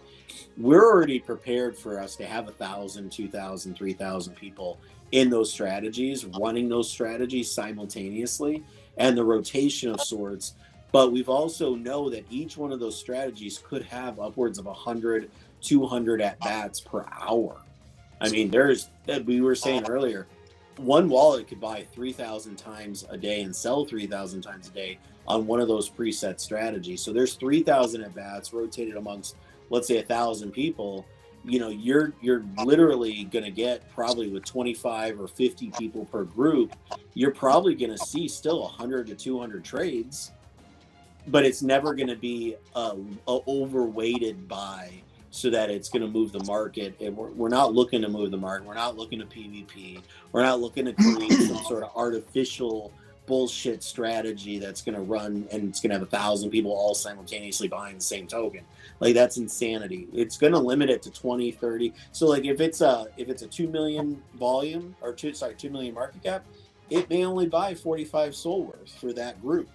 We're already prepared for us to have 1,000, 2,000, 3,000 people in those strategies, running those strategies simultaneously, and the rotation of sorts. But we've also know that each one of those strategies could have upwards of 100, 200 at-bats per hour. I mean, we were saying earlier, one wallet could buy 3,000 times a day and sell 3,000 times a day on one of those preset strategies. So there's 3,000 at-bats rotated amongst, let's say, 1,000 people. You know, you're literally going to get, probably with 25 or 50 people per group, you're probably going to see still 100 to 200 trades, but it's never going to be a overweighted buy so that it's going to move the market. And we're not looking to move the market. We're not looking to PvP. We're not looking to create some sort of artificial bullshit strategy that's going to run and it's going to have 1,000 people all simultaneously buying the same token. Like, that's insanity. It's going to limit it to 20, 30. So like if it's a 2 million volume or 2 million market cap, it may only buy 45 SOL worth for that group.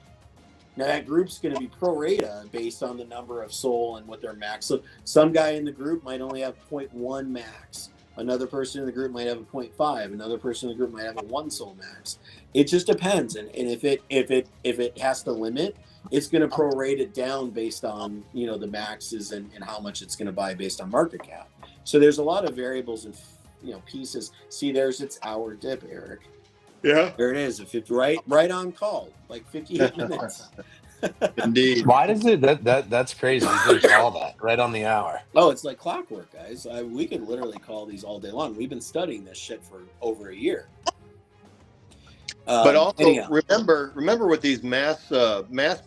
Now that group's going to be pro rata based on the number of SOL and what their max. So some guy in the group might only have 0.1 max. Another person in the group might have a 0.5. Another person in the group might have a 1 SOL max. It just depends. And if it has to limit, it's going to prorate it down based on, you know, the maxes and how much it's going to buy based on market cap. So there's a lot of variables and, you know, pieces. See, there's its hour dip, Eric. Yeah. There it is. Right on call, like 58 minutes. Indeed. Why does it that's crazy? You can call that right on the hour. Oh, it's like clockwork, guys. We could literally call these all day long. We've been studying this shit for over a year. But also remember with these mass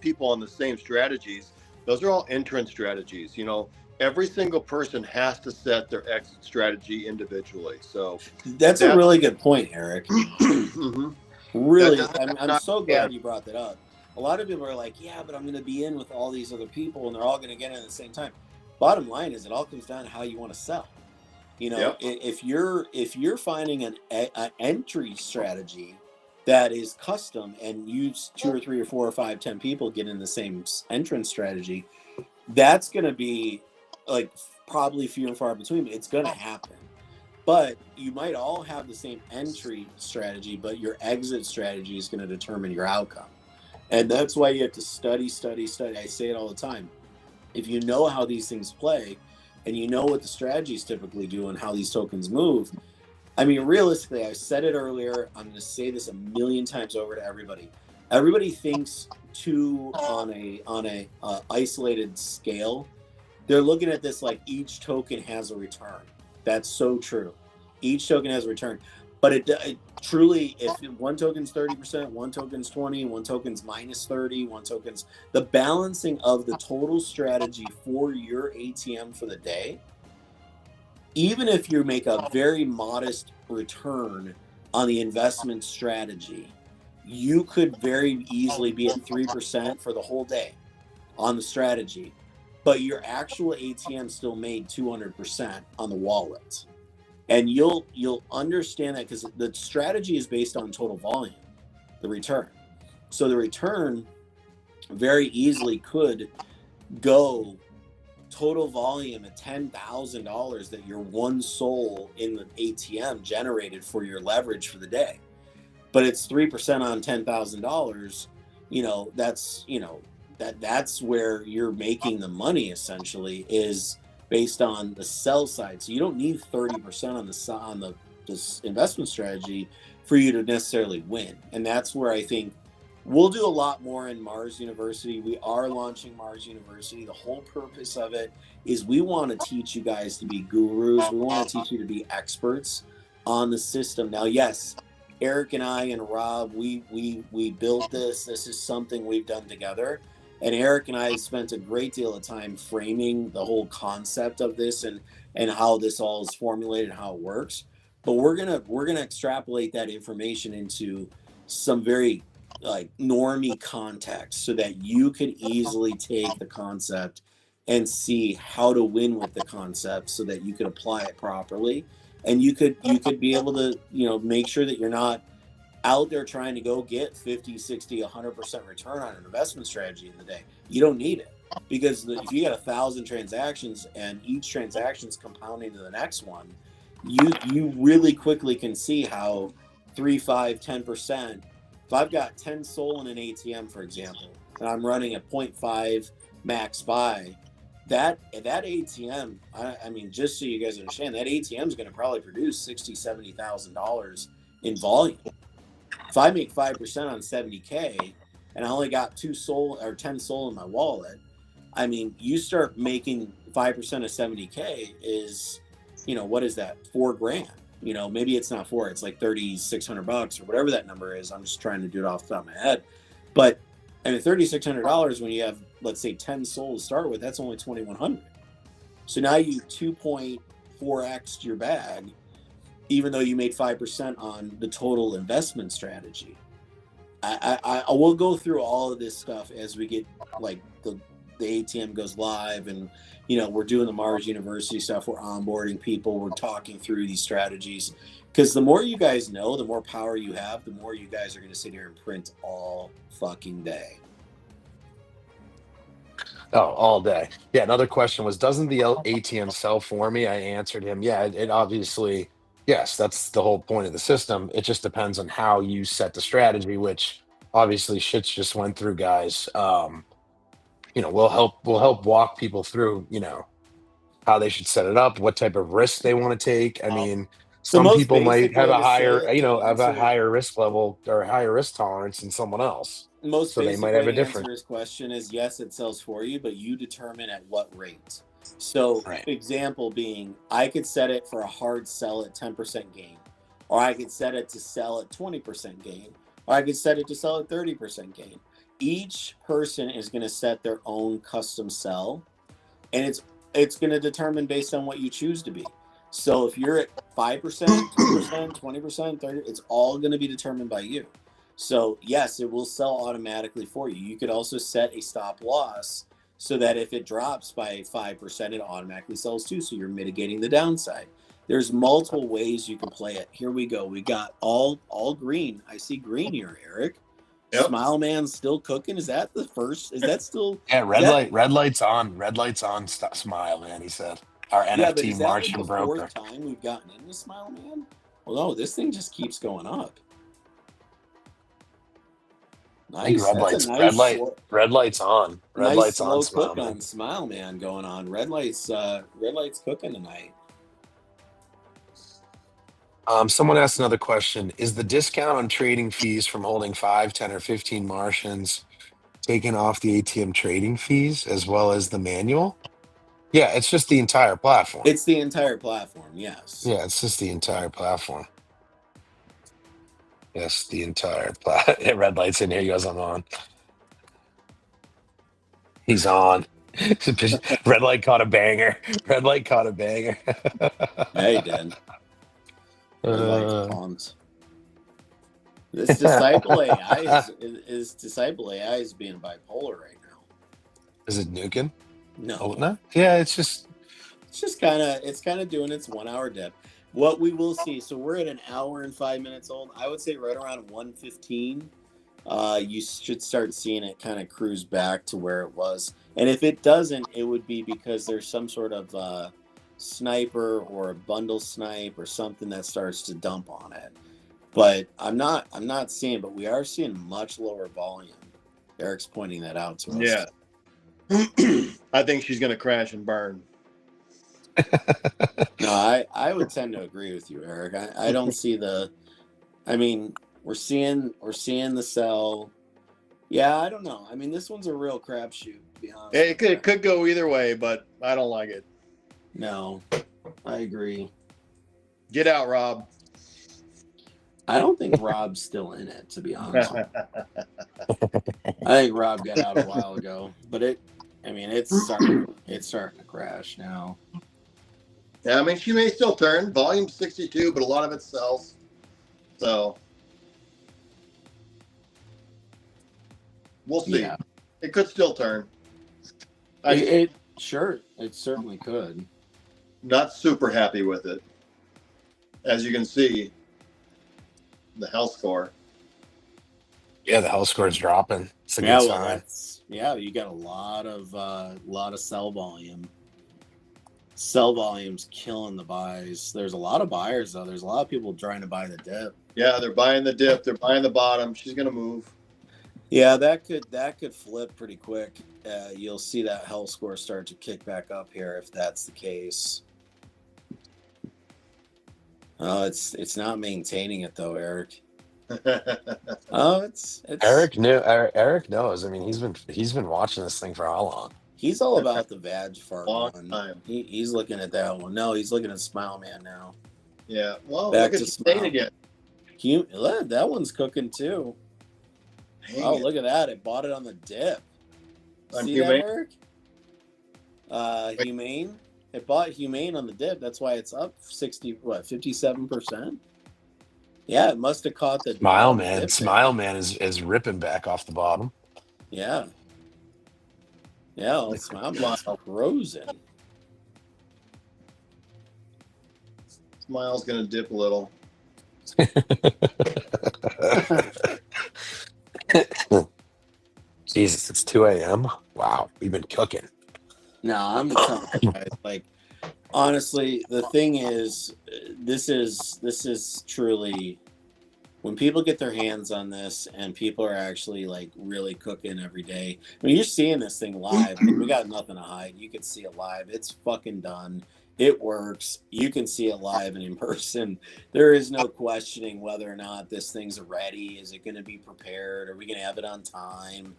people on the same strategies, those are all entrance strategies. You know, every single person has to set their exit strategy individually. So that's a really good point, Eric. Mm-hmm. Really, I'm so glad you brought that up. A lot of people are like, yeah, but I'm going to be in with all these other people and they're all going to get in at the same time. Bottom line is, it all comes down to how you want to sell. You know, if you're finding an entry strategy that is custom and use 2 or 3 or 4 or 5, 10 people get in the same entrance strategy, that's going to be like probably few and far between. It's going to happen. But you might all have the same entry strategy, but your exit strategy is going to determine your outcome. And that's why you have to study. I say it all the time. If you know how these things play and you know what the strategies typically do and how these tokens move, I mean, realistically, I said it earlier, I'm going to say this a million times over to everybody. Everybody thinks on a isolated scale. They're looking at this like each token has a return. That's so true. Each token has a return. But it truly, if one token's 30%, one token's 20, one token's minus 30, one token's the balancing of the total strategy for your ATM for the day, even if you make a very modest return on the investment strategy, you could very easily be at 3% for the whole day on the strategy, but your actual ATM still made 200% on the wallet. And you'll understand that because the strategy is based on total volume, the return. So the return very easily could go total volume at $10,000 that your one soul in the ATM generated for your leverage for the day. But it's 3% on $10,000. That's where you're making the money, essentially, is based on the sell side. So you don't need 30% on this investment strategy for you to necessarily win. And that's where I think we'll do a lot more in Mars University. We are launching Mars University. The whole purpose of it is we want to teach you guys to be gurus. We want to teach you to be experts on the system. Now, yes, Eric and I and Rob, we built this. This is something we've done together. And Eric and I spent a great deal of time framing the whole concept of this and how this all is formulated, how it works. But we're gonna extrapolate that information into some very like normie context so that you could easily take the concept and see how to win with the concept so that you could apply it properly. And you could be able to, make sure that you're not out there trying to go get 50, 60, 100% return on an investment strategy in the day. You don't need it, because if you got 1,000 transactions and each transaction is compounding to the next one, you really quickly can see how 3, 5, 10%. If I've got 10 SOL in an ATM, for example, and I'm running a 0.5 max buy, that ATM, I mean, just so you guys understand, that ATM is going to probably produce $60,000, $70,000 in volume. If I make 5% on 70K and I only got 2 SOL or 10 SOL in my wallet, I mean, you start making 5% of 70K is, what is that? $4,000. Maybe it's not 4, it's like $3,600 or whatever that number is. I'm just trying to do it off the top of my head. But I mean, $3,600 when you have, let's say, 10 SOL to start with, that's only $2,100. So now you 2.4x your bag, even though you made 5% on the total investment strategy. I will go through all of this stuff as we get like the ATM goes live, and we're doing the Mars University stuff. We're onboarding people. We're talking through these strategies, because the more you guys know, the more power you have, the more you guys are going to sit here and print all fucking day. Oh, all day. Yeah. Another question was, doesn't the ATM sell for me? I answered him. Yeah, it obviously, yes, that's the whole point of the system. It just depends on how you set the strategy, which obviously shits just went through, guys. We'll help walk people through, how they should set it up, what type of risk they want to take. I mean, The some most people basic might have way a to say higher, it to have a answer higher risk level or higher risk tolerance than someone else. most So they basic might way have a to answer different. his question is yes, it sells for you, but you determine at what rate. So Right. example being, I could set it for a hard sell at 10% gain, or I could set it to sell at 20% gain, or I could set it to sell at 30% gain. Each person is going to set their own custom sell, and it's going to determine based on what you choose to be. So if you're at 5%, 10%, 20%, 30%, it's all going to be determined by you. So yes, it will sell automatically for you. You could also set a stop loss so that if it drops by 5%, it automatically sells too. So you're mitigating the downside. There's multiple ways you can play it. Here we go. We got all green. I see green here, Eric. Yep. Smile Man's still cooking. Is that the first? Is that still? Yeah, red lights on. Red lights on. Smile, man. He said. Our Yeah, but NFT is that like Martian the broker. 4th time we've gotten into Smile Man? Well, no, this thing just keeps going up. I think Nice. That's a nice red lights on. Red nice lights on. slow Smile, cook man. on Smile Man going on. Red lights cooking tonight. Someone asked another question. Is the discount on trading fees from holding 5, 10, or 15 Martians taken off the ATM trading fees as well as the manual? Yeah, it's just the entire platform. It's the entire platform, yes. Yeah, it's just the entire platform. Yes, the entire red lights in here. He goes, I'm on. He's on. Red light caught a banger. Red light caught a banger. Yeah, he did. Red light's pumped. This Disciple AI is Disciple AI is being bipolar right now. Is it nuking? No. Oh, no? Yeah, it's kind of doing its 1 hour dip. What we will see, so we're at an hour and 5 minutes old. I would say right around 1:15 you should start seeing it kind of cruise back to where it was. And if it doesn't, it would be because there's some sort of sniper or a bundle snipe or something that starts to dump on it. But I'm not seeing, but we are seeing much lower volume. Eric's pointing that out to us. Yeah. I think she's going to crash and burn. No, I would tend to agree with you, Eric. I don't see the. I mean, we're seeing the sell. Yeah, I don't know. I mean, this one's a real crapshoot, to be honest. It could go either way, but I don't like it. No, I agree. Get out, Rob. I don't think Rob's still in it, to be honest. I think Rob got out a while ago, but it's starting to crash now. Yeah, I mean, she may still turn. Volume 62, but a lot of it sells. So we'll see. Yeah. It could still turn. It certainly could. Not super happy with it. As you can see, the health score. Yeah, the health score is dropping. It's a good sign. You got a lot of sell volume. Sell volume's killing the buys. There's a lot of buyers though. There's a lot of people trying to buy the dip. Yeah, they're buying the dip. They're buying the bottom. She's gonna move. Yeah, that could flip pretty quick. You'll see that health score start to kick back up here if that's the case. Oh, it's not maintaining it though, Eric. Oh, it's Eric knows. I mean, he's been watching this thing for how long? He's all about the Vag fart Long one. time. He's looking at that one. No, he's looking at Smile Man now. Yeah. Well, Back look to at Smile. again. That one's cooking too. Dang it. Look at that! It bought it on the dip. On See Humane? that, Eric? Humane. It bought Humane on the dip. That's why it's up 57%. Yeah, it must have caught the Smile Man. dip Smile there. Man is ripping back off the bottom. Yeah. Yeah, well, Smile Man's frozen. Smile's gonna dip a little. Jesus, it's 2 a.m. Wow, we've been cooking. No, I'm telling you guys, like, honestly, the thing is, this is truly, when people get their hands on this and people are actually like really cooking every day. I mean, you're seeing this thing live. Like, we got nothing to hide. You can see it live. It's fucking done. It works. You can see it live and in person. There is no questioning whether or not this thing's ready. Is it going to be prepared? Are we going to have it on time?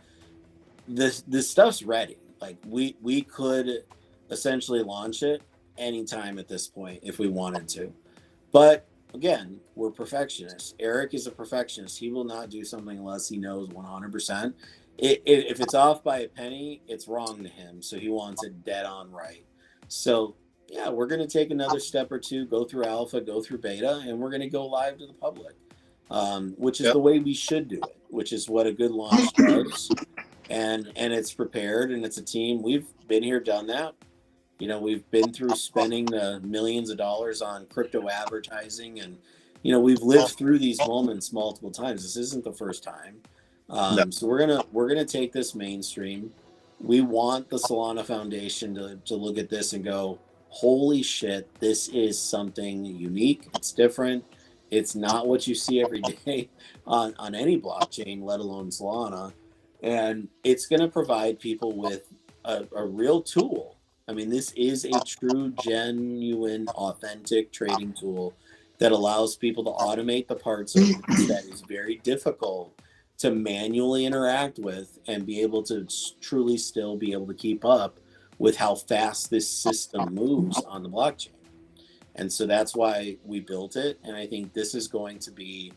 This stuff's ready. Like, we could essentially launch it anytime at this point if we wanted to. But again, we're perfectionists. Eric is a perfectionist. He will not do something unless he knows 100%. If it's off by a penny, it's wrong to him. So he wants it dead on right. So yeah, we're going to take another step or two, go through alpha, go through beta, and we're going to go live to the public, which is the way we should do it, which is what a good launch does. And it's prepared, and it's a team. We've been here, done that. You know, we've been through spending the millions of dollars on crypto advertising, and, you know, we've lived through these moments multiple times. This isn't the first time. So we're gonna take this mainstream. We want the Solana Foundation to look at this and go, holy shit, this is something unique. It's different. It's not what you see every day on any blockchain, let alone Solana. And it's going to provide people with a real tool. I mean, this is a true, genuine, authentic trading tool that allows people to automate the parts of it that is very difficult to manually interact with and be able to truly still be able to keep up with how fast this system moves on the blockchain. And so that's why we built it. And I think this is going to be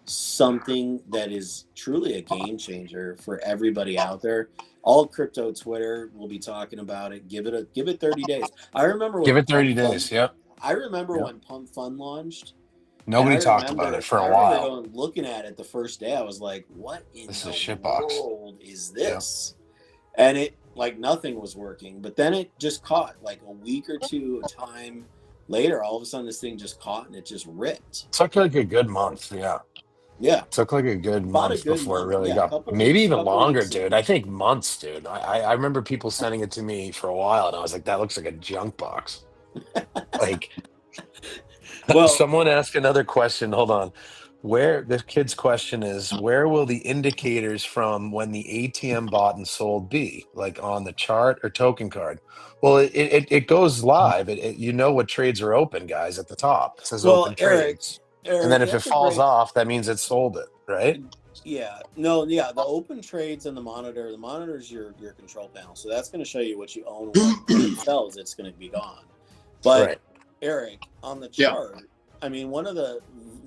something that is truly a game changer for everybody out there. All crypto Twitter will be talking about it. Give it 30 days. I remember Give it 30 days. Yep. I remember when Pump Fund launched. Nobody talked about it for a while. Looking at it the first day, I was like, "What in the world is this?" Yeah. And it, like, nothing was working. But then it just caught, like a week or two of time later. All of a sudden, this thing just caught and it just ripped. Took like a good month. Yeah. Yeah. Took like a good About a month good before it month. really Yeah, got, couple maybe weeks, even couple longer, weeks. dude. I think months, dude. I remember people sending it to me for a while, and I was like, that looks like a junk box. Like, Well, someone asked another question. Hold on. Where this kid's question is, where will the indicators from when the ATM bought and sold be? Like on the chart or token card? Well, it goes live. You know what trades are open, guys, at the top. It says well, open Eric, trades. And then Eric, if it that's a falls great. off, that means it sold it, right? Yeah, no, yeah. The open trades and the monitor. The monitor is your control panel, so that's going to show you what you own. When it sells, it's going to be gone. But Right. Eric, on the Yeah. chart, I mean, one of the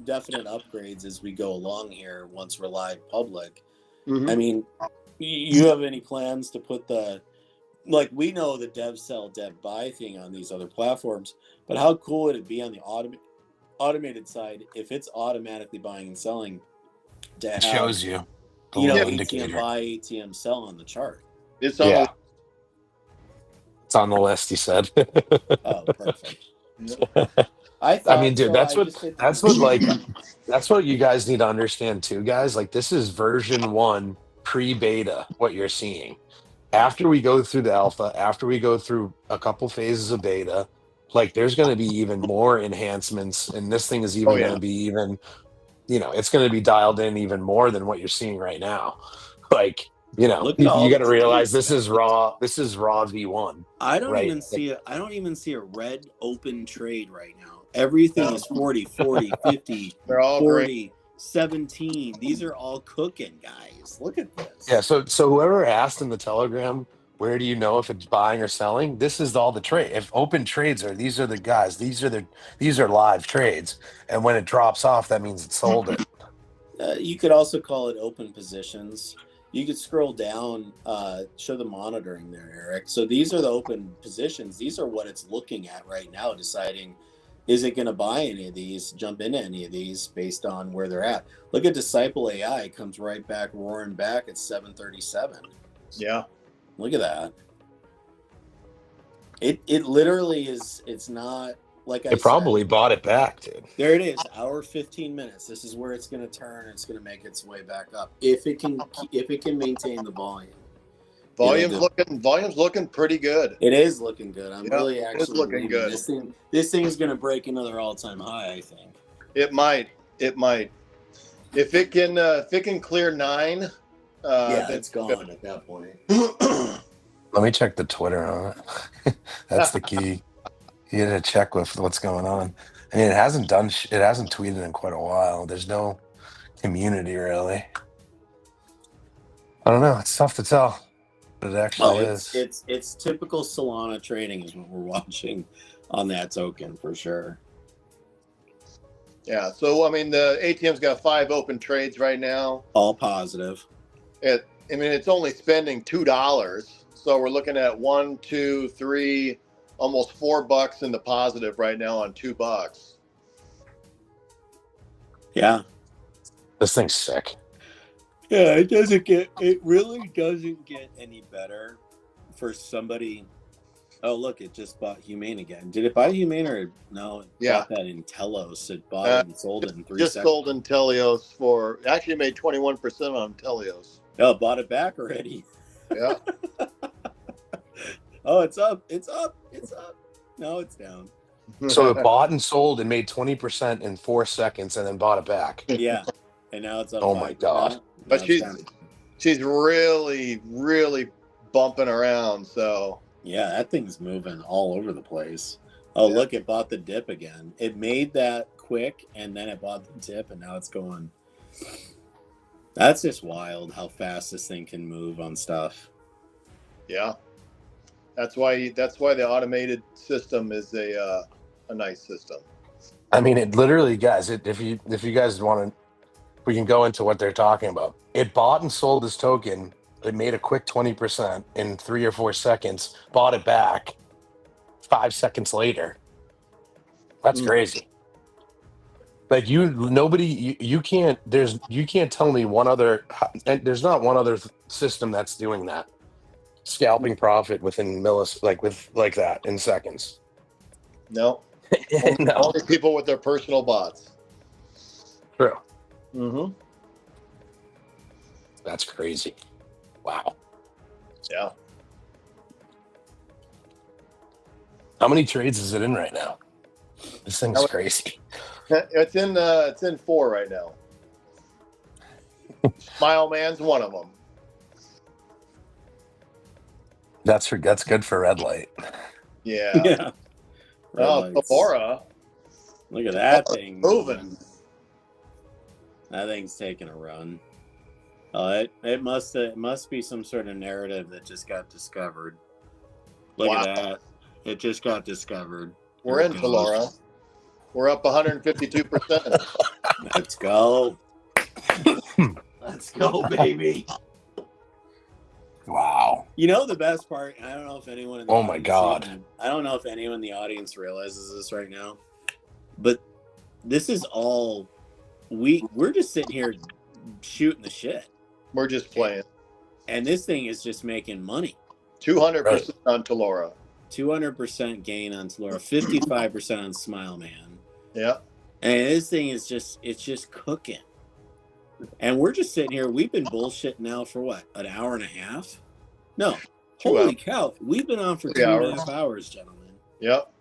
definite upgrades as we go along here, once we're live public. Mhm. I mean, you have any plans to put like we know the dev sell, dev buy thing on these other platforms, but how cool would it be on the automated side if it's automatically buying and selling to It have, shows you the you know, little ATM indicator. buy, ATM sell on the chart? It's on Yeah. It's on the list, he said. Oh, perfect. the. I I mean, thought dude, so. I just hit the that's what email. like that's what you guys need to understand too, guys. Like this is version 1 pre-beta, what you're seeing. After we go through the alpha, after we go through a couple phases of beta, like there's going to be even more enhancements, and this thing is Oh even going yeah. to be even, it's going to be dialed in even more than what you're seeing right now. Like, Look at you all got the to realize trades, this is guys. raw. This is raw V1, I don't right? even see it. I don't even see a red open trade right now. Everything No. is 40, 40, 50, They're all 40, 17. These are all cooking, guys. Look at this. Yeah. So whoever asked in the Telegram, where do you know if it's buying or selling? This is all the trade. If open trades these are the guys. These are live trades, and when it drops off, that means it sold it. You could also call it open positions. You could scroll down, show the monitoring there, Eric. So these are the open positions. These are what it's looking at right now, deciding, is it going to buy any of these, jump into any of these based on where they're at. Look at Disciple AI, comes right back, roaring back at 737. Yeah. Look at that. It literally is, it's not, like I It probably said, bought it back, dude. there it is, hour 15 minutes. This is where it's going to turn. It's going to make its way back up if it can maintain the volume. Volume's looking pretty good. It is looking good. I'm really it's actually looking good. This thing is going to break another all-time high, I think. It might. If it can clear 9, Yeah, it's gone at that point. Let me check the Twitter on it. That's the key. You got to check with what's going on. I mean, it hasn't tweeted in quite a while. There's no community really. I don't know. It's tough to tell, but it actually is. It's typical Solana trading is what we're watching on that token for sure. Yeah. So I mean, the ATM's got 5 open trades right now. All positive. It's only spending $2, so we're looking at 1, 2, 3, almost $4 in the positive right now on $2. Yeah. This thing's sick. Yeah, it really doesn't get any better for somebody. Oh, look, it just bought Humane again. Did it buy Humane or no? It bought that in Telos. It bought it and sold it in 3 seconds. Just sold in Telios actually made 21% on Telios. Oh, bought it back already. Yeah. Oh, it's up. It's up. It's up. No, it's down. So it bought and sold and made 20% in 4 seconds and then bought it back. Yeah. And now it's up. Oh my God. But she's really, really bumping around. So yeah, that thing's moving all over the place. Oh, yeah. Look, it bought the dip again. It made that quick and then it bought the dip and now it's going. That's just wild how fast this thing can move on stuff. Yeah. That's why the automated system is a nice system. I mean, it literally, guys, if you guys want to, we can go into what they're talking about. It bought and sold this token. It made a quick 20% in 3 or 4 seconds, bought it back 5 seconds later. That's crazy. Like you can't tell me there's not one other system that's doing that. Scalping profit within like that in seconds. No. No. Only people with their personal bots. True. Mm-hmm. That's crazy. Wow. Yeah. How many trades is it in right now? This thing's crazy. It's in 4 right now. Smile Man's one of them. That's good for red light. Yeah. Yeah. Oh, Laura. Look at that thing Moving. That thing's taking a run. Oh, it must be some sort of narrative that just got discovered. Look at that. It just got discovered. We're into Laura. We're up 152%. Let's go. Let's go, baby. Wow. You know the best part? I don't know if anyone in the Oh my God. I don't know if anyone in the audience realizes this right now. But this is all we're just sitting here shooting the shit. We're just playing. And this thing is just making money. 200% on Laura. 200% gain on Laura, 55% on Smile Man. Yeah. And this thing is just cooking. And we're just sitting here. We've been bullshitting now for what? An hour and a half? No. Holy cow. We've been on for 2.5 hours, gentlemen. Yep.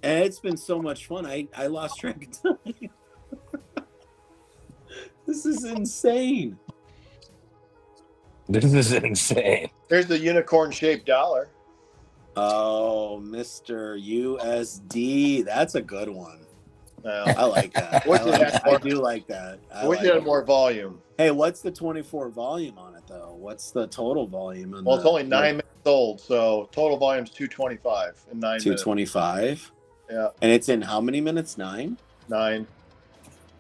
And it's been so much fun. I lost track of time. This is insane. This is insane. There's the unicorn-shaped dollar. Oh, Mr. USD. That's a good one. No. I like that. I do like that. I wish it had more volume. Hey, what's the 24 volume on it, though? What's the total volume? Well, it's only 9 minutes old, so total volume's 225 in 9 minutes. 225? Yeah. And it's in how many minutes? 9? 9.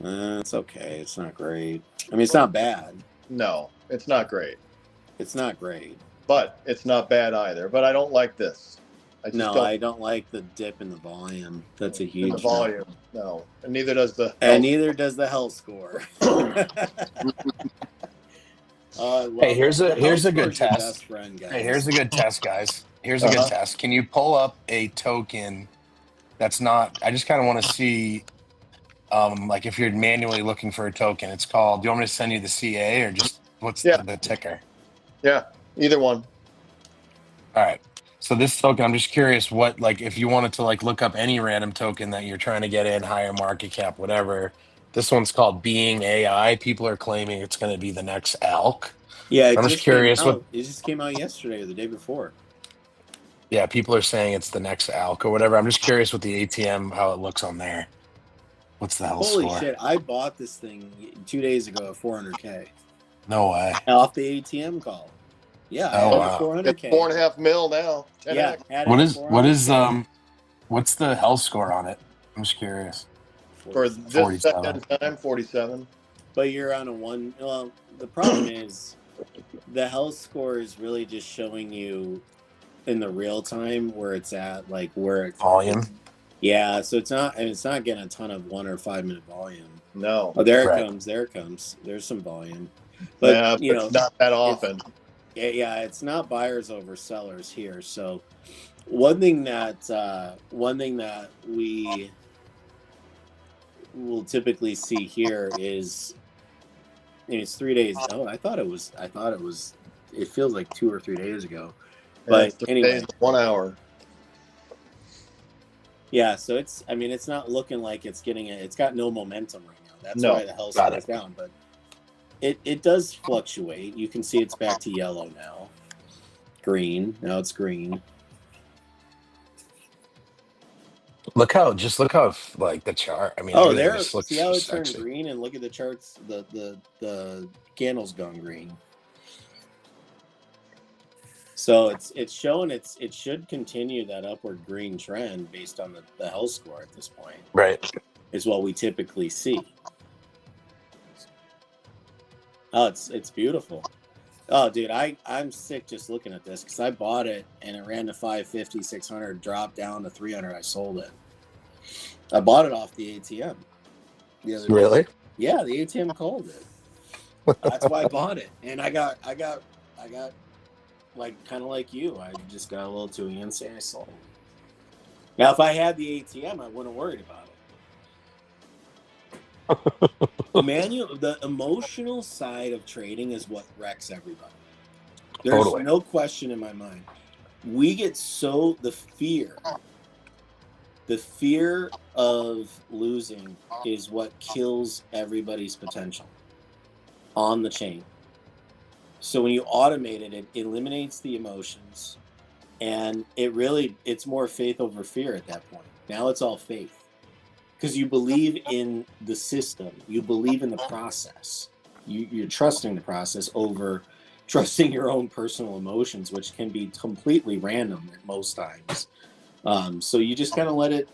It's okay. It's not great. I mean, it's not bad. No, it's not great. It's not great. But it's not bad either. But I don't like this. I don't like the dip in the volume. That's a huge volume. No, and neither does the. Neither does the health score. Hey, here's a good test. Hey, here's a good test, guys. Here's a good test. Can you pull up a token that's not? I just kind of want to see, like if you're manually looking for a token. It's called. Do you want me to send you the CA or just what's the ticker? Yeah, either one. All right. So this token, I'm just curious what, like, if you wanted to like look up any random token that you're trying to get in, higher market cap, whatever. This one's called Being AI. People are claiming it's going to be the next ALK. Yeah, I'm just curious it just came out yesterday or the day before. Yeah, people are saying it's the next ALK or whatever. I'm just curious with the ATM how it looks on there. What's the hell Holy score? shit! I bought this thing 2 days ago at 400K. No way. Off the ATM call. Yeah, wow. 400K. It's 4.5 mil now. 10X. Yeah. What's the health score on it? I'm just curious. For this second time, 47. But you're on a one. Well, the problem is the health score is really just showing you in the real time where it's at, like where it's volume. Yeah, so it's not getting a ton of 1 or 5 minute volume. No. Oh, there it comes. There it comes. There's some volume. But it's not that often. Yeah, it's not buyers over sellers here. So one thing that we will typically see here is it's 3 days. Oh, I thought it was. It feels like 2 or 3 days ago. But anyway, 1 hour. Yeah, so it's not looking like it's getting it. It's got no momentum right now. That's why the health score is down. But it does fluctuate. You can see it's back to yellow now. Green. Now it's green. Look how like the chart. I mean, see how it turned green, and look at the charts. The candle's gone green. So it's showing it should continue that upward green trend based on the health score at this point. Right. Is what we typically see. Oh, it's beautiful. Oh, dude, I'm sick just looking at this because I bought it and it ran to 550, 600, dropped down to 300. I sold it. I bought it off the ATM. The other day. Really? Yeah, the ATM called it. That's why I bought it, and I got like kind of like you. I just got a little too antsy. I sold. Now, if I had the ATM, I wouldn't have worried about it. The emotional side of trading is what wrecks everybody. There's Totally. no question in my mind. We get the fear of losing is what kills everybody's potential on the chain. So when you automate it, it eliminates the emotions, and it's more faith over fear at that point. Now it's all faith. Because you believe in the system, you believe in the process. You're trusting the process over trusting your own personal emotions, which can be completely random at most times. So you just kind of let it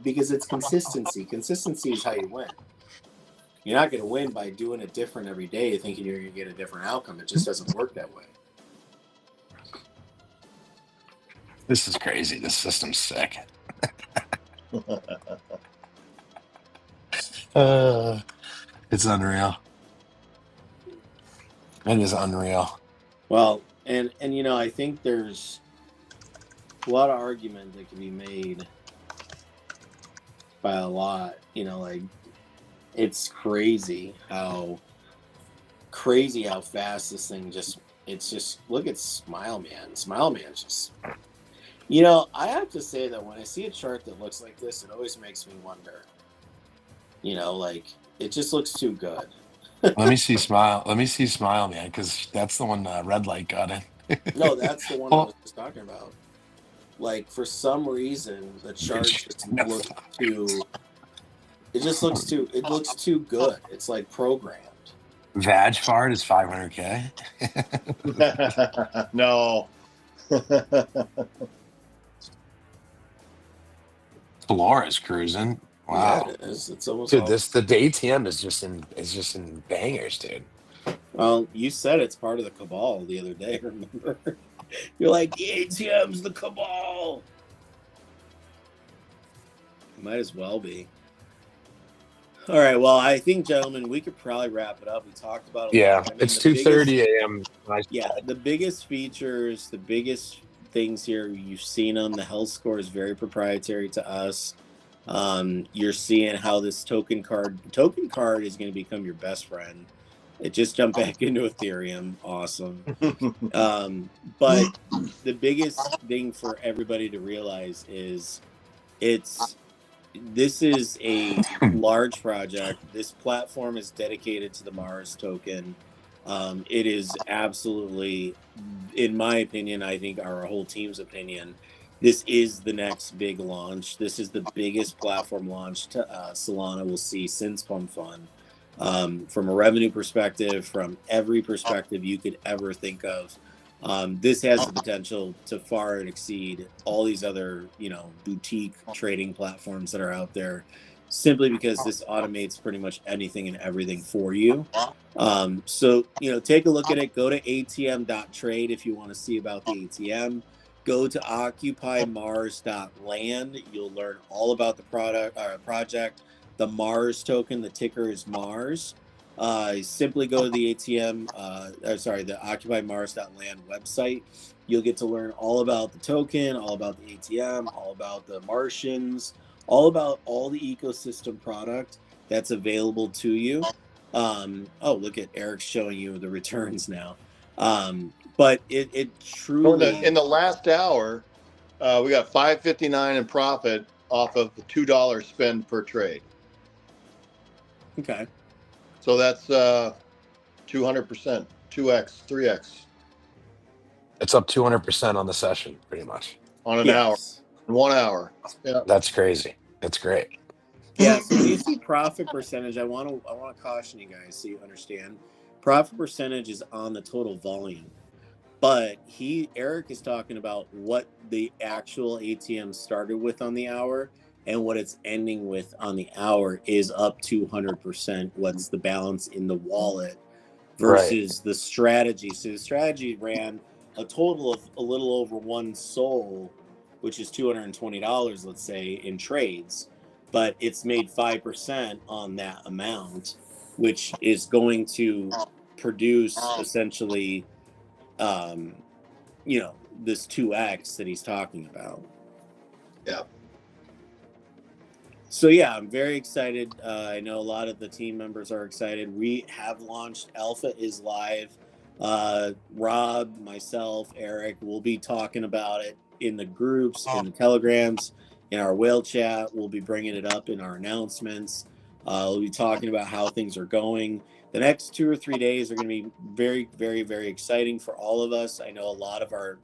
because it's consistency. Consistency is how you win. You're not going to win by doing it different every day, thinking you're going to get a different outcome. It just doesn't work that way. This is crazy. This system's sick. It's unreal. It is unreal. Well, and I think there's a lot of argument that can be made by a lot. Like it's crazy how fast this thing it's just look at Smile Man. Smile Man's just I have to say that when I see a chart that looks like this, it always makes me wonder. Like it just looks too good. Let me see Smile Man, because that's the one Red Light got in. No, that's the one I was just talking about. Like for some reason the chart just looks too it looks too good. It's like programmed. Vag Fart is 500K. No. Flora's cruising. Wow. Yeah, it is. It's almost dude. The ATM is just in bangers, dude. Well, you said it's part of the cabal the other day. Remember? You're like, the ATM's the cabal. Might as well be. All right. Well, I think, gentlemen, we could probably wrap it up. We talked about it. I mean, it's 2:30 a.m. Yeah, the biggest features, the biggest things here, you've seen them. The health score is very proprietary to us. You're seeing how this token card is going to become your best friend. It just jumped back into Ethereum. Awesome. But the biggest thing for everybody to realize is this is a large project. This platform is dedicated to the Mars token. It is absolutely, in my opinion, I think our whole team's opinion, this is the next big launch. This is the biggest platform launch Solana will see since Pump Fund. From a revenue perspective, from every perspective you could ever think of. This has the potential to far exceed all these other, boutique trading platforms that are out there, simply because this automates pretty much anything and everything for you. So, take a look at it. Go to atm.trade if you want to see about the ATM. Go to occupymars.land. You'll learn all about the project. The Mars token, the ticker is Mars. Simply go to the the occupymars.land website. You'll get to learn all about the token, all about the ATM, all about the Martians, all about all the ecosystem product that's available to you. Look at Eric's showing you the returns now. But it truly... In the last hour, we got $5.59 in profit off of the $2 spend per trade. Okay. So that's 200%, 2x, 3x. It's up 200% on the session, pretty much. On an hour. In 1 hour. Yeah. That's crazy. That's great. Yeah, so when you see profit percentage, I want to caution you guys so you understand. Profit percentage is on the total volume. But Eric is talking about what the actual ATM started with on the hour, and what it's ending with on the hour is up 200%. What's the balance in the wallet versus the strategy? So the strategy ran a total of a little over one SOL, which is $220, let's say, in trades. But it's made 5% on that amount, which is going to produce essentially, this 2x that he's talking about. Yeah. So yeah, I'm very excited. I know a lot of the team members are excited. We have launched. Alpha is live. Rob, myself, Eric will be talking about it in the groups, in the telegrams, in our whale chat. We'll be bringing it up in our announcements. We'll be talking about how things are going. The next 2 or 3 days are going to be very, very, very exciting for all of us. I know a lot of our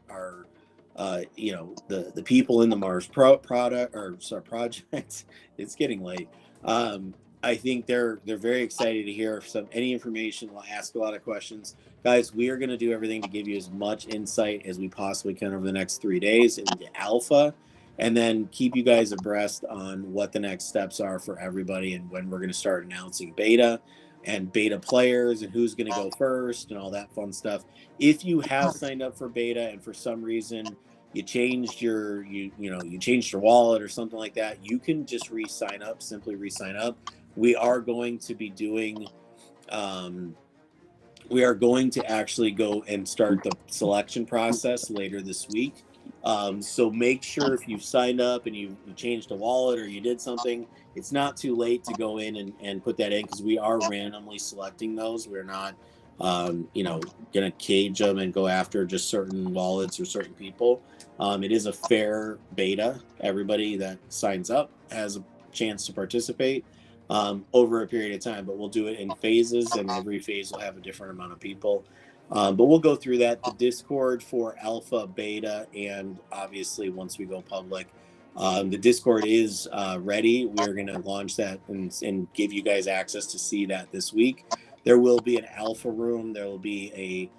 the people in the Mars product or sorry, project. It's getting late. I think they're very excited to hear any information. We'll ask a lot of questions, guys. We are going to do everything to give you as much insight as we possibly can over the next 3 days into alpha, and then keep you guys abreast on what the next steps are for everybody and when we're going to start announcing beta and beta players and who's going to go first and all that fun stuff. If you have signed up for beta and for some reason you changed your you changed your wallet or something like that, you can just re-sign up. Simply re-sign up. We are going to be doing we are going to actually go and start the selection process later this week. So make sure if you've signed up and you changed a wallet or you did something, it's not too late to go in and put that in, because we are randomly selecting those. We're not going to cage them and go after just certain wallets or certain people. It is a fair beta. Everybody that signs up has a chance to participate over a period of time, but we'll do it in phases, and every phase will have a different amount of people. But we'll go through that. The Discord for alpha, beta, and obviously once we go public, the Discord is ready. We're going to launch that and give you guys access to see that this week. There will be an alpha room. There will be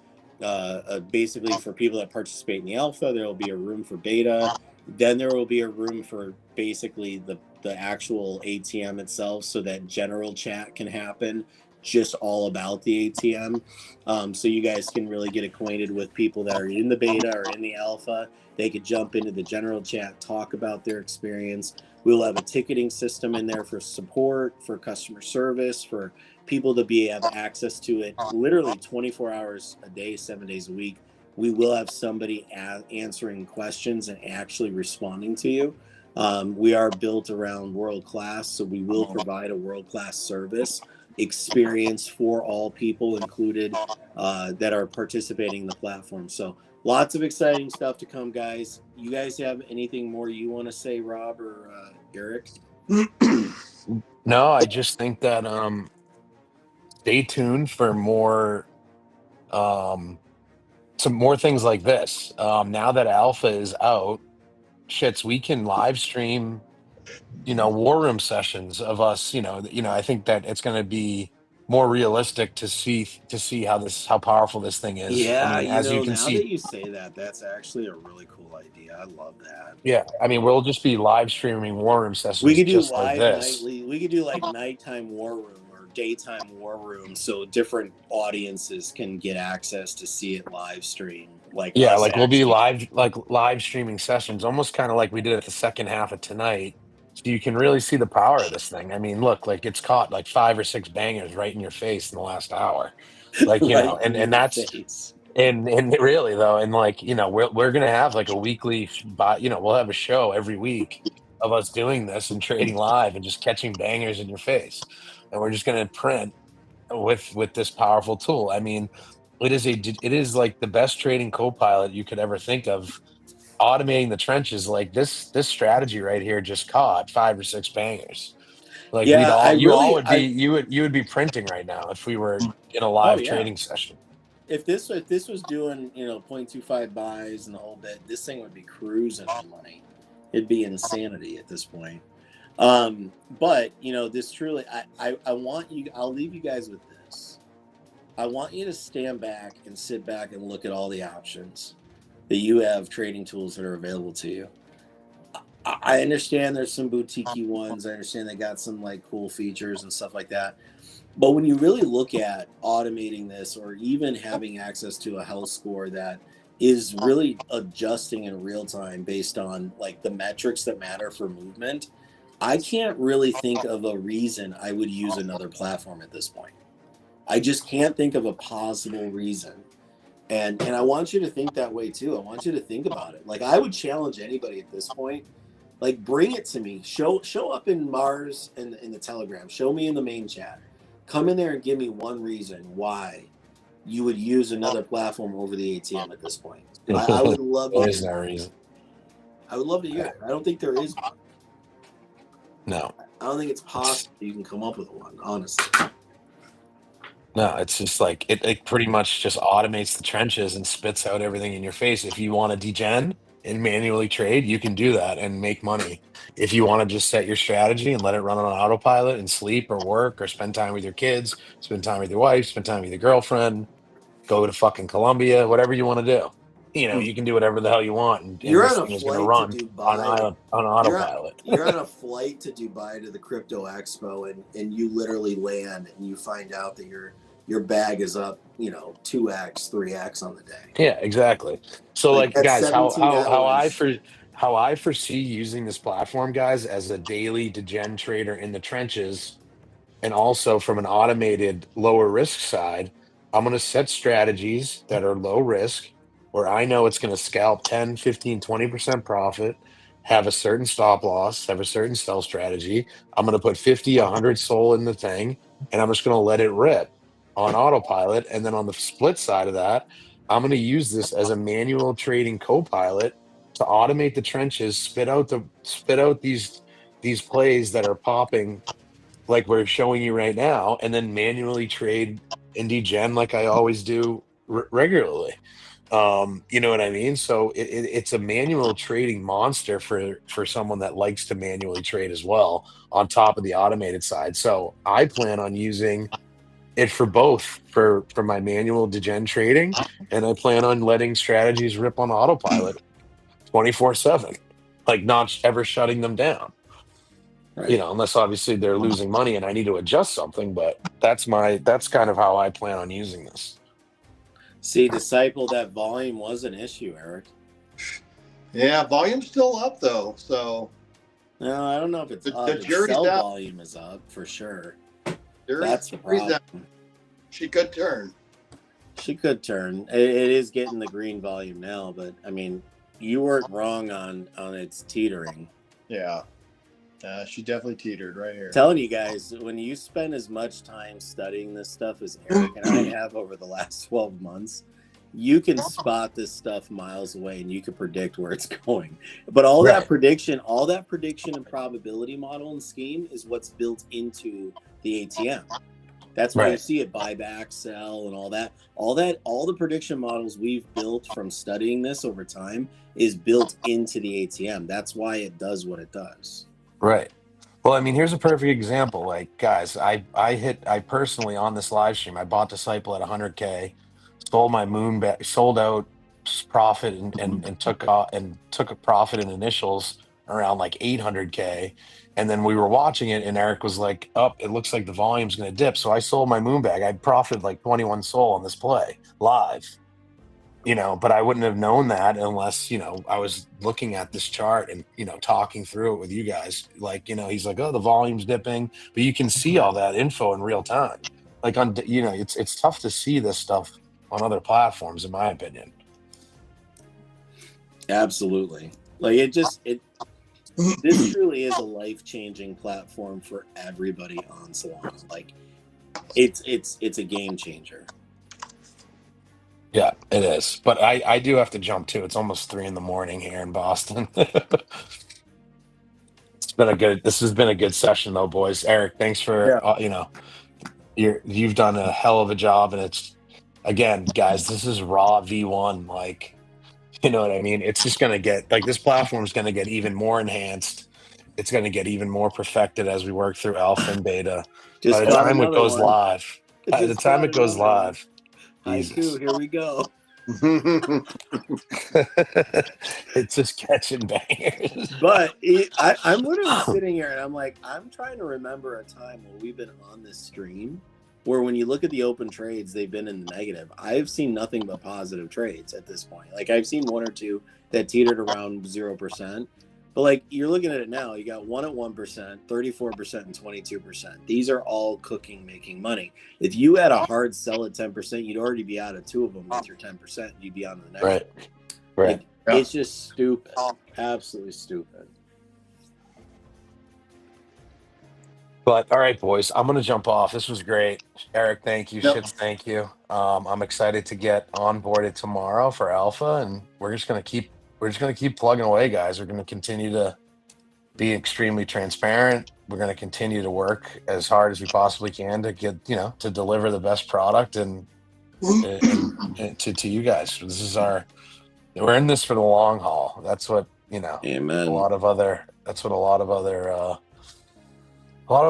basically for people that participate in the alpha, there will be a room for beta. Then there will be a room for basically the actual ATM itself, so that general chat can happen just all about the ATM. So you guys can really get acquainted with people that are in the beta or in the alpha. They could jump into the general chat, talk about their experience. We'll have a ticketing system in there for support, for customer service, for people to have access to it literally 24 hours a day, 7 days a week. We will have somebody answering questions and actually responding to you. We are built around world class, so we will provide a world class service experience for all people included that are participating in the platform. So lots of exciting stuff to come, guys. You guys have anything more you want to say, Rob or Eric? No, I just think that stay tuned for more some more things like this. Now that alpha is out, shits, we can live stream, war room sessions of us. I think that it's going to be more realistic to see how powerful this thing is. I Yeah, mean, as you can now see, that you say that, that's actually a really cool idea. I love that. yeah. I mean, we'll just be live streaming war room We sessions could do just like live this. nightly. We could do like nighttime war room or daytime war room, so different audiences can get access to see it live stream. Like Yeah, us like we'll be actually. live streaming sessions, almost kind of like we did at the second half of tonight. So you can really see the power of this thing. I mean, look, like it's caught like 5 or 6 bangers right in your face in the last hour. Like, Right in and your that's face. and really though, and like, we're gonna have like a weekly we'll have a show every week of us doing this and trading live and just catching bangers in your face. And we're just gonna print with this powerful tool. I mean, it is like the best trading co-pilot you could ever think of. Automating the trenches, like this strategy right here just caught 5 or 6 bangers. Like Yeah, you would be printing right now if we were in a oh live yeah. trading session. If this was doing 0.25 buys and the whole bit, this thing would be cruising on money. It'd be insanity at this point. But this truly, I want you. I'll leave you guys with this. I want you to stand back and sit back and look at all the options that you have, trading tools that are available to you. I understand there's some boutique ones. I understand they got some like cool features and stuff like that. But when you really look at automating this, or even having access to a health score that is really adjusting in real time based on like the metrics that matter for movement, I can't really think of a reason I would use another platform at this point. I just can't think of a possible reason. And I want you to think that way too. I want you to think about it. Like, I would challenge anybody at this point Like, bring it to me. Show up in Mars and in the Telegram. Show me in the main chat. Come in there and give me one reason why you would use another platform over the ATM at this point. I would love to There hear is no that. reason. I would love to hear it. I don't think there is one. No. I don't think it's possible you can come up with one, honestly. No, it's just like it pretty much just automates the trenches and spits out everything in your face. If you want to degen and manually trade, you can do that and make money. If you want to just set your strategy and let it run on autopilot and sleep or work or spend time with your kids, spend time with your wife, spend time with your girlfriend, go to fucking Colombia, whatever you want to do. You know, you can do whatever the hell you want, and You're this on a thing is going to flight to run Dubai. on autopilot. You're on a flight to Dubai to the crypto expo, and you literally land and you find out that your bag is up, 2x, 3x on the day. Yeah, exactly. So like that's guys, 17 hours. how I foresee using this platform, guys, as a daily degen trader in the trenches, and also from an automated lower risk side, I'm going to set strategies that are low risk where I know it's going to scalp 10, 15, 20% profit, have a certain stop loss, have a certain sell strategy. I'm going to put 50, 100 soul in the thing, and I'm just going to let it rip on autopilot. And then on the split side of that, I'm going to use this as a manual trading co-pilot to automate the trenches, spit out these plays that are popping like we're showing you right now, and then manually trade in degen like I always do regularly. You know what I mean? So it's a manual trading monster for someone that likes to manually trade as well, on top of the automated side. So I plan on using it for both, for my manual degen trading, and I plan on letting strategies rip on autopilot 24/7, like not ever shutting them down. Right. Unless obviously they're losing money and I need to adjust something, but that's kind of how I plan on using this. See, Disciple, that volume was an issue, Eric. Yeah, volume's still up though, so No, I don't know if it's up. the The jury's sell out. volume is up for sure. That's the problem. She could turn. She could turn. It is getting the green volume now, but I mean, you weren't wrong on its teetering. Yeah. She definitely teetered right here. Telling you guys, when you spend as much time studying this stuff as Eric and I have over the last 12 months, you can spot this stuff miles away and you can predict where it's going. But all that prediction and probability model and scheme is what's built into the ATM. That's why you see it buy back, sell, and all that. All the prediction models we've built from studying this over time is built into the ATM. That's why it does what it does. Right. Well, I mean, here's a perfect example. Like, guys, I personally on this live stream, I bought Disciple at 100K, sold my sold out profit and took a profit in initials around like 800K. And then we were watching it and Eric was like, it looks like the volume's going to dip. So I sold my moon bag. I profited like 21 soul on this play live. But I wouldn't have known that unless, I was looking at this chart and, talking through it with you guys. Like, he's like, oh, the volume's dipping, but you can see all that info in real time. Like it's tough to see this stuff on other platforms, in my opinion. Absolutely. Like this truly is a life-changing platform for everybody on Solana. Like it's a game changer. Yeah, it is. But I do have to jump too. It's almost 3 a.m. here in Boston. This has been a good session though, boys. Eric, thanks for, you've done a hell of a job. And it's, again, guys, this is raw V1. Like, you know what I mean? It's just going to get, like, this platform is going to get even more enhanced. It's going to get even more perfected as we work through alpha and beta. By the time it goes live. Haiku, here we go. It's just catching bangers. But I'm literally sitting here and I'm like, I'm trying to remember a time when we've been on this stream where when you look at the open trades, they've been in the negative. I've seen nothing but positive trades at this point. Like I've seen 1 or 2 that teetered around 0%. But like you're looking at it now, you got 1 at 1%, 34%, and 22%. These are all cooking, making money. If you had a hard sell at 10%, you'd already be out of 2 of them with your 10%. You'd be on to the next. Right. Like, it's just stupid. Absolutely stupid. But all right, boys, I'm gonna jump off. This was great. Eric, thank you. Yep. Shits, thank you. I'm excited to get onboarded tomorrow for Alpha, and we're just gonna keep plugging away, guys. We're gonna continue to be extremely transparent. We're gonna continue to work as hard as we possibly can to get, to deliver the best product and to you guys. We're in this for the long haul. That's what, Amen. that's what a lot of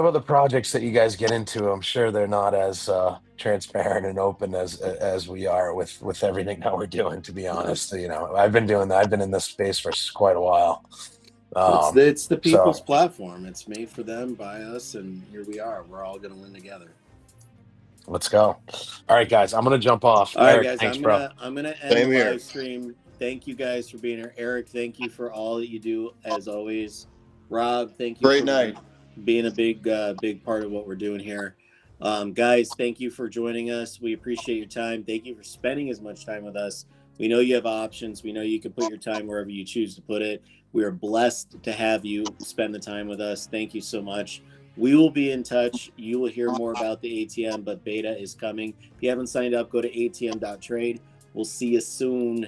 other projects that you guys get into, I'm sure they're not as transparent and open as we are with everything that we're doing. To be honest, I've been doing that. I've been in this space for quite a while. It's the people's So platform. It's made for them, by us, and here we are. We're all going to win together. let's go. All right, guys, I'm gonna jump off. All right, Eric, guys, thanks, I'm bro. gonna end Same the here. live stream. Thank you guys for being here. Eric, thank you for all that you do as always. Rob, thank you Great for night. being a big part of what we're doing here. Guys, thank you for joining us. We appreciate your time. Thank you for spending as much time with us. We know you have options. We know you can put your time wherever you choose to put it. We are blessed to have you spend the time with us. Thank you so much. We will be in touch. You will hear more about the ATM, but beta is coming. If you haven't signed up, go to atm.trade. We'll see you soon.